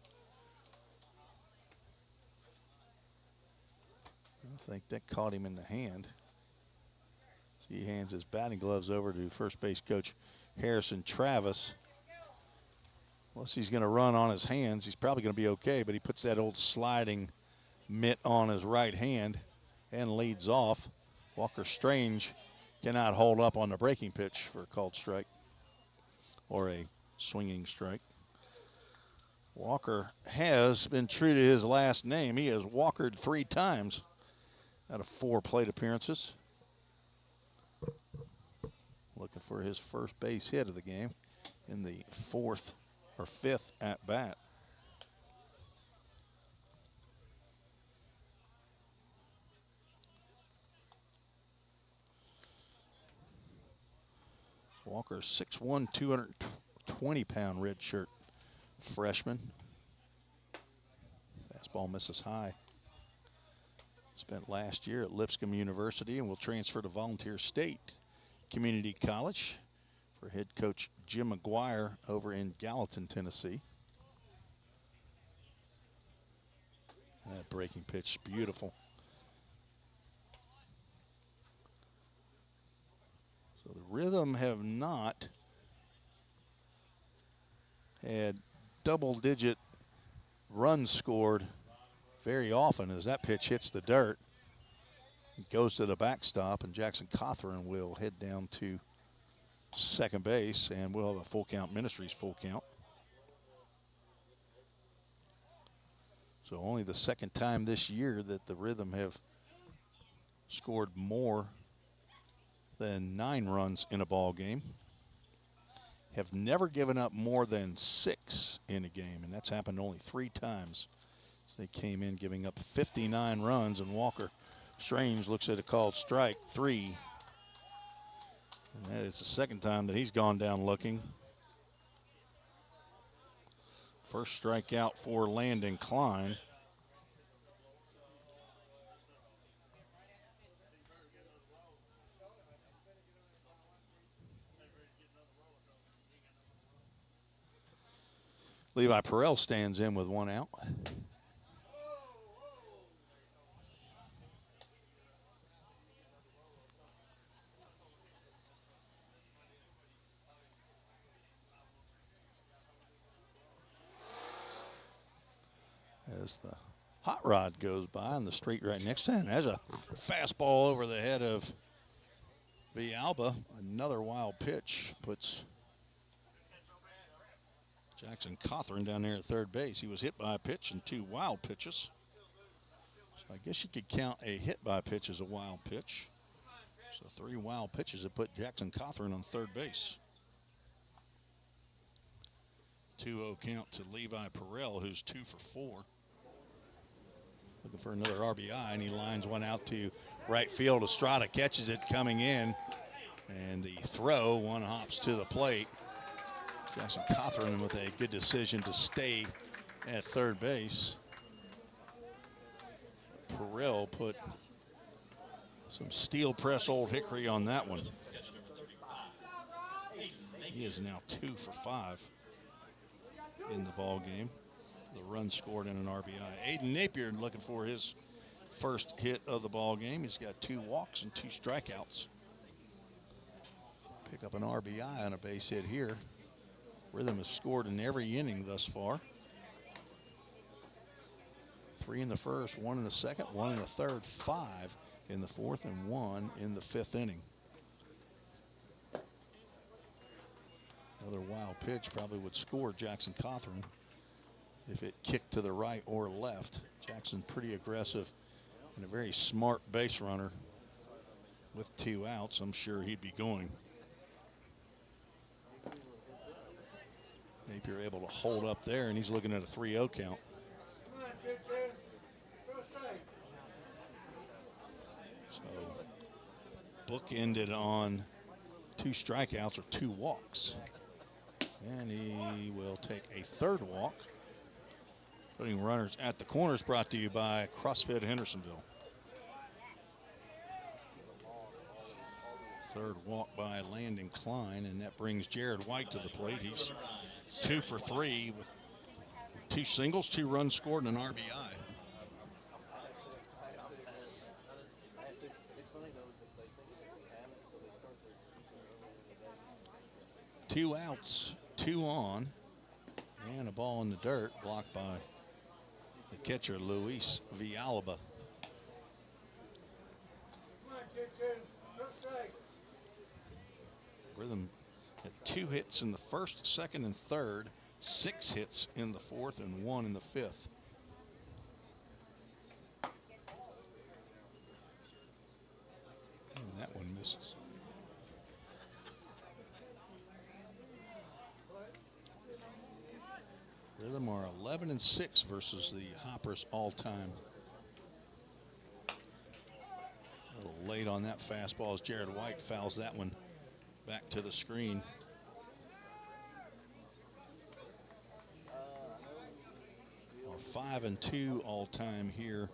I think that caught him in the hand. So he hands his batting gloves over to first base coach Harrison Travis. Unless he's going to run on his hands, he's probably going to be okay, but he puts that old sliding mitt on his right hand and leads off. Walker Strange cannot hold up on the breaking pitch for a called strike or a swinging strike. Walker has been true to his last name. He has walkered 3 times out of 4 plate appearances. Looking for his first base hit of the game in the 4th or 5th at bat. Walker, 6'1", 220-pound redshirt freshman. Fastball misses high. Spent last year at Lipscomb University and will transfer to Volunteer State Community College for head coach Jim McGuire over in Gallatin, Tennessee. That breaking pitch, beautiful. So the Rhythm have not had double-digit runs scored very often as that pitch hits the dirt. It goes to the backstop, and Jackson Cothran will head down to second base, and we'll have a full count, Ministries full count. So only the second time this year that the Rhythm have scored more than 9 runs in a ball game. Have never given up more than 6 in a game, and that's happened only 3 times. So they came in giving up 59 runs, and Walker Strange looks at a called strike 3. And that is the second time that he's gone down looking. First strikeout for Landon Klein. Levi Perrell stands in with 1 out. As the hot rod goes by on the street right next to him, there's a fastball over the head of Villalba. Another wild pitch puts Jackson Cothran down there at third base. He was hit by a pitch and 2 wild pitches. So I guess you could count a hit by pitch as a wild pitch. So 3 wild pitches that put Jackson Cothran on third base. 2-0 count to Levi Perrell, who's 2 for 4. Looking for another RBI, and he lines one out to right field. Estrada catches it coming in, and the throw, 1 hops to the plate. Jackson Cothran with a good decision to stay at third base. Perrell put some steel press Old Hickory on that one. He is now 2 for 5 in the ball game. The run scored in an RBI. Aiden Napier looking for his first hit of the ball game. He's got 2 walks and 2 strikeouts. Pick up an RBI on a base hit here. Rhythm has scored in every inning thus far. 3 in the first, 1 in the second, 1 in the third, 5 in the fourth, and 1 in the 5th inning. Another wild pitch probably would score Jackson Cothran if it kicked to the right or left. Jackson pretty aggressive and a very smart base runner. With 2 outs, I'm sure he'd be going. Napier able to hold up there, and he's looking at a 3-0 count. bookended on 2 strikeouts or 2 walks. And he will take a 3rd walk. Putting runners at the corners, brought to you by CrossFit Hendersonville. 3rd walk by Landon Klein, and that brings Jared White to the plate. He's 2 for 3 with 2 singles, 2 runs scored, and an RBI. Two outs, 2 on, and a ball in the dirt, blocked by the catcher, Luis Villalba. Rhythm had 2 hits in the 1st, 2nd, and 3rd, 6 hits in the 4th, and 1 in the 5th. And that one misses. Rhythm are 11-6 versus the Hoppers all-time. A little late on that fastball as Jared White fouls that one back to the screen. We're 5-2 all-time here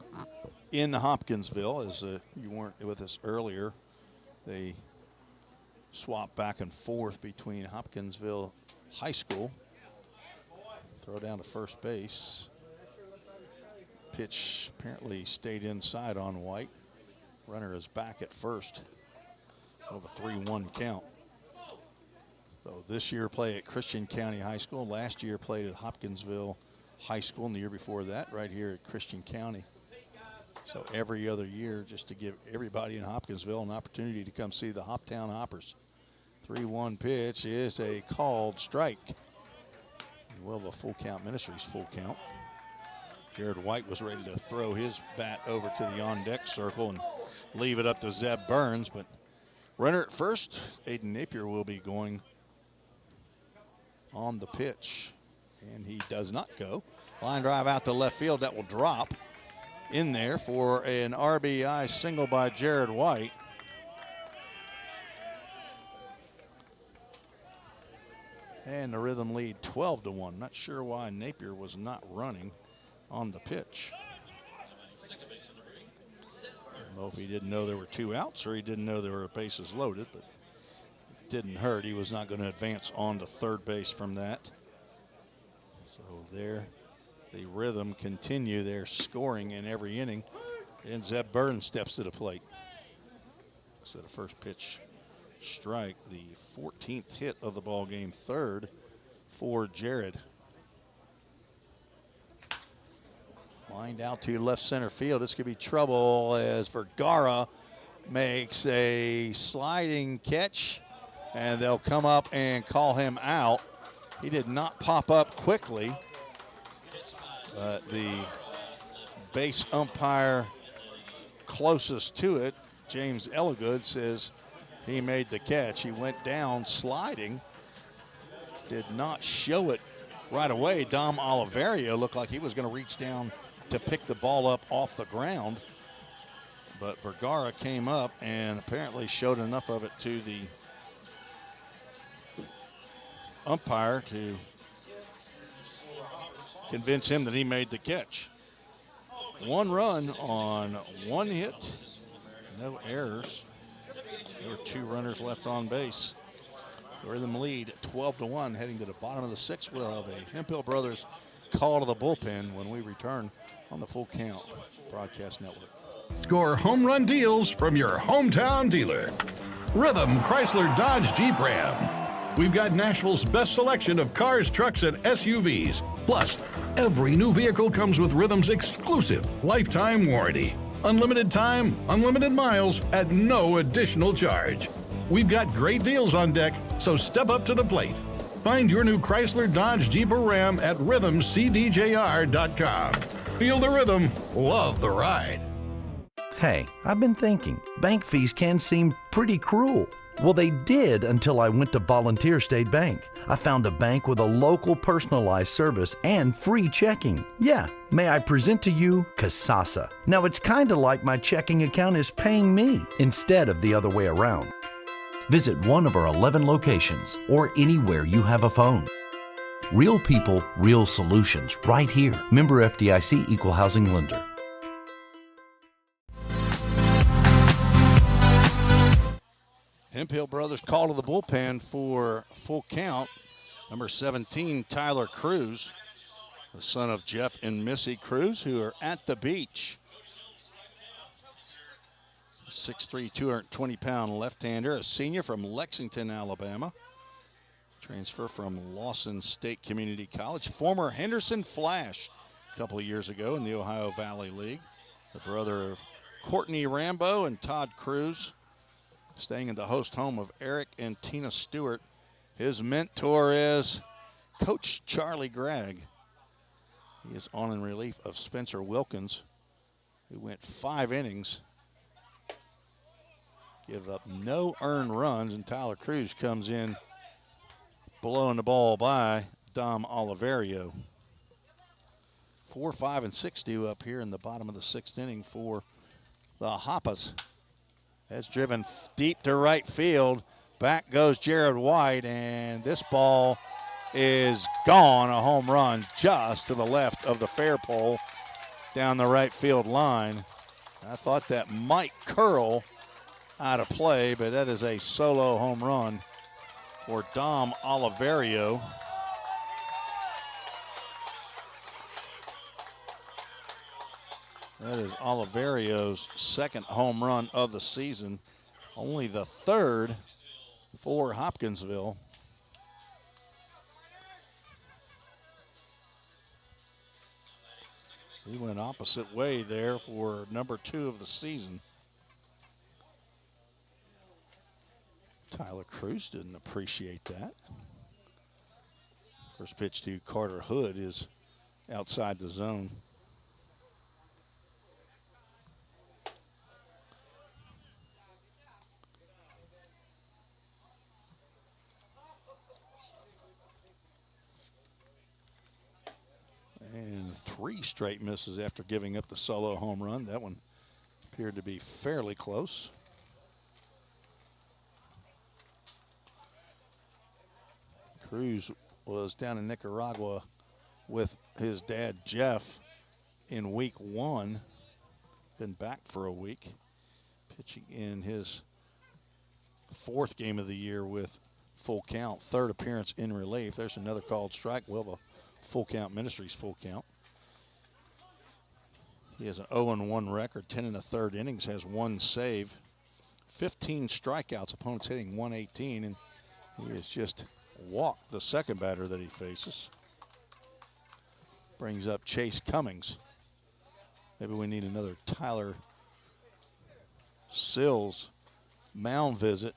in Hopkinsville. As you weren't with us earlier, they swap back and forth between Hopkinsville High School. Throw down to first base. Pitch apparently stayed inside on White. Runner is back at first. Of a 3-1 count. So this year play at Christian County High School. Last year played at Hopkinsville High School, and the year before that right here at Christian County. So every other year, just to give everybody in Hopkinsville an opportunity to come see the Hoptown Hoppers. 3-1 pitch is a called strike. Well, the Full Count Ministries full count. Jared White was ready to throw his bat over to the on-deck circle and leave it up to Zeb Burns, but runner at first, Aiden Napier will be going on the pitch, and he does not go. Line drive out to left field. That will drop in there for an RBI single by Jared White. And the Rhythm lead 12-1. Not sure why Napier was not running on the pitch. I don't know if he didn't know there were 2 outs or he didn't know there were bases loaded, but it didn't hurt. He was not going to advance on to third base from that. So there, the Rhythm continue their scoring in every inning. And Zeb Burns steps to the plate. So the first pitch strike, the 14th hit of the ball game, 3rd for Jared. Lined out to left center field. This could be trouble as Vergara makes a sliding catch, and they'll come up and call him out. He did not pop up quickly, but the base umpire closest to it, James Elligood, says he made the catch. He went down sliding, did not show it right away. Dom Oliverio looked like he was going to reach down to pick the ball up off the ground, but Vergara came up and apparently showed enough of it to the umpire to convince him that he made the catch. 1 run on 1 hit, no errors. There were 2 runners left on base. The Rhythm lead 12-1, heading to the bottom of the 6th. We'll have a Hemphill Brothers call to the bullpen when we return on the Full Count Broadcast Network. Score home run deals from your hometown dealer. Rhythm Chrysler Dodge Jeep Ram. We've got Nashville's best selection of cars, trucks, and SUVs. Plus, every new vehicle comes with Rhythm's exclusive lifetime warranty. Unlimited time, unlimited miles at no additional charge. We've got great deals on deck, so step up to the plate. Find your new Chrysler Dodge Jeep or Ram at rhythmcdjr.com. Feel the rhythm, love the ride. Hey, I've been thinking, bank fees can seem pretty cruel. Well, they did until I went to Volunteer State Bank. I found a bank with a local personalized service and free checking. Yeah, may I present to you Kasasa. Now, it's kind of like my checking account is paying me instead of the other way around. Visit one of our 11 locations or anywhere you have a phone. Real people, real solutions, right here. Member FDIC Equal Housing Lender. Hemphill brothers call to the bullpen for full count. Number 17, Tyler Cruz, the son of Jeff and Missy Cruz, who are at the beach. 6'3", 220-pound left-hander, a senior from Lexington, Alabama. Transfer from Lawson State Community College. Former Henderson Flash a couple of years ago in the Ohio Valley League. The brother of Courtney Rambo and Todd Cruz. Staying in the host home of Eric and Tina Stewart. His mentor is Coach Charlie Gregg. He is on in relief of Spencer Wilkins, who went 5 innings. Give up no earned runs, and Tyler Cruz comes in blowing the ball by Dom Oliverio. 4, 5, and 6 due up here in the bottom of the 6th inning for the Hoppers. That's driven deep to right field. Back goes Jared White, and this ball is gone. A home run just to the left of the fair pole down the right field line. I thought that might curl out of play, but that is a solo home run for Dom Oliverio. That is Oliverio's second home run of the season, only the third for Hopkinsville. He went opposite way there for number 2 of the season. Tyler Cruz didn't appreciate that. First pitch to Carter Hood is outside the zone. And 3 straight misses after giving up the solo home run. That one appeared to be fairly close. Cruz was down in Nicaragua with his dad, Jeff, in week 1. Been back for a week. Pitching in his 4th game of the year with full count. 3rd appearance in relief. There's another called strike. We'll have a Full Count Ministries full count. He has an 0-1 record, 10 1/3 innings, has 1 save, 15 strikeouts, opponents hitting 118, and he has just walked the second batter that he faces. Brings up Chase Cummings. Maybe we need another Tyler Sills mound visit.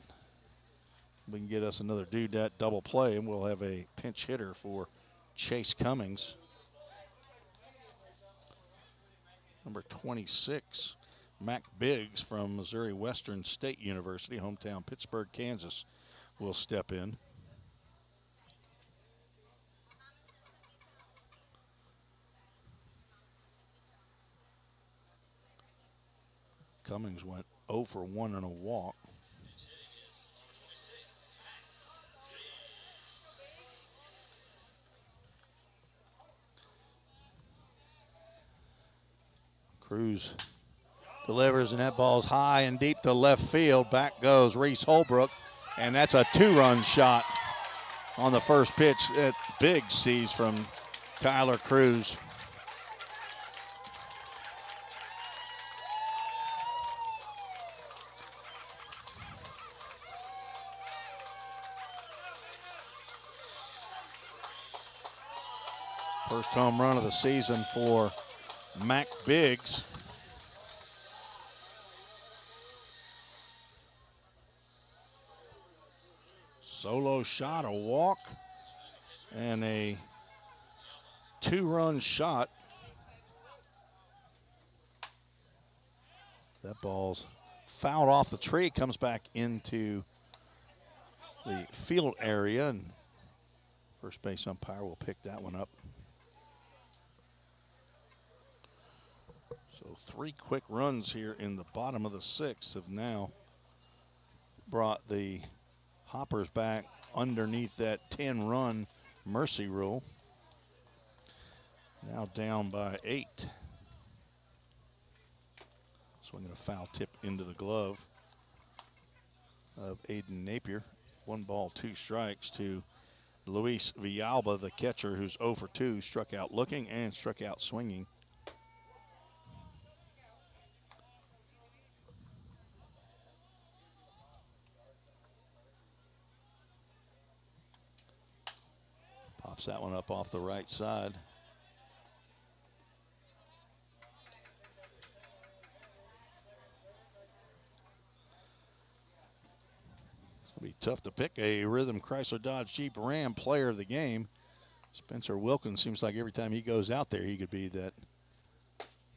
We can get us another dudette double play, and we'll have a pinch hitter for Chase Cummings. Number 26, Mac Biggs from Missouri Western State University, hometown Pittsburgh, Kansas, will step in. Cummings went 0 for 1 and a walk. Cruz delivers, and that ball's high and deep to left field. Back goes Reese Holbrook, and that's a 2-run shot on the first pitch that Big sees from Tyler Cruz. First home run of the season for Mac Biggs. Solo shot, a walk, and a 2-run shot. That ball's fouled off the tree, comes back into the field area, and first base umpire will pick that one up. So 3 quick runs here in the bottom of the 6th have now brought the Hoppers back underneath that 10-run mercy rule. Now down by 8. Swinging a foul tip into the glove of Aiden Napier. 1 ball, 2 strikes to Luis Villalba, the catcher, who's 0 for 2, struck out looking and struck out swinging. Pops that one up off the right side. Be tough to pick a Rhythm Chrysler Dodge Jeep Ram player of the game. Spencer Wilkins seems like every time he goes out there, he could be that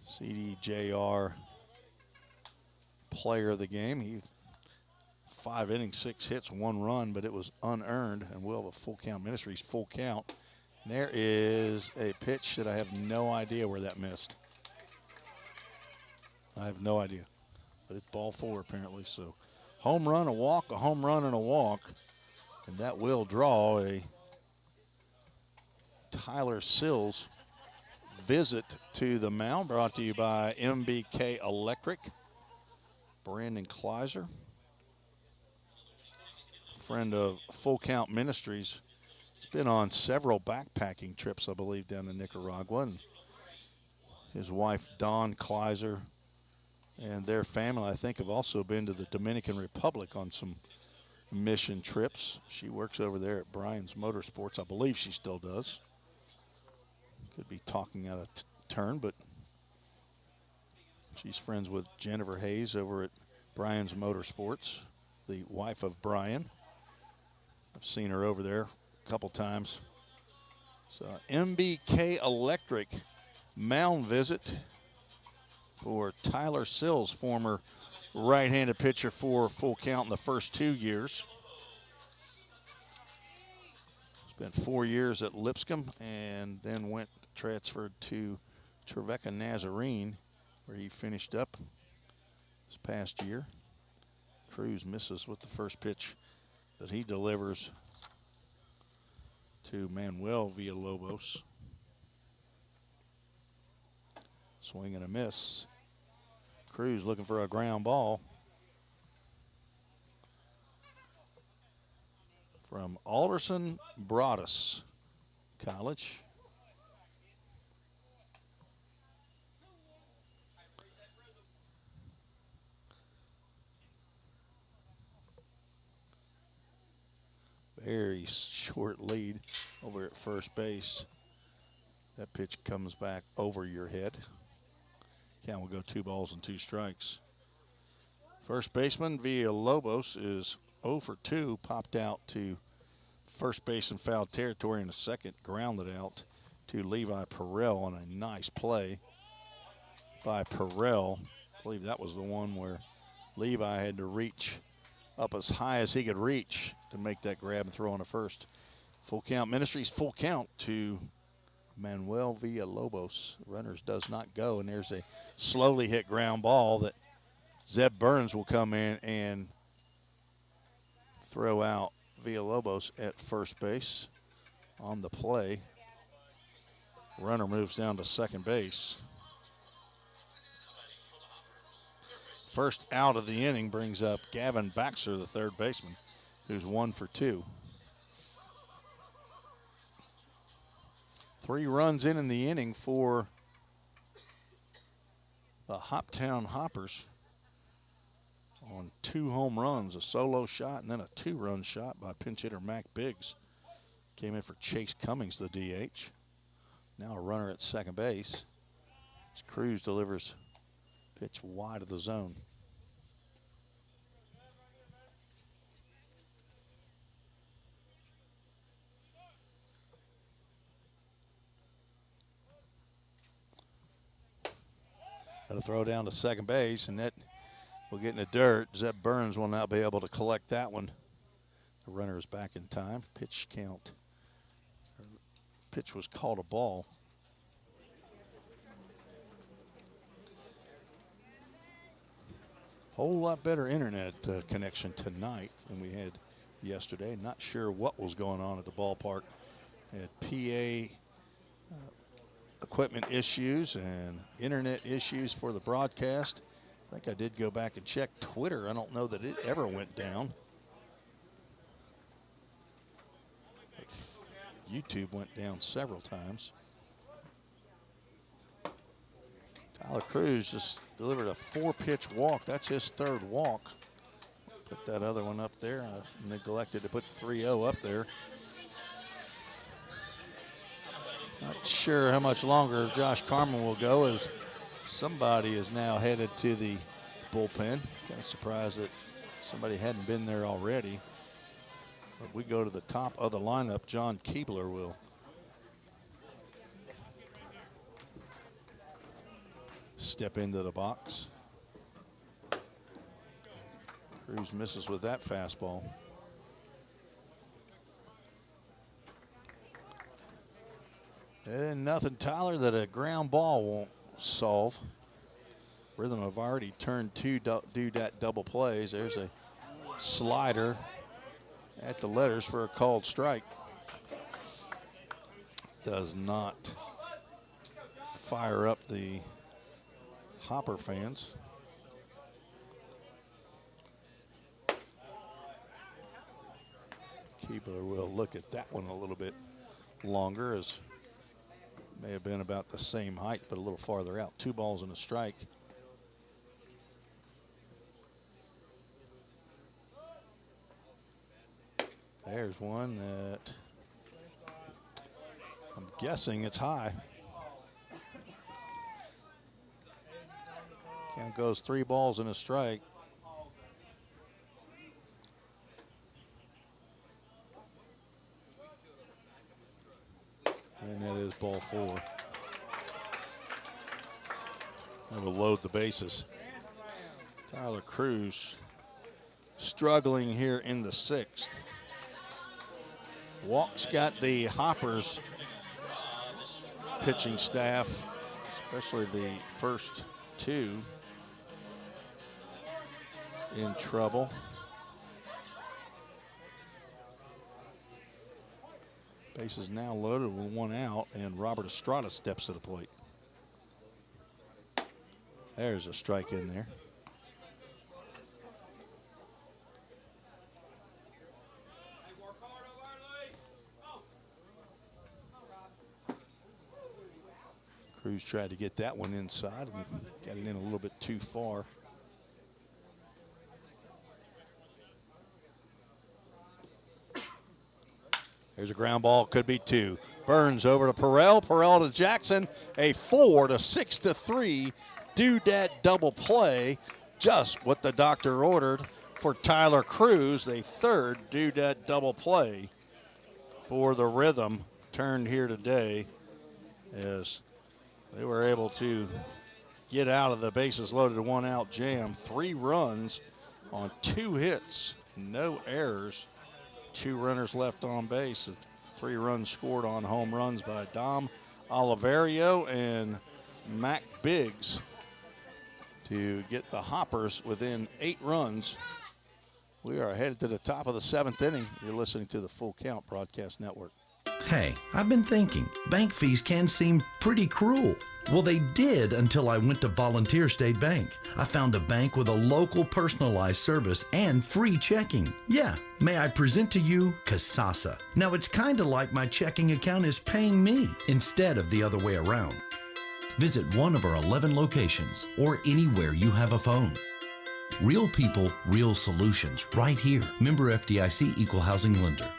CDJR player of the game. He 5 innings, 6 hits, 1 run, but it was unearned, and we'll have a full count ministries full count. And there is a pitch that I have no idea where that missed. I have no idea, but it's ball 4 apparently. So home run, a walk, a home run, and a walk. And that will draw a Tyler Sills visit to the mound, brought to you by MBK Electric. Brandon Kleiser, friend of Full Count Ministries. He's been on several backpacking trips, I believe, down to Nicaragua. And his wife, Dawn Kleiser, and their family, I think, have also been to the Dominican Republic on some mission trips. She works over there at Bryan's Motorsports. I believe she still does. Could be talking out of turn, but she's friends with Jennifer Hayes over at Bryan's Motorsports, the wife of Bryan. I've seen her over there a couple times. So MBK Electric mound visit for Tyler Sills, former right-handed pitcher for Full Count in the first 2 years. Spent 4 years at Lipscomb and then transferred to Trevecca Nazarene, where he finished up this past year. Cruz misses with the first pitch that he delivers to Manuel Villalobos. Swing and a miss. Cruz looking for a ground ball from Alderson Broadus College. Very short lead over at first base. That pitch comes back over your head. Count will go 2 balls and 2 strikes. First baseman Villalobos is 0 for 2, popped out to first base in foul territory in the second, grounded out to Levi Perrell on a nice play by Perrell. I believe that was the one where Levi had to reach up as high as he could reach to make that grab and throw on the first. Full Count Ministries full count to Manuel Villalobos. Runners does not go, and there's a slowly hit ground ball that Zeb Burns will come in and throw out Villalobos at first base on the play. Runner moves down to second base. First out of the inning brings up Gavin Baxter, the third baseman, who's 1 for 2. 3 runs in the inning for the Hoptown Hoppers on 2 home runs, a solo shot and then a 2-run shot by pinch hitter Mac Biggs. Came in for Chase Cummings, the DH. Now a runner at second base. As Cruz delivers pitch wide of the zone. Got to throw down to second base, and that will get in the dirt. Zeb Burns will now be able to collect that one. The runner is back in time. Pitch was called a ball. Whole lot better internet connection tonight than we had yesterday. Not sure what was going on at the ballpark. Had PA equipment issues and internet issues for the broadcast. I think I did go back and check Twitter. I don't know that it ever went down. But YouTube went down several times. Tyler Cruz just delivered a 4-pitch walk. That's his 3rd walk. Put that other one up there. I neglected to put 3-0 up there. Not sure how much longer Josh Carman will go, as somebody is now headed to the bullpen. Kind of surprised that somebody hadn't been there already. But we go to the top of the lineup. John Keebler will step into the box. Cruz misses with that fastball. And nothing, Tyler, that a ground ball won't solve. Rhythm have already turned 2 do-dat double plays. There's a slider at the letters for a called strike. Does not fire up the Hopper fans. Keebler will look at that one a little bit longer, as may have been about the same height, but a little farther out. 2 balls and a strike. There's one that I'm guessing it's high. Count goes 3 balls and a strike. And that is ball 4. That will load the bases. Tyler Cruz struggling here in the 6th. Walk's got the Hoppers pitching staff, especially the first 2, in trouble. Bases now loaded with 1 out, and Robert Estrada steps to the plate. There's a strike in there. Cruz tried to get that one inside and got it in a little bit too far. There's a ground ball, could be 2. Burns over to Perrell, Perrell to Jackson. A 4-6-3 do-dat double play. Just what the doctor ordered for Tyler Cruz. A 3rd do-dat double play for the Rhythm turned here today, as they were able to get out of the bases loaded 1 out jam. 3 runs on 2 hits, no errors. 2 runners left on base. 3 runs scored on home runs by Dom Oliverio and Mac Biggs to get the Hoppers within 8 runs. We are headed to the top of the 7th inning. You're listening to the Full Count Broadcast Network. Hey, I've been thinking, bank fees can seem pretty cruel. Well, they did until I went to Volunteer State Bank. I found a bank with a local personalized service and free checking. Yeah, may I present to you Kasasa. Now, it's kind of like my checking account is paying me instead of the other way around. Visit one of our 11 locations or anywhere you have a phone. Real people, real solutions, right here. Member FDIC Equal Housing Lender.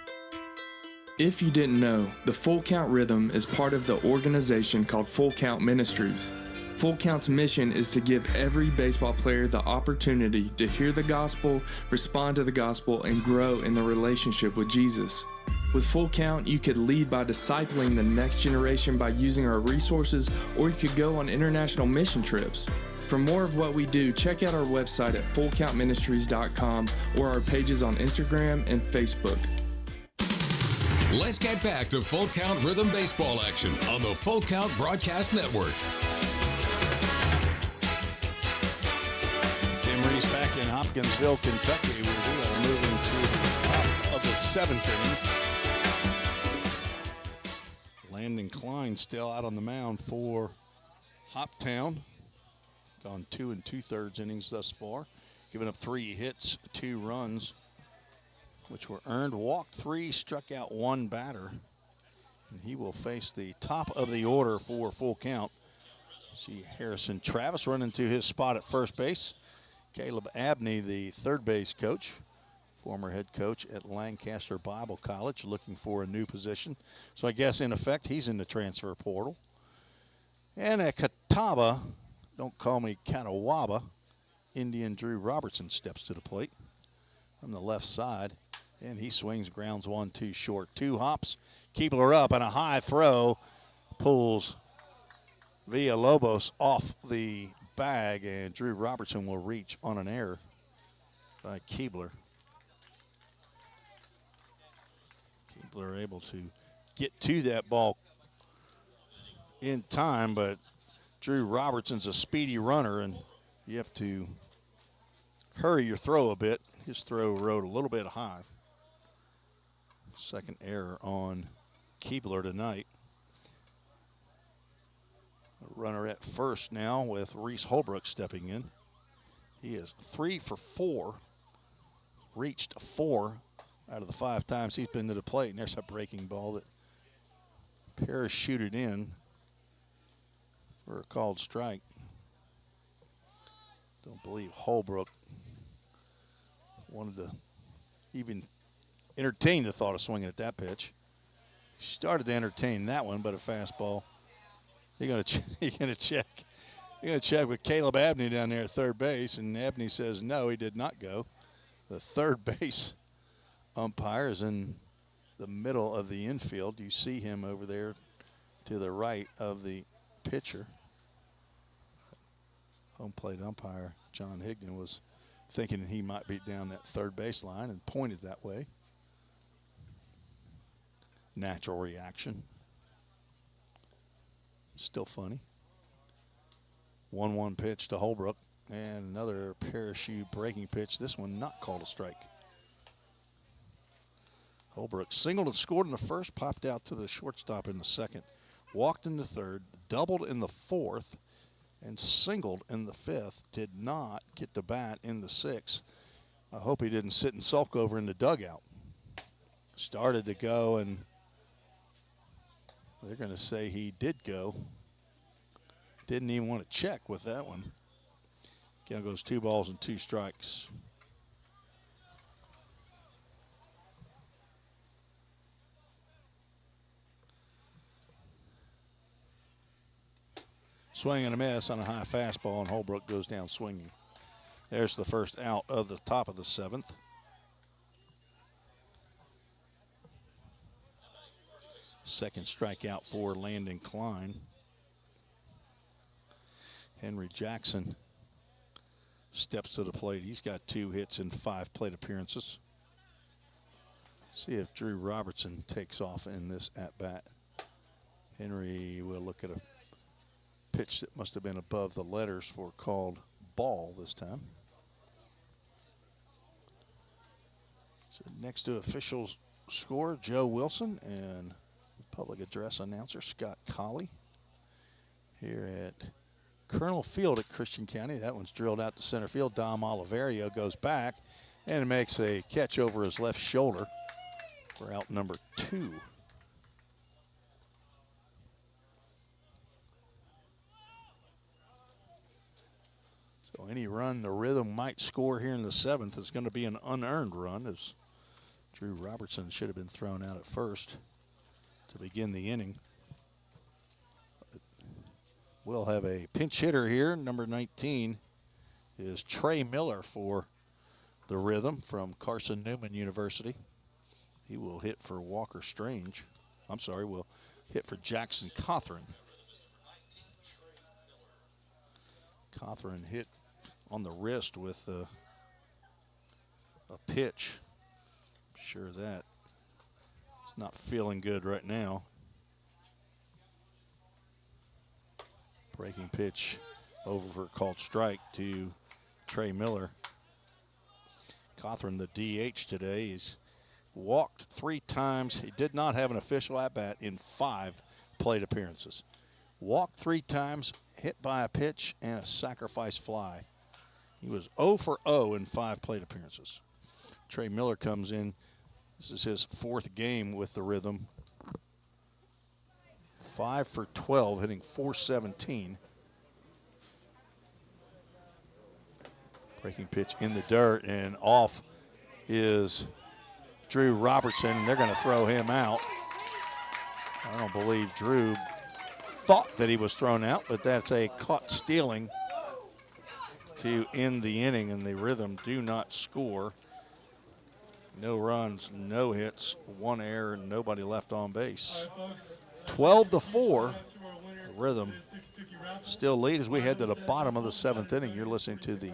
If you didn't know, the Full Count Rhythm is part of the organization called Full Count Ministries. Full Count's mission is to give every baseball player the opportunity to hear the gospel, respond to the gospel, and grow in the relationship with Jesus. With Full Count, you could lead by discipling the next generation by using our resources, or you could go on international mission trips. For more of what we do, check out our website at fullcountministries.com or our pages on Instagram and Facebook. Let's get back to Full Count Rhythm Baseball action on the Full Count Broadcast Network. Tim Reese back in Hopkinsville, Kentucky. We are moving to the top of the 7th inning. Landon Klein still out on the mound for Hoptown. Gone 2 2/3 innings thus far. Given up 3 hits, 2 runs, which were earned. Walked 3, struck out 1 batter. And he will face the top of the order for Full Count. See Harrison Travis running to his spot at first base. Caleb Abney, the third base coach, former head coach at Lancaster Bible College, looking for a new position. So I guess, in effect, he's in the transfer portal. And at Catawba, don't call me Catawaba, Indian Drew Robertson steps to the plate from the left side, and he swings, grounds 1-2 short. 2 hops, Keebler up, and a high throw pulls Villalobos off the bag, and Drew Robertson will reach on an error by Keebler. Keebler able to get to that ball in time, but Drew Robertson's a speedy runner, and you have to hurry your throw a bit. His throw rode a little bit high. Second error on Keebler tonight. A runner at first now with Reese Holbrook stepping in. He is 3 for 4. Reached 4 out of the 5 times he's been to the plate, and there's a breaking ball that parachuted in for a called strike. Don't believe Holbrook wanted to even entertain the thought of swinging at that pitch. He started to entertain that one, but a fastball. You're gonna check with Caleb Abney down there at third base, and Abney says no, he did not go. The third base umpire is in the middle of the infield. You see him over there to the right of the pitcher. Home plate umpire John Higdon was thinking he might be down that third base line and pointed that way. Natural reaction. Still funny. 1-1 pitch to Holbrook, and another parachute breaking pitch. This one not called a strike. Holbrook singled and scored in the first, popped out to the shortstop in the second, walked in the third, doubled in the fourth, and singled in the fifth. Did not get the bat in the sixth. I hope he didn't sit and sulk over in the dugout. Started to go, and they're going to say he did go. Didn't even want to check with that one. Count goes 2 balls and 2 strikes. Swing and a miss on a high fastball, and Holbrook goes down swinging. There's the first out of the top of the 7th. Second strikeout for Landon Klein. Henry Jackson steps to the plate. He's got 2 hits in 5 plate appearances. See if Drew Robertson takes off in this at-bat. Henry will look at a pitch that must have been above the letters for called ball this time. So next to officials score, Joe Wilson, and public address announcer Scott Colley here at Colonel Field at Christian County. That one's drilled out to center field. Dom Oliverio goes back and makes a catch over his left shoulder for out number 2. So any run the Rhythm might score here in the 7th is going to be an unearned run, as Drew Robertson should have been thrown out at first to begin the inning. We'll have a pinch hitter here. Number 19 is Trey Miller for the Rhythm from Carson Newman University. He will hit for Walker Strange. I'm sorry, will hit for Jackson Cothran. Cawthron hit on the wrist with a pitch. I'm sure that it's not feeling good right now. Breaking pitch over for a called strike to Trey Miller. Cawthron, the DH today, is walked 3 times. He did not have an official at-bat in 5 plate appearances. Walked 3 times, hit by a pitch, and a sacrifice fly. He was 0 for 0 in 5 plate appearances. Trey Miller comes in. This is his 4th game with the Rhythm. 5 for 12, hitting .417. Breaking pitch in the dirt, and off is Drew Robertson, and they're going to throw him out. I don't believe Drew thought that he was thrown out, but that's a caught stealing to end the inning, and the Rhythm do not score. No runs, no hits, 1 error, and nobody left on base. 12-4. The Rhythm still lead as we head to the bottom of the 7th inning. You're listening to the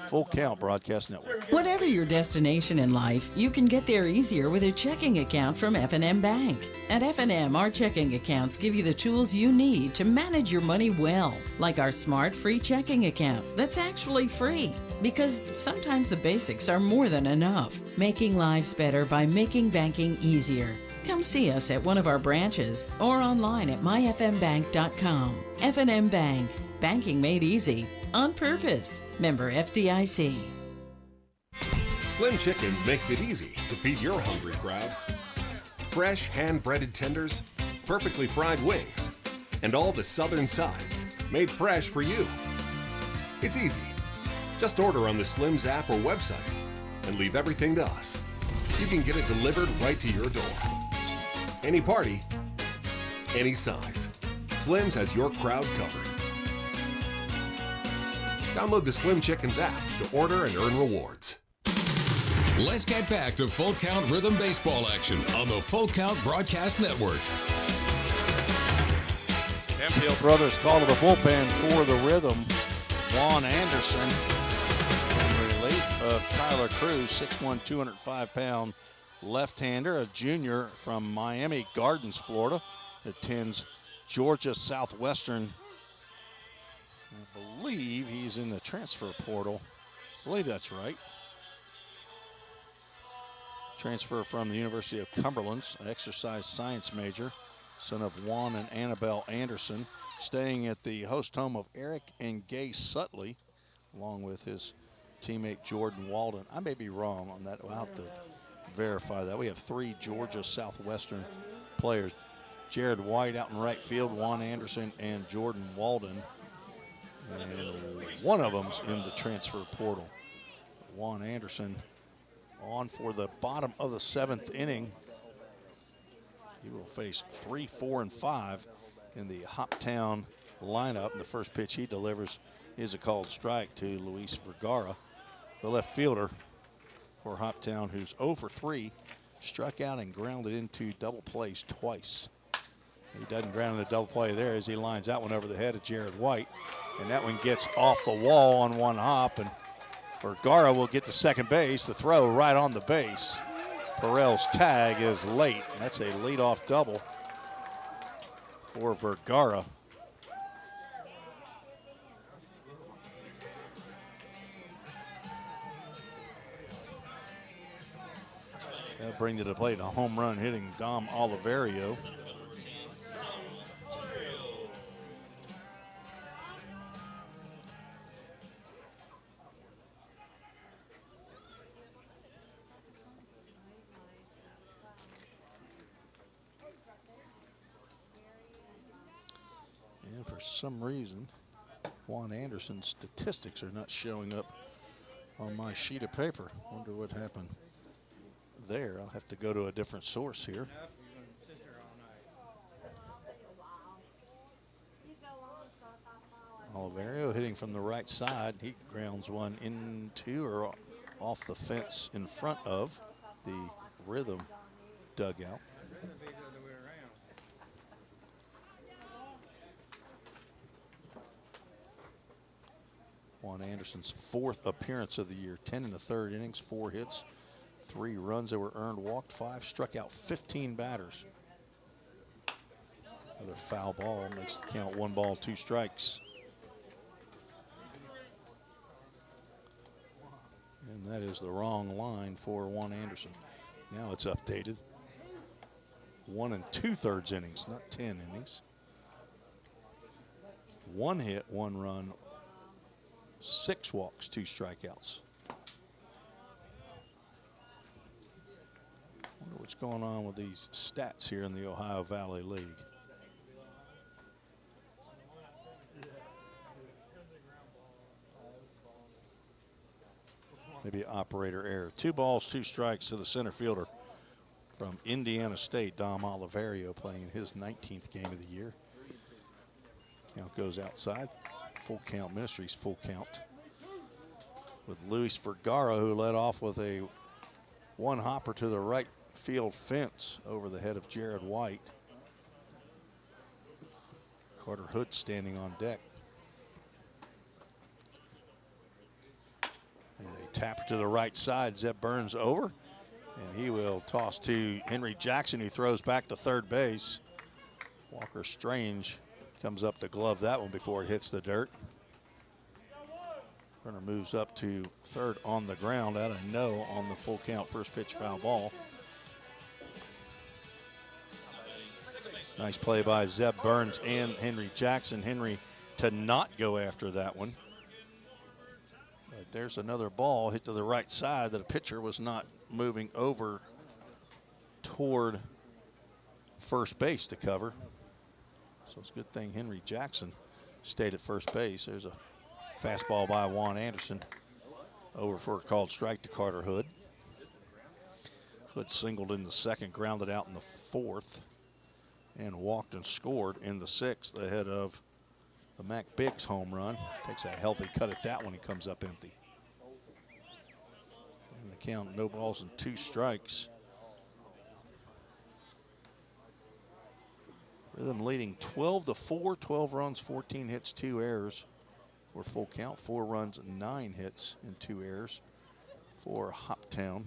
Full Count Broadcast Network. Whatever your destination in life, you can get there easier with a checking account from F&M Bank. At F&M, our checking accounts give you the tools you need to manage your money well, like our smart free checking account that's actually free. Because sometimes the basics are more than enough. Making lives better by making banking easier. Come see us at one of our branches or online at myfmbank.com. F&M Bank. Banking made easy. On purpose. Member FDIC. Slim Chickens makes it easy to feed your hungry crowd. Fresh hand-breaded tenders, perfectly fried wings, and all the southern sides made fresh for you. It's easy. Just order on the Slim's app or website and leave everything to us. You can get it delivered right to your door. Any party, any size. Slim's has your crowd covered. Download the Slim Chickens app to order and earn rewards. Let's get back to Full Count Rhythm Baseball action on the Full Count Broadcast Network. Hemphill brothers call to the bullpen for the Rhythm. Juan Anderson in relief of Tyler Cruz, 6'1", 205-pound left-hander, a junior from Miami Gardens, Florida, attends Georgia Southwestern. I believe he's in the transfer portal. I believe that's right. Transfer from the University of Cumberland's exercise science major, son of Juan and Annabelle Anderson, staying at the host home of Eric and Gay Sutley, along with his teammate Jordan Walden. I may be wrong on that. I'll have to verify that. We have 3 Georgia Southwestern players. Jared White out in right field, Juan Anderson and Jordan Walden. And one of them's in the transfer portal. Juan Anderson on for the bottom of the 7th inning. He will face 3, 4, and 5 in the Hoptown lineup. And the first pitch he delivers is a called strike to Luis Vergara, the left fielder for Hoptown, who's 0 for 3, struck out and grounded into double plays twice. He doesn't ground into double play there as he lines that one over the head of Jared White. And that one gets off the wall on one hop, and Vergara will get to second base. The throw right on the base. Perel's tag is late. That's a leadoff double for Vergara. That'll bring to the plate a home run hitting Dom Oliverio. And for some reason, Juan Anderson's statistics are not showing up on my sheet of paper. Wonder what happened there. I'll have to go to a different source here. Oliverio hitting from the right side. He grounds one into or off the fence in front of the Rhythm dugout. Juan Anderson's 4th appearance of the year. 10 in the 3rd innings, 4 hits, 3 runs that were earned, walked 5, struck out 15 batters. Another foul ball makes the count 1 ball, 2 strikes. And that is the wrong line for Juan Anderson. Now it's updated. 1 2/3 innings, not 10 innings. 1 hit, 1 run, 6 walks, 2 strikeouts. Wonder what's going on with these stats here in the Ohio Valley League. Maybe operator error. 2 balls, 2 strikes to the center fielder from Indiana State, Dom Oliverio, playing in his 19th game of the year. Count goes outside. Full count Ministries, full count. With Luis Vergara, who led off with a 1 hopper to the right field fence over the head of Jared White. Carter Hood standing on deck. And a tapper to the right side. Zeb Burns over. And he will toss to Henry Jackson, who throws back to third base. Walker Strange comes up to glove that one before it hits the dirt. Runner moves up to third on the ground out of no on the full count first pitch foul ball. Nice play by Zeb Burns and Henry Jackson. Henry to not go after that one. But there's another ball hit to the right side that a pitcher was not moving over toward first base to cover. So it's a good thing Henry Jackson stayed at first base. There's a fastball by Juan Anderson over for a called strike to Carter Hood. Hood singled in the 2nd, grounded out in the 4th, and walked and scored in the 6th ahead of the Mac Biggs home run. Takes a healthy cut at that one. He comes up empty. And the count, no balls and 2 strikes. Rhythm leading 12-4, 12 runs, 14 hits, 2 errors for full count. 4 runs, 9 hits, and 2 errors for Hoptown.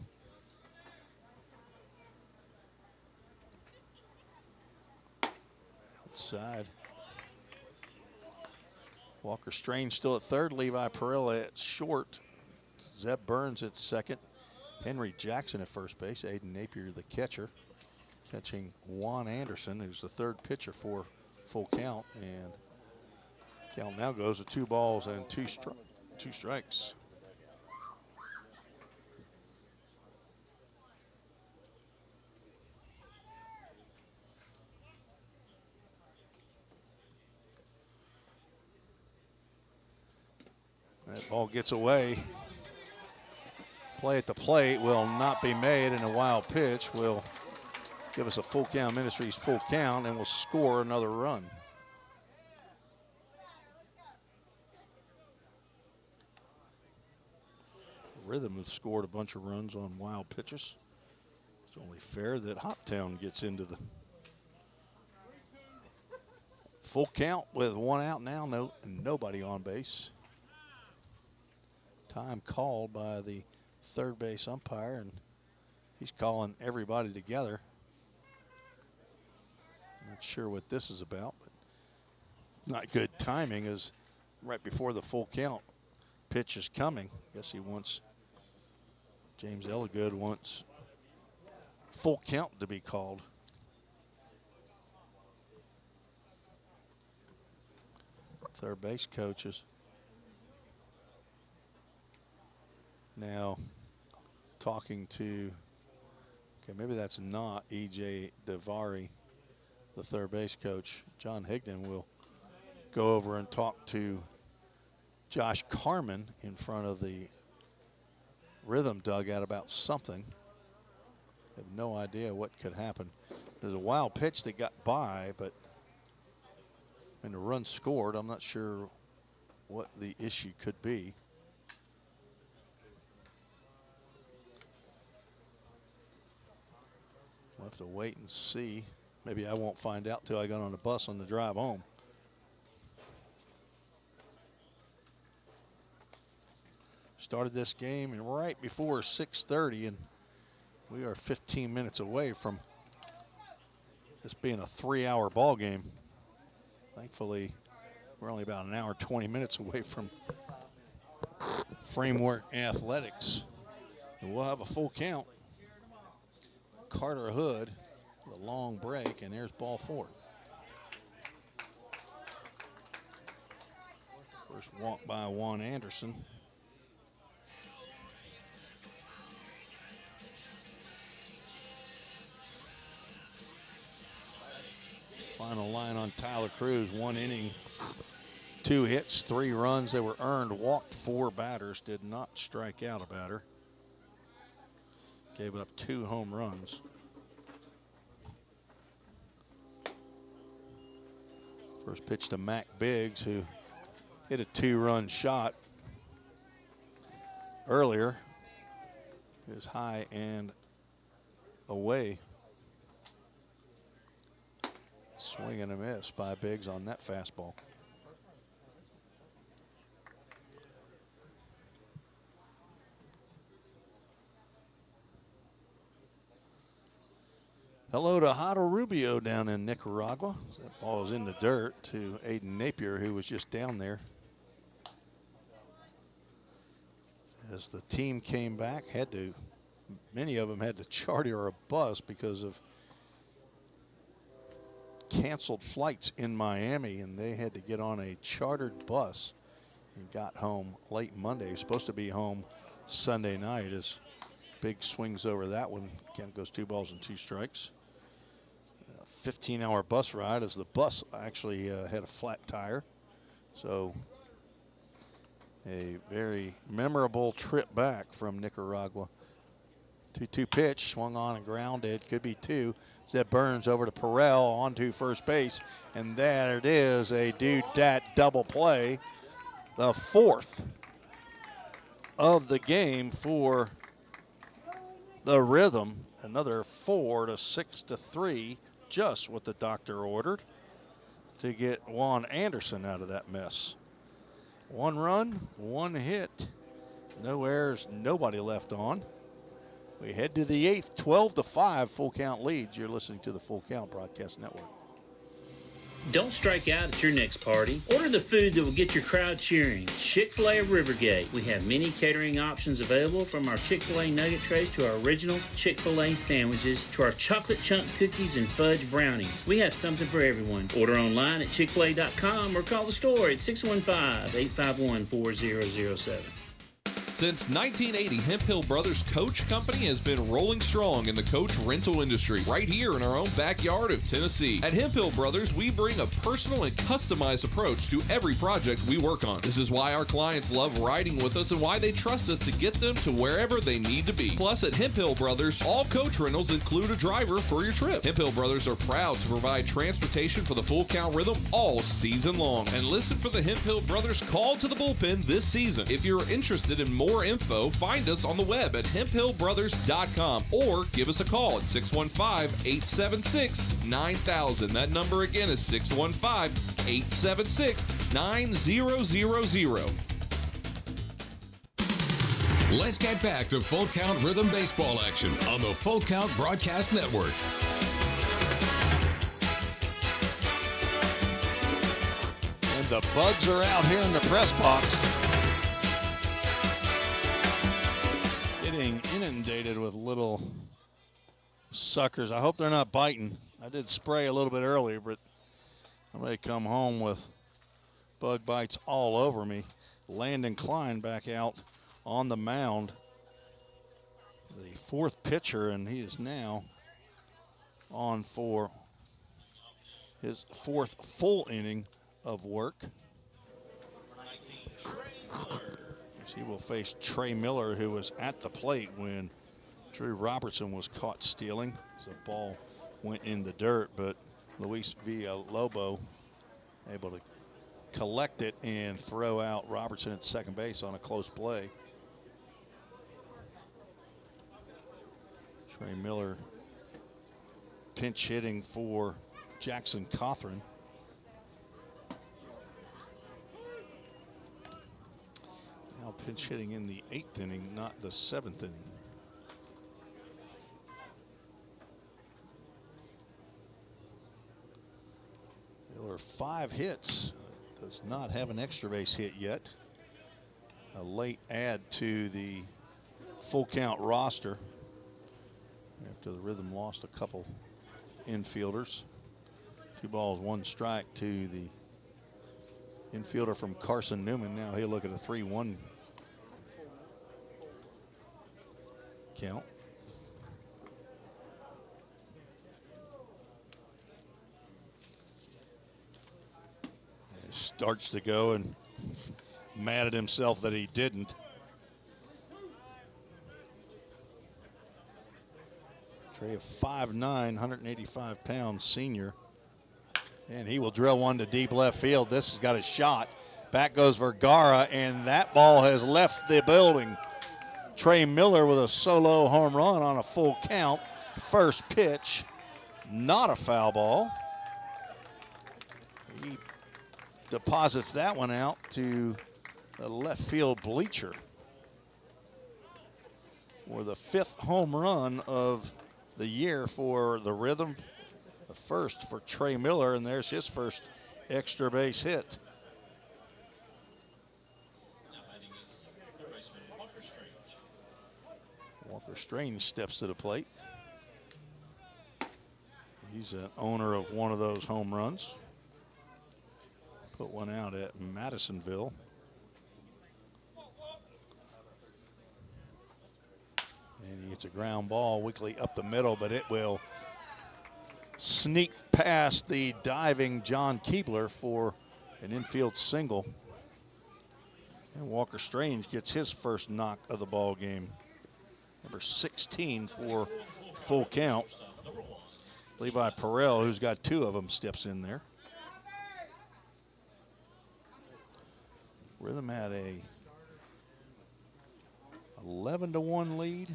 Outside. Walker Strange still at third. Levi Perella at short. Zeb Burns at second. Henry Jackson at first base. Aiden Napier, the catcher, catching Juan Anderson, who's the 3rd pitcher for full count. And count now goes to 2 balls and 2 strikes. That ball gets away. Play at the plate will not be made, and a wild pitch will give us a full count Ministries full count, and will score another run. Rhythm has scored a bunch of runs on wild pitches. It's only fair that Hoptown gets into the full count with 1 out now, nobody on base. Time called by the third base umpire, and he's calling everybody together. Not sure what this is about, but not good timing, as right before the full count pitch is coming. Guess he wants, James Elligood wants full count to be called. Third base coaches now talking to, okay, maybe that's not E.J. Davari, the third base coach. John Higdon will go over and talk to Josh Carmen in front of the Rhythm dugout about something. Have no idea what could happen. There's a wild pitch that got by, but and the run scored. I'm not sure what the issue could be. We'll have to wait and see. Maybe I won't find out till I get on the bus on the drive home. started this game and right before 6:30, and we are 15 minutes away from this being a 3-hour ball game. Thankfully, we're only about an hour, 20 minutes away from Framework Athletics. And we'll have a full count. Carter Hood, the long break, and there's ball 4. First walk by Juan Anderson. Final line on Tyler Cruz, 1 inning, 2 hits, 3 runs. They were earned, walked 4 batters, did not strike out a batter. Gave up 2 home runs. First pitch to Mac Biggs, who hit a 2-run shot earlier. It was high and away. Swing and a miss by Biggs on that fastball. Hello to Otto Rubio down in Nicaragua. That ball is in the dirt to Aiden Napier, who was just down there. As the team came back, many of them had to charter a bus because of canceled flights in Miami, and they had to get on a chartered bus and got home late Monday. He was supposed to be home Sunday night. As Big swings over that one. Count goes 2 balls and 2 strikes. 15-hour bus ride, as the bus actually had a flat tire. So a very memorable trip back from Nicaragua. 2-2 pitch, swung on and grounded, could be 2. That Burns over to Perel onto first base, and there it is, a do-dat double play. The 4th of the game for the Rhythm. Another 4 to 6 to 3. Just what the doctor ordered to get Juan Anderson out of that mess. 1 run, 1 hit, no errors, nobody left on. We head to the 8th, 12-5 full count leads. You're listening to the Full Count Broadcast Network. Don't strike out at your next party. Order the food that will get your crowd cheering. Chick-fil-A of Rivergate. We have many catering options available, from our Chick-fil-A nugget trays to our original Chick-fil-A sandwiches to our chocolate chunk cookies and fudge brownies. We have something for everyone. Order online at chickfil-a.com or call the store at 615-851-4007. Since 1980, Hemp Hill Brothers Coach Company has been rolling strong in the coach rental industry right here in our own backyard of Tennessee. At Hemp Hill Brothers, we bring a personal and customized approach to every project we work on. This is why our clients love riding with us and why they trust us to get them to wherever they need to be. Plus, at Hemp Hill Brothers, all coach rentals include a driver for your trip. Hemp Hill Brothers are proud to provide transportation for the Full Count Rhythm all season long. And listen for the Hemp Hill Brothers call to the bullpen this season. If you're interested in more info, find us on the web at hemphillbrothers.com or give us a call at 615-876-9000. That number again is 615-876-9000. Let's get back to Full Count Rhythm baseball action on the Full Count Broadcast Network. And the bugs are out here in the press box. Getting inundated with little suckers. I hope they're not biting. I did spray a little bit earlier, but I may come home with bug bites all over me. Landon Klein back out on the mound. The 4th pitcher, and he is now on for his 4th full inning of work. He will face Trey Miller, who was at the plate when Drew Robertson was caught stealing. The ball went in the dirt, but Luis Villalobos able to collect it and throw out Robertson at second base on a close play. Trey Miller pinch hitting for Jackson Cothran. Now pinch hitting in the 8th inning, not the 7th inning. There are 5 hits. Does not have an extra base hit yet. A late add to the full count roster after the Rhythm lost a couple infielders. 2 balls, 1 strike to the infielder from Carson Newman. Now he'll look at a 3-1 count. And starts to go and mad at himself that he didn't. Trey, a 5'9", 185-pound senior. And he will drill one to deep left field. This has got a shot. Back goes Vergara, and that ball has left the building. Trey Miller with a solo home run on a full count. First pitch, not a foul ball. He deposits that one out to the left field bleacher for the 5th home run of the year for the Rhythm. The first for Trey Miller, and there's his first extra base hit. Walker Strange steps to the plate. He's an owner of one of those home runs. Put one out at Madisonville. And he hits a ground ball weakly up the middle, but it will sneak past the diving John Keebler for an infield single. And Walker Strange gets his first knock of the ball game. Number 16 for full count. Levi Perrell, who's got 2 of them, steps in there. Rhythm had a 11-1 lead.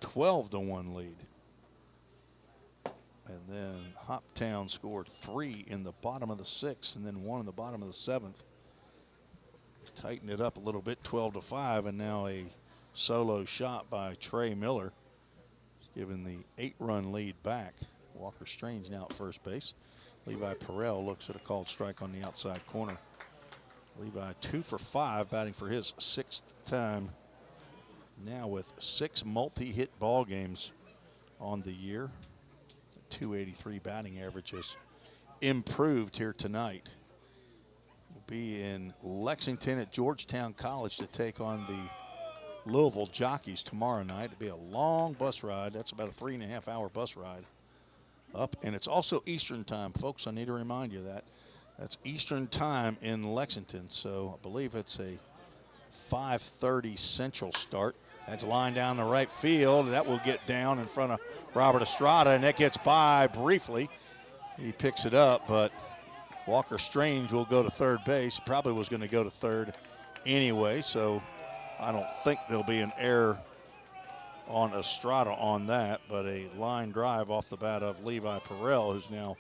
12-1 lead. And then Hoptown scored 3 in the bottom of the 6th and then 1 in the bottom of the 7th. Tighten it up a little bit, 12-5, and now a solo shot by Trey Miller, giving the 8-run lead back. Walker Strange now at first base. Levi Perrell looks at a called strike on the outside corner. Levi 2 for 5, batting for his 6th time. Now with 6 multi-hit ball games on the year. The 283 batting average has improved here tonight. We'll be in Lexington at Georgetown College to take on the Louisville Jockeys tomorrow night. It'll be a long bus ride. That's about a 3.5-hour bus ride up. And it's also Eastern time, folks. I need to remind you that. That's Eastern time in Lexington. So I believe it's a 5:30 Central start. That's line down the right field. That will get down in front of Robert Estrada, and that gets by briefly. He picks it up, but Walker Strange will go to third base. Probably was going to go to third anyway, so I don't think there'll be an error on Estrada on that, but a line drive off the bat of Levi Perrell, who's now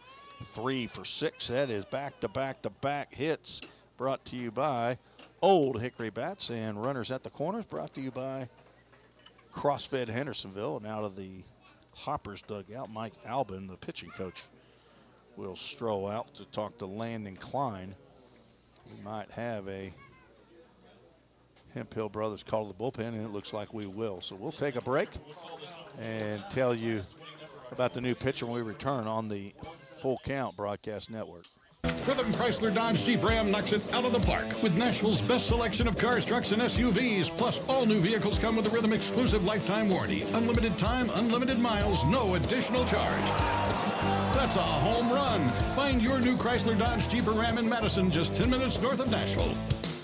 3 for 6. That is back-to-back-to-back hits brought to you by Old Hickory Bats, and runners at the corners brought to you by CrossFed Hendersonville. And out of the Hoppers dugout, Mike Albin, the pitching coach, will stroll out to talk to Landon Klein. We might have a Hemphill Brothers call to the bullpen, and it looks like we will. So we'll take a break and tell you about the new pitcher when we return on the Full Count Broadcast Network. Rhythm Chrysler Dodge Jeep Ram knocks it out of the park with Nashville's best selection of cars, trucks, and SUVs. Plus, all new vehicles come with a Rhythm exclusive lifetime warranty. Unlimited time, unlimited miles, no additional charge. That's a home run. Find your new Chrysler Dodge Jeep Ram in Madison, just 10 minutes north of Nashville.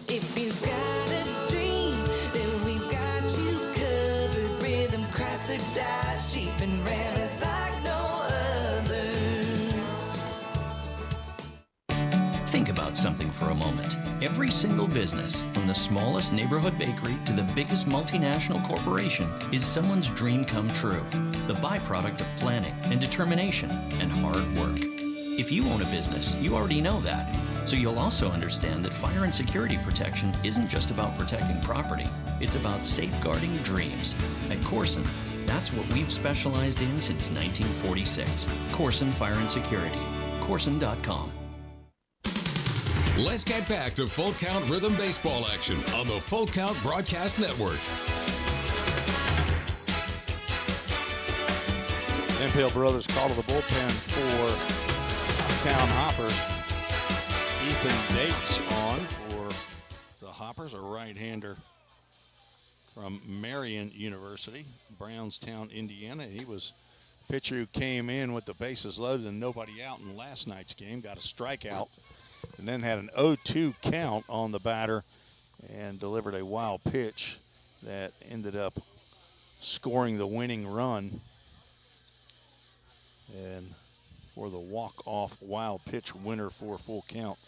If you've got a dream, then we've got you covered. Rhythm Chrysler Dodge Jeep and Ram is like no other. Think about something for a moment. Every single business, from the smallest neighborhood bakery to the biggest multinational corporation, is someone's dream come true. The byproduct of planning and determination and hard work. If you own a business, you already know that. So you'll also understand that fire and security protection isn't just about protecting property, it's about safeguarding dreams. At Corson, that's what we've specialized in since 1946. Corson Fire and Security. Corson.com. Let's get back to Full Count Rhythm Baseball action on the Full Count Broadcast Network. Impale Brothers call to the bullpen for Hoptown Hoppers. Ethan Davis on for the Hoppers, a right-hander from Marion University, Brownstown, Indiana. He was a pitcher who came in with the bases loaded and nobody out in last night's game, got a strikeout, and then had an 0-2 count on the batter and delivered a wild pitch that ended up scoring the winning run. And for the walk-off wild pitch winner for Full Count.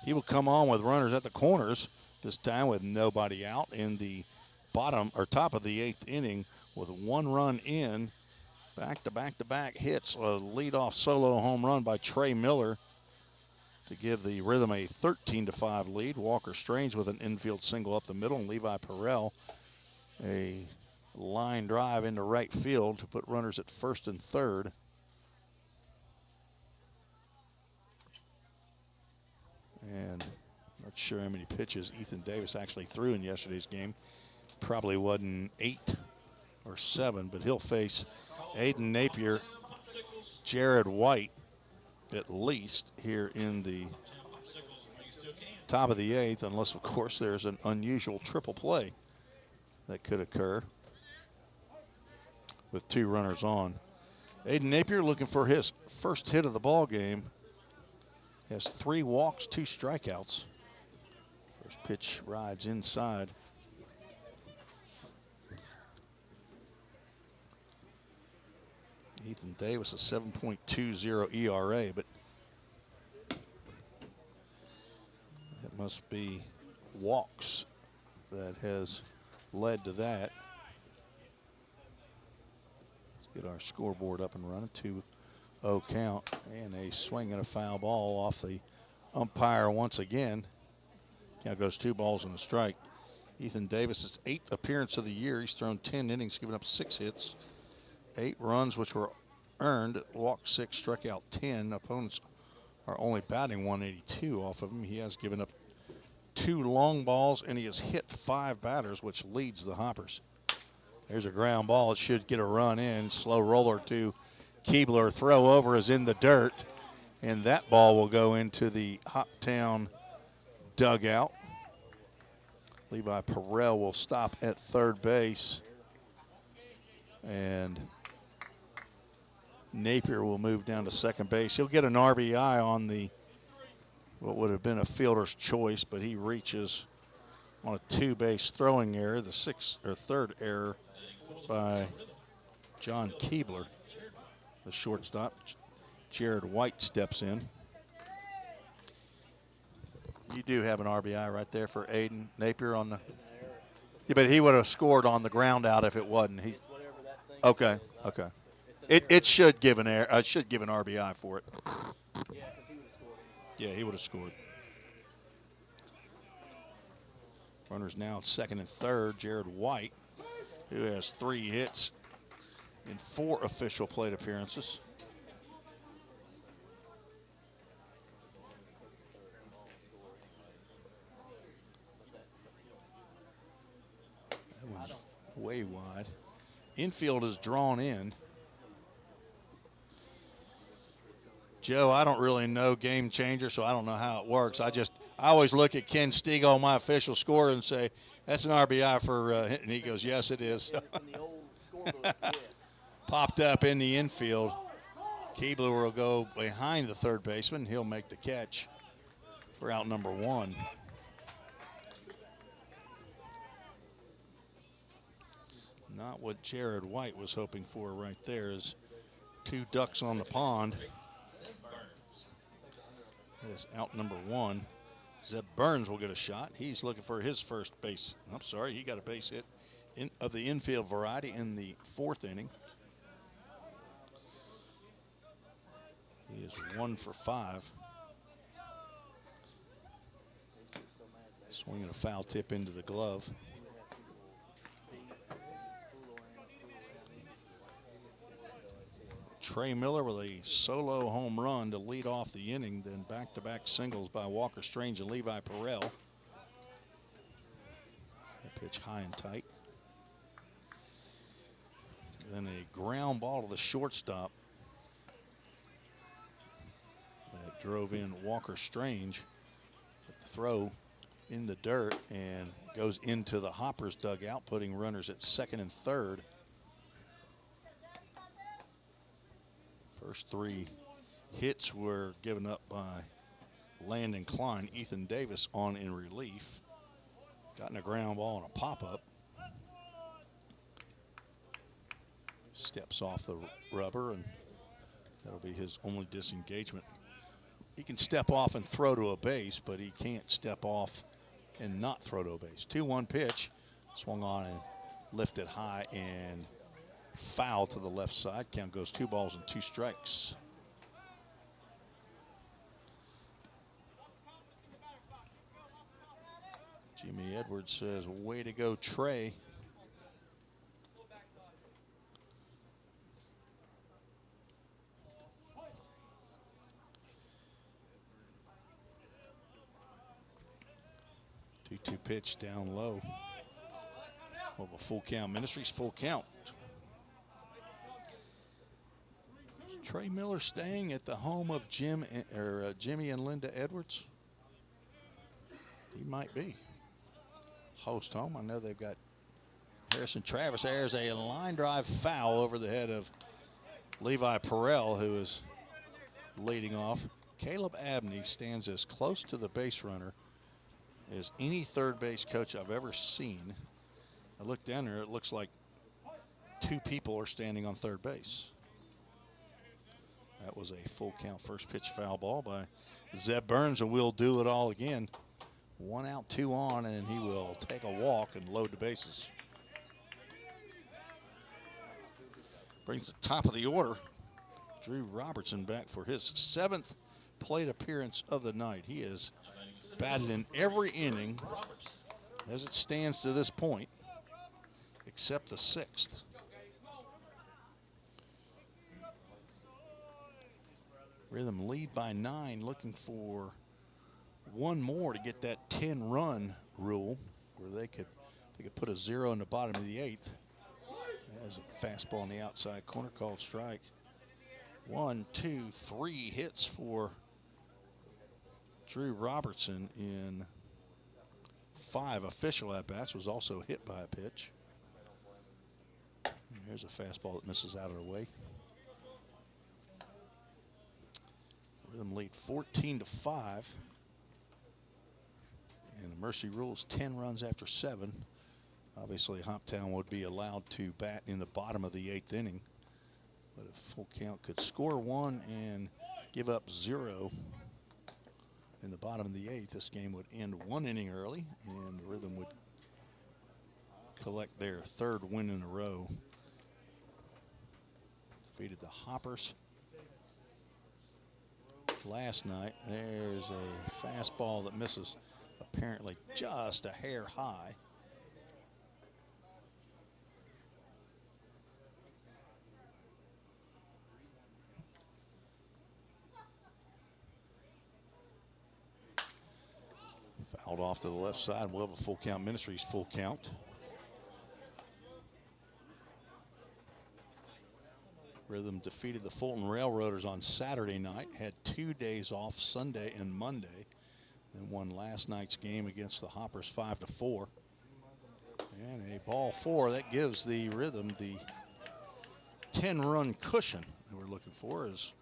He will come on with runners at the corners, this time with nobody out in the top of the 8th inning with 1 run in. Back-to-back hits, a leadoff solo home run by Trey Miller to give the Rhythm a 13-5 lead. Walker Strange with an infield single up the middle, and Levi Perrell a line drive into right field to put runners at first and third. And not sure how many pitches Ethan Davis actually threw in yesterday's game. Probably wasn't 8 or 7, but he'll face Aiden Napier, Jared White, at least here in the top of the 8th, unless, of course, there's an unusual triple play that could occur with 2 runners on. Aiden Napier looking for his first hit of the ball game. Has 3 walks, 2 strikeouts. First pitch rides inside. Ethan Davis a 7.20 ERA, but it must be walks that has led to that. Let's get our scoreboard up and running. 2-0 count, and a swing and a foul ball off the umpire once again. Count goes 2 balls and a strike. Ethan Davis' 8th appearance of the year. He's thrown 10 innings, given up 6 hits, 8 runs which were earned, walked 6, struck out 10. Opponents are only batting 182 off of him. He has given up 2 long balls, and he has hit 5 batters, which leads the Hoppers. There's a ground ball. It should get a run in. Slow roller to Keebler. Throw over is in the dirt, and that ball will go into the Hoptown dugout. Levi Perrell will stop at third base, and Napier will move down to second base. He'll get an RBI on the what would have been a fielder's choice, but he reaches on a 2-base throwing error, the 3rd error by John Keebler. The shortstop, Jared White, steps in. You do have an RBI right there for Aiden Napier on the. Yeah, but he would have scored on the ground out if it wasn't. He. Okay. Okay. It should give an error. It should give an RBI for it. Yeah, because he would have scored. Yeah, he would have scored. Runners now at second and third. Jared White, who has 3 hits in 4 official plate appearances. That one's way wide. Infield is drawn in. Joe, I don't really know game changer, so I don't know how it works. I always look at Ken Stegall, my official scorer, and say, that's an RBI for, and he goes, yes, it is. In the old scorebook, yes. Popped up in the infield. Keebler will go behind the third baseman. He'll make the catch for out number 1. Not what Jared White was hoping for right there, is 2 ducks on the pond. That is out number 1. Zeb Burns will get a shot. He's looking for his first base. I'm sorry, he got a base hit of the infield variety in the 4th inning. He is 1 for 5. Swinging a foul tip into the glove. Trey Miller with a solo home run to lead off the inning, then back-to-back singles by Walker Strange and Levi Perrell. That pitch high and tight. Then a ground ball to the shortstop that drove in Walker Strange. The throw in the dirt and goes into the Hoppers dugout, putting runners at second and third. First three hits were given up by Landon Klein. Ethan Davis on in relief. Gotten a ground ball and a pop-up. Steps off the rubber, and that'll be his only disengagement. He can step off and throw to a base, but he can't step off and not throw to a base. 2-1 pitch. Swung on and lifted high and foul to the left side. Count goes 2 balls and 2 strikes. Jimmy Edwards says, way to go, Trey. Two pitch down low. Over full count. Ministries full count. Trey Miller staying at the home of Jimmy and Linda Edwards. He might be. Host home. I know they've got Harrison Travis. There's a line drive foul over the head of Levi Perrell, who is leading off. Caleb Abney stands as close to the base runner as any third base coach I've ever seen. I look down there, it looks like 2 people are standing on third base. That was a full count first pitch foul ball by Zeb Burns, and we'll do it all again. 1 out, 2 on, and he will take a walk and load the bases. Brings the top of the order. Drew Robertson back for his 7th plate appearance of the night. He is batted in every inning as it stands to this point, except the 6th. Rhythm lead by 9, looking for 1 more to get that 10-run rule, where they could put a 0 in the bottom of the 8th. There's a fastball in the outside corner, called strike. 1, 2, 3 hits for Drew Robertson in 5 official at-bats. Was also hit by a pitch. And here's a fastball that misses out of the way. Rhythm lead 14-5. And the mercy rule is 10 runs after 7. Obviously, Hoptown would be allowed to bat in the bottom of the 8th inning. But if full count could score 1 and give up 0 in the bottom of the 8th, this game would end 1 inning early, and the Rhythm would collect their 3rd win in a row. Defeated the Hoppers last night. There's a fastball that misses, apparently just a hair high. Fouled off to the left side. We'll have a full count. Ministries full count. Rhythm defeated the Fulton Railroaders on Saturday night, had 2 days off, Sunday and Monday, then won last night's game against the Hoppers 5-4. And a ball 4 that gives the Rhythm the 10-run cushion that we're looking for, as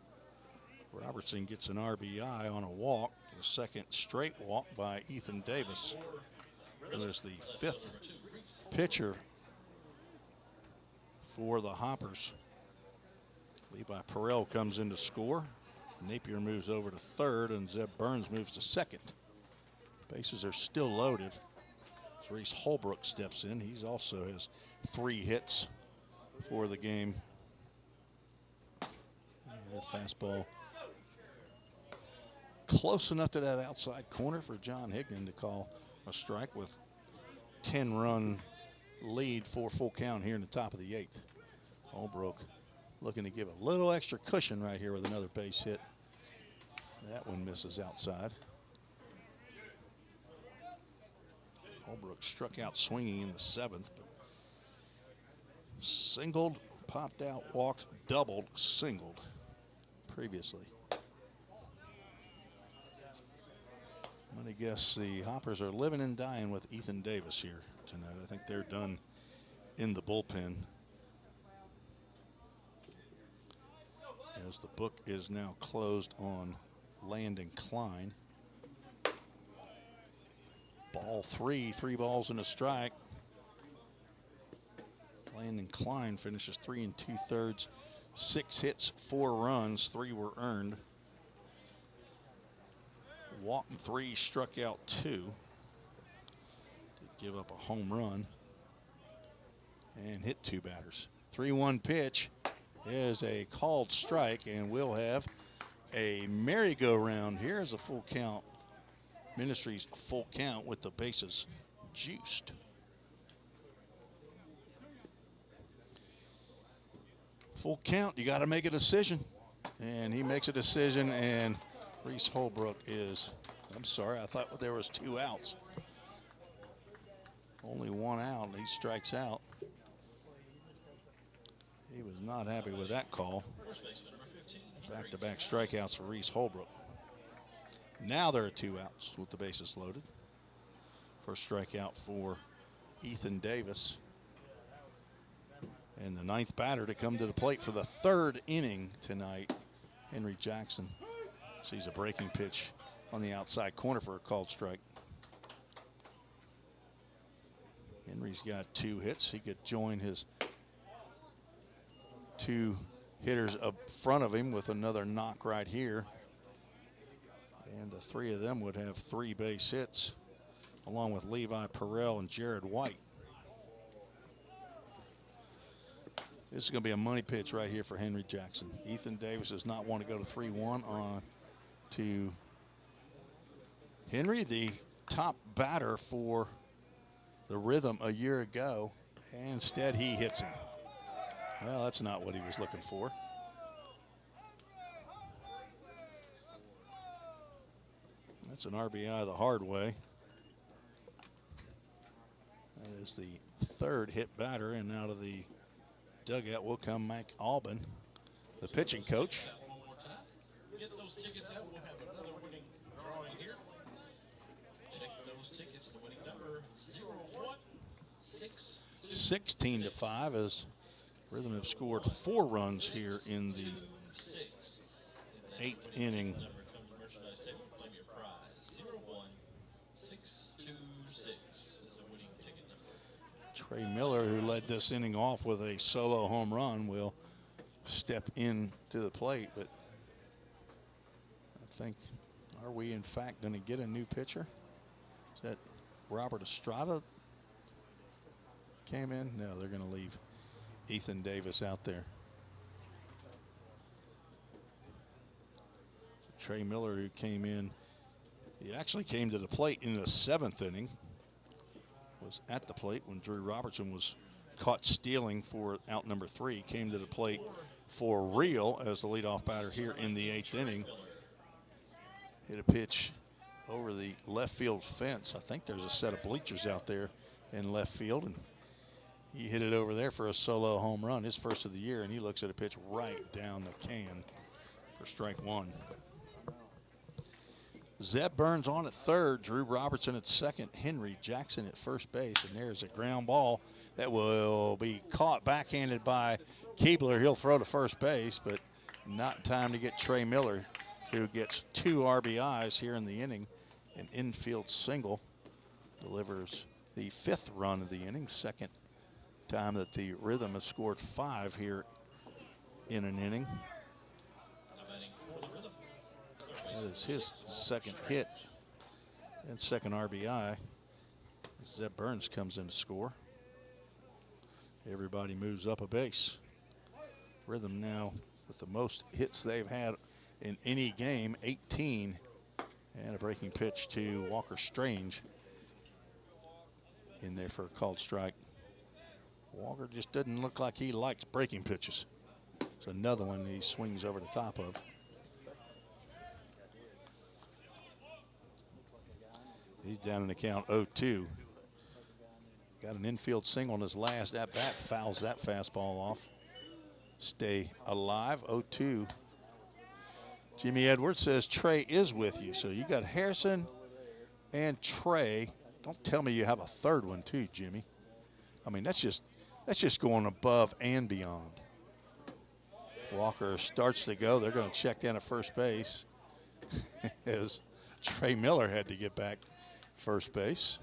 Robertson gets an RBI on a walk, the 2nd straight walk by Ethan Davis. And there's the 5th pitcher for the Hoppers. Levi Perrell comes in to score. Napier moves over to 3rd, and Zeb Burns moves to 2nd. Bases are still loaded as Reese Holbrook steps in. He also has 3 hits for the game. And a fastball close enough to that outside corner for John Higdon to call a strike with 10-run lead for full count here in the top of the 8th. Holbrook looking to give a little extra cushion right here with another base hit. That one misses outside. Holbrook struck out swinging in the 7th, but singled, popped out, walked, doubled, singled previously. I'm going to guess the Hoppers are living and dying with Ethan Davis here tonight. I think they're done in the bullpen, as the book is now closed on Landon Klein. Ball 3, 3 balls and a strike. Landon Klein finishes 3 2/3, 6 hits, 4 runs, 3 were earned. Walked 3, struck out 2. Did give up a home run and hit 2 batters. 3-1 pitch is a called strike, and we'll have a merry-go-round. Here's a full count. Ministries full count with the bases juiced. Full count, you got to make a decision. And he makes a decision, and Reese Holbrook is, I'm sorry, I thought there was 2 outs. Only 1 out, and he strikes out. He was not happy with that call. Back-to-back strikeouts for Reese Holbrook. Now there are 2 outs with the bases loaded. First strikeout for Ethan Davis. And the 9th batter to come to the plate for the 3rd inning tonight, Henry Jackson. Sees a breaking pitch on the outside corner for a called strike. Henry's got 2 hits. He could join his 2 hitters up front of him with another knock right here. And the 3 of them would have 3 base hits, along with Levi Perrell and Jared White. This is going to be a money pitch right here for Henry Jackson. Ethan Davis does not want to go to 3-1 on to Henry, the top batter for the Rhythm a year ago, and instead he hits him. Well, that's not what he was looking for. That's an RBI the hard way. That is the 3rd hit batter, and out of the dugout will come Mike Albin, the pitching coach. Get those tickets out. We'll have another winning drawing here. Check those tickets. The winning number 0162. 16-5 as Rhythm have scored 4 runs here in the 8th inning. Claim your prize. 01626 is a winning ticket number. Trey Miller, who led this inning off with a solo home run, will step in to the plate. But I think, are we in fact going to get a new pitcher? Is that Robert Estrada came in? No, they're going to leave Ethan Davis out there. Trey Miller, who came in, he actually came to the plate in the 7th inning. Was at the plate when Drew Robertson was caught stealing for out number 3. Came to the plate for real as the leadoff batter here in the 8th inning. Hit a pitch over the left field fence. I think there's a set of bleachers out there in left field, and he hit it over there for a solo home run, his first of the year, and he looks at a pitch right down the can for strike 1. Zeb Burns on at 3rd, Drew Robertson at 2nd, Henry Jackson at first base, and there's a ground ball that will be caught backhanded by Keebler. He'll throw to first base, but not in time to get Trey Miller, who gets 2 RBIs here in the inning. An infield single delivers the 5th run of the inning, 2nd time that the Rhythm has scored 5 here in an inning. That is his 2nd hit and 2nd RBI. Zeb Burns comes in to score. Everybody moves up a base. Rhythm now with the most hits they've had in any game, 18. And a breaking pitch to Walker Strange. in there for a called strike. Walker just doesn't look like he likes breaking pitches. It's another one he swings over the top of. He's down in the count 0-2. Got an infield single on his last at bat, fouls that fastball off. Stay alive, 0-2. Jimmy Edwards says Trey is with you. So you got Harrison and Trey. Don't tell me you have a third one too, Jimmy. I mean, that's just going above and beyond. Walker starts to go. They're going to check in at first base as Trey Miller had to get back first base.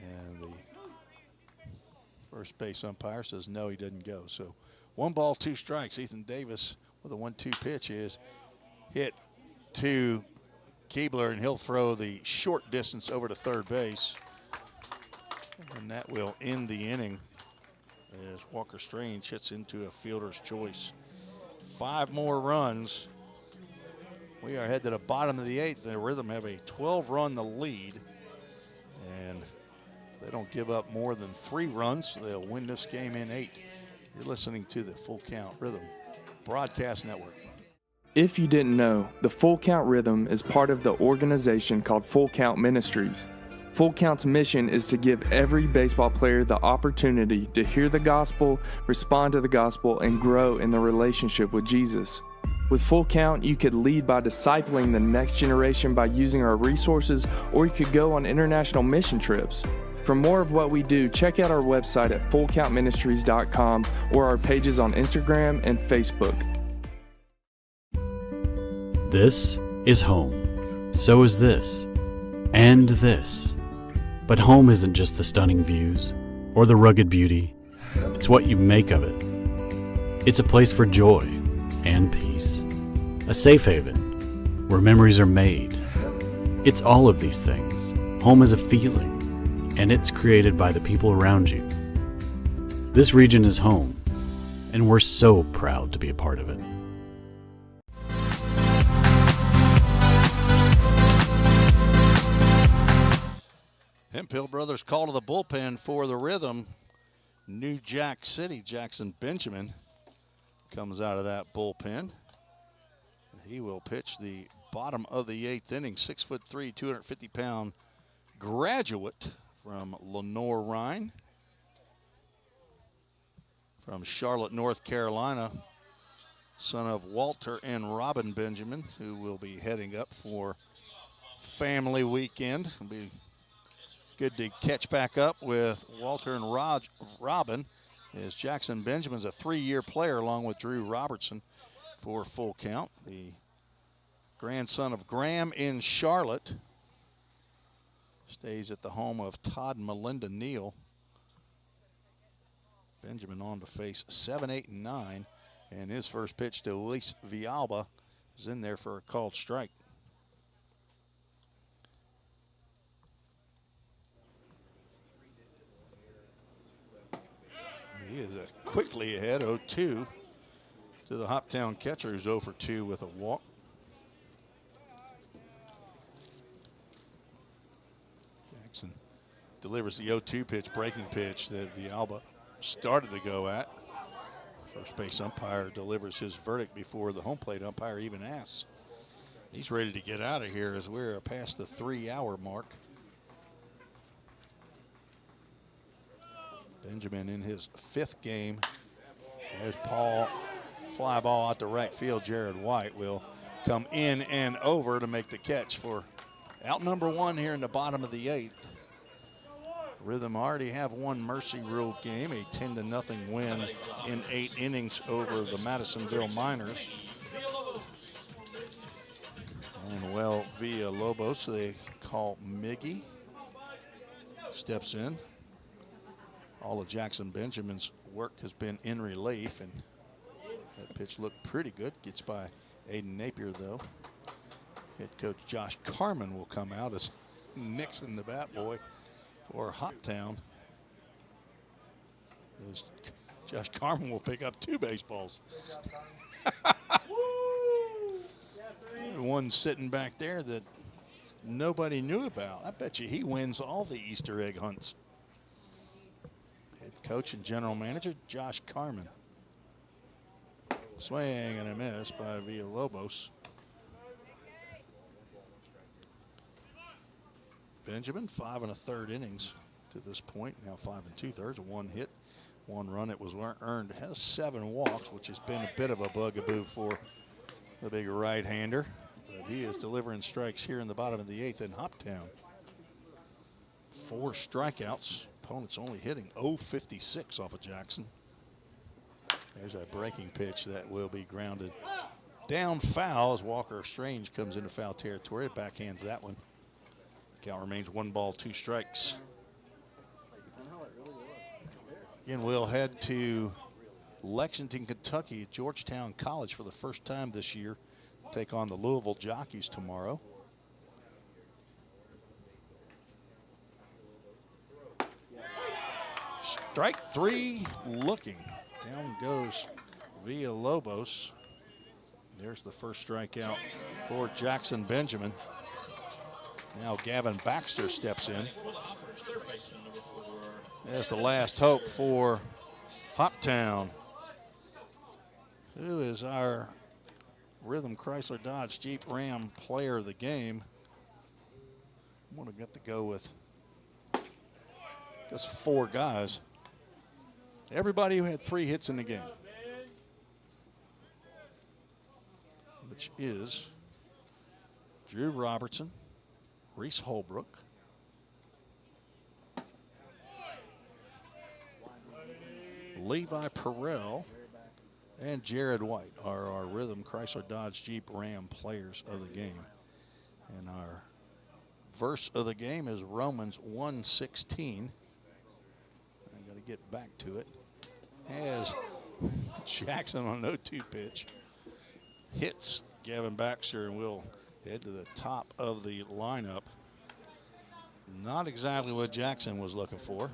And the first base umpire says no, he didn't go. So 1 ball, 2 strikes. Ethan Davis with a 1-2 pitch is hit to Keebler, and he'll throw the short distance over to third base. And that will end the inning as Walker Strange hits into a fielder's choice. 5 more runs. We are headed to the bottom of the 8th. The Rhythm have a 12-run lead, and they don't give up more than 3 runs. They'll win this game in 8. You're listening to the Full Count Rhythm Broadcast Network. If you didn't know, the Full Count Rhythm is part of the organization called Full Count Ministries. Full Count's mission is to give every baseball player the opportunity to hear the gospel, respond to the gospel, and grow in the relationship with Jesus. With Full Count, you could lead by discipling the next generation by using our resources, or you could go on international mission trips. For more of what we do, check out our website at fullcountministries.com or our pages on Instagram and Facebook. This is home. So is this. And this. But home isn't just the stunning views or the rugged beauty. It's what you make of it. It's a place for joy and peace. A safe haven where memories are made. It's all of these things. Home is a feeling, and it's created by the people around you. This region is home, and we're so proud to be a part of it. Hemphill Brothers call to the bullpen for the Rhythm. New Jack City, Jackson Benjamin comes out of that bullpen. He will pitch the bottom of the 8th inning. 6'3", 250-pound graduate from Lenore Rhine. From Charlotte, North Carolina. Son of Walter and Robin Benjamin, who will be heading up for family weekend. It'll be good to catch back up with Walter and Robin, as Jackson Benjamin's a 3-year player along with Drew Robertson for Full Count. The grandson of Graham in Charlotte. Stays at the home of Todd and Melinda Neal. Benjamin on to face 7, 8, and 9. And his first pitch to Luis Villalba is in there for a called strike. He is quickly ahead, 0-2 to the Hoptown catcher, who's 0 for 2 with a walk. Jackson delivers the 0-2 pitch, breaking pitch that Villalba started to go at. First base umpire delivers his verdict before the home plate umpire even asks. He's ready to get out of here as we're past the 3-hour mark. Benjamin in his 5th game. There's Paul, fly ball out to right field. Jared White will come in and over to make the catch for out number 1 here in the bottom of the 8th. Rhythm already have one Mercy Rule game, a 10-0 win in 8 innings over the Madisonville Miners. And well, Villalobos, they call Miggy, steps in. All of Jackson Benjamin's work has been in relief, and that pitch looked pretty good. Gets by Aiden Napier, though. Head coach Josh Carman will come out as Nixon, the bat boy, for Hoptown. As Josh Carman will pick up 2 baseballs. One sitting back there that nobody knew about. I bet you he wins all the Easter egg hunts. Head coach and general manager Josh Carmen. Swing and a miss by Villalobos. Benjamin, 5 1/3 innings to this point. Now 5 2/3, 1 hit, 1 run. It was earned. Has 7 walks, which has been a bit of a bugaboo for the big right-hander. But he is delivering strikes here in the bottom of the 8th in Hoptown. 4 strikeouts. Opponent's only hitting 0-56 off of Jackson. There's a breaking pitch that will be grounded down foul as Walker Strange comes into foul territory. It backhands that one. Count remains 1 ball, 2 strikes. Again, we'll head to Lexington, Kentucky, Georgetown College for the first time this year. Take on the Louisville Jockeys tomorrow. Strike 3 looking. Down goes Villalobos. There's the first strikeout for Jackson Benjamin. Now Gavin Baxter steps in. There's the last hope for Hoptown, who is our Rhythm Chrysler Dodge Jeep Ram player of the game. I'm going to get to go with just 4 guys. Everybody who had 3 hits in the game, which is Drew Robertson, Reese Holbrook, Levi Perrell, and Jared White are our Rhythm Chrysler Dodge Jeep Ram players of the game. And our verse of the game is Romans 1:16. I got to get back to it. As Jackson on an 0-2 pitch hits Gavin Baxter, and we'll head to the top of the lineup. Not exactly what Jackson was looking for.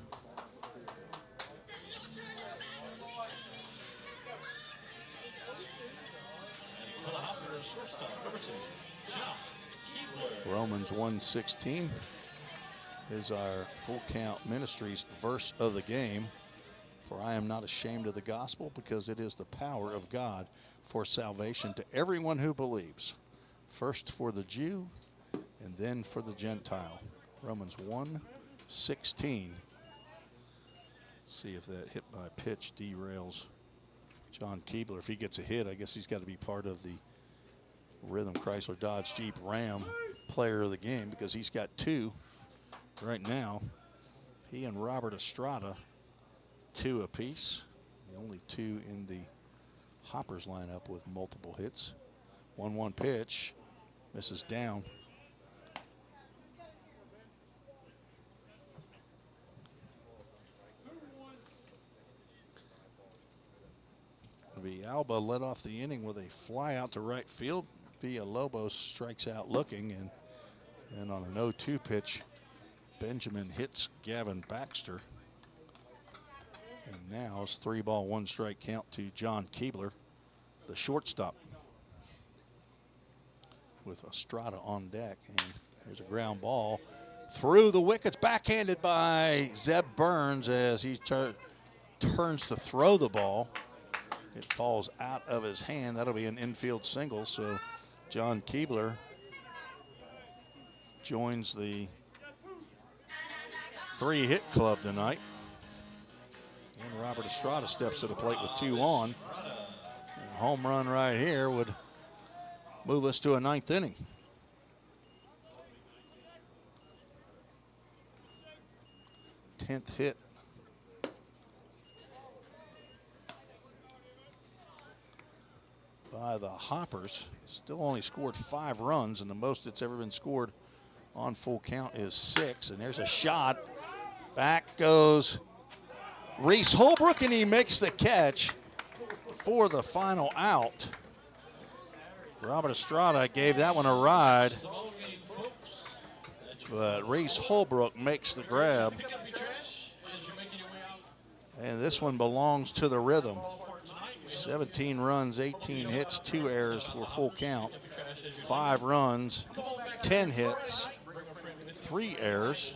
Romans 1:16 is our Full Count Ministries verse of the game. For I am not ashamed of the gospel, because it is the power of God for salvation to everyone who believes. First for the Jew and then for the Gentile. Romans 1:16. See if that hit by pitch derails John Keebler. If he gets a hit, I guess he's got to be part of the Rhythm Chrysler Dodge Jeep Ram player of the game, because he's got 2 right now. He and Robert Estrada, 2 apiece. The only 2 in the Hoppers lineup with multiple hits. 1-1 pitch. Misses down. Villalba led off the inning with a fly out to right field. Villalobos strikes out looking, and on an 0-2 pitch, Benjamin hits Gavin Baxter. And now it's 3 ball, 1 strike count to John Keebler, the shortstop, with Estrada on deck. And there's a ground ball through the wickets, backhanded by Zeb Burns as he turns to throw the ball. It falls out of his hand. That'll be an infield single. So John Keebler joins the 3-hit club tonight. And Robert Estrada steps to the plate with 2 on. And a home run right here would move us to a 9th inning. Tenth hit by the Hoppers. Still only scored 5 runs, and the most that's ever been scored on Full Count is 6. And there's a shot. Back goes Reese Holbrook, and he makes the catch for the final out. Robert Estrada gave that one a ride, but Reese Holbrook makes the grab. And this one belongs to the Rhythm. 17 runs, 18 hits, 2 errors for Full Count. 5 runs, 10 hits, 3 errors.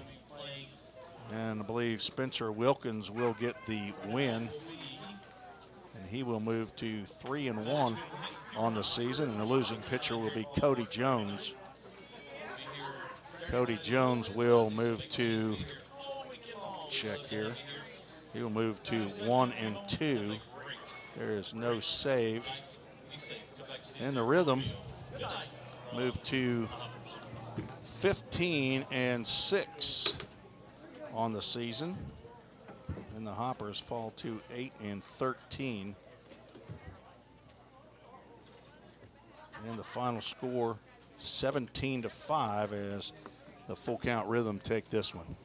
And I believe Spencer Wilkins will get the win. And he will move to 3-1 on the season. And the losing pitcher will be Cody Jones. Cody Jones will move to, check here, he will move to 1-2. There is no save. And the Rhythm move to 15-6 on the season. And the Hoppers fall to 8-13. And the final score 17-5 as the Full Count Rhythm take this one.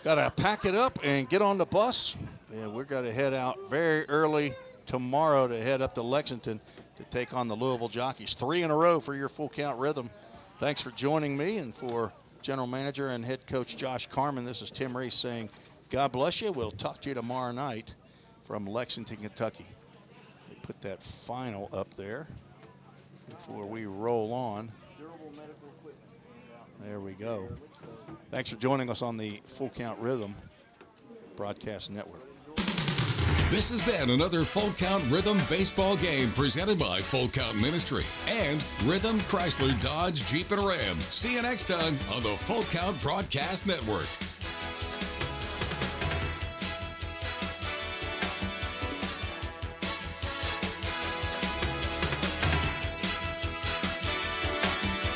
Got to pack it up and get on the bus. And we're going to head out very early tomorrow to head up to Lexington to take on the Louisville Jockeys. 3 in a row for your Full Count Rhythm. Thanks for joining me, and for General Manager and Head Coach Josh Carman, this is Tim Reese saying, God bless you. We'll talk to you tomorrow night from Lexington, Kentucky. We put that final up there before we roll on. There we go. Thanks for joining us on the Full Count Rhythm Broadcast Network. This has been another Full Count Rhythm baseball game presented by Full Count Ministry and Rhythm Chrysler Dodge Jeep and Ram. See you next time on the Full Count Broadcast Network.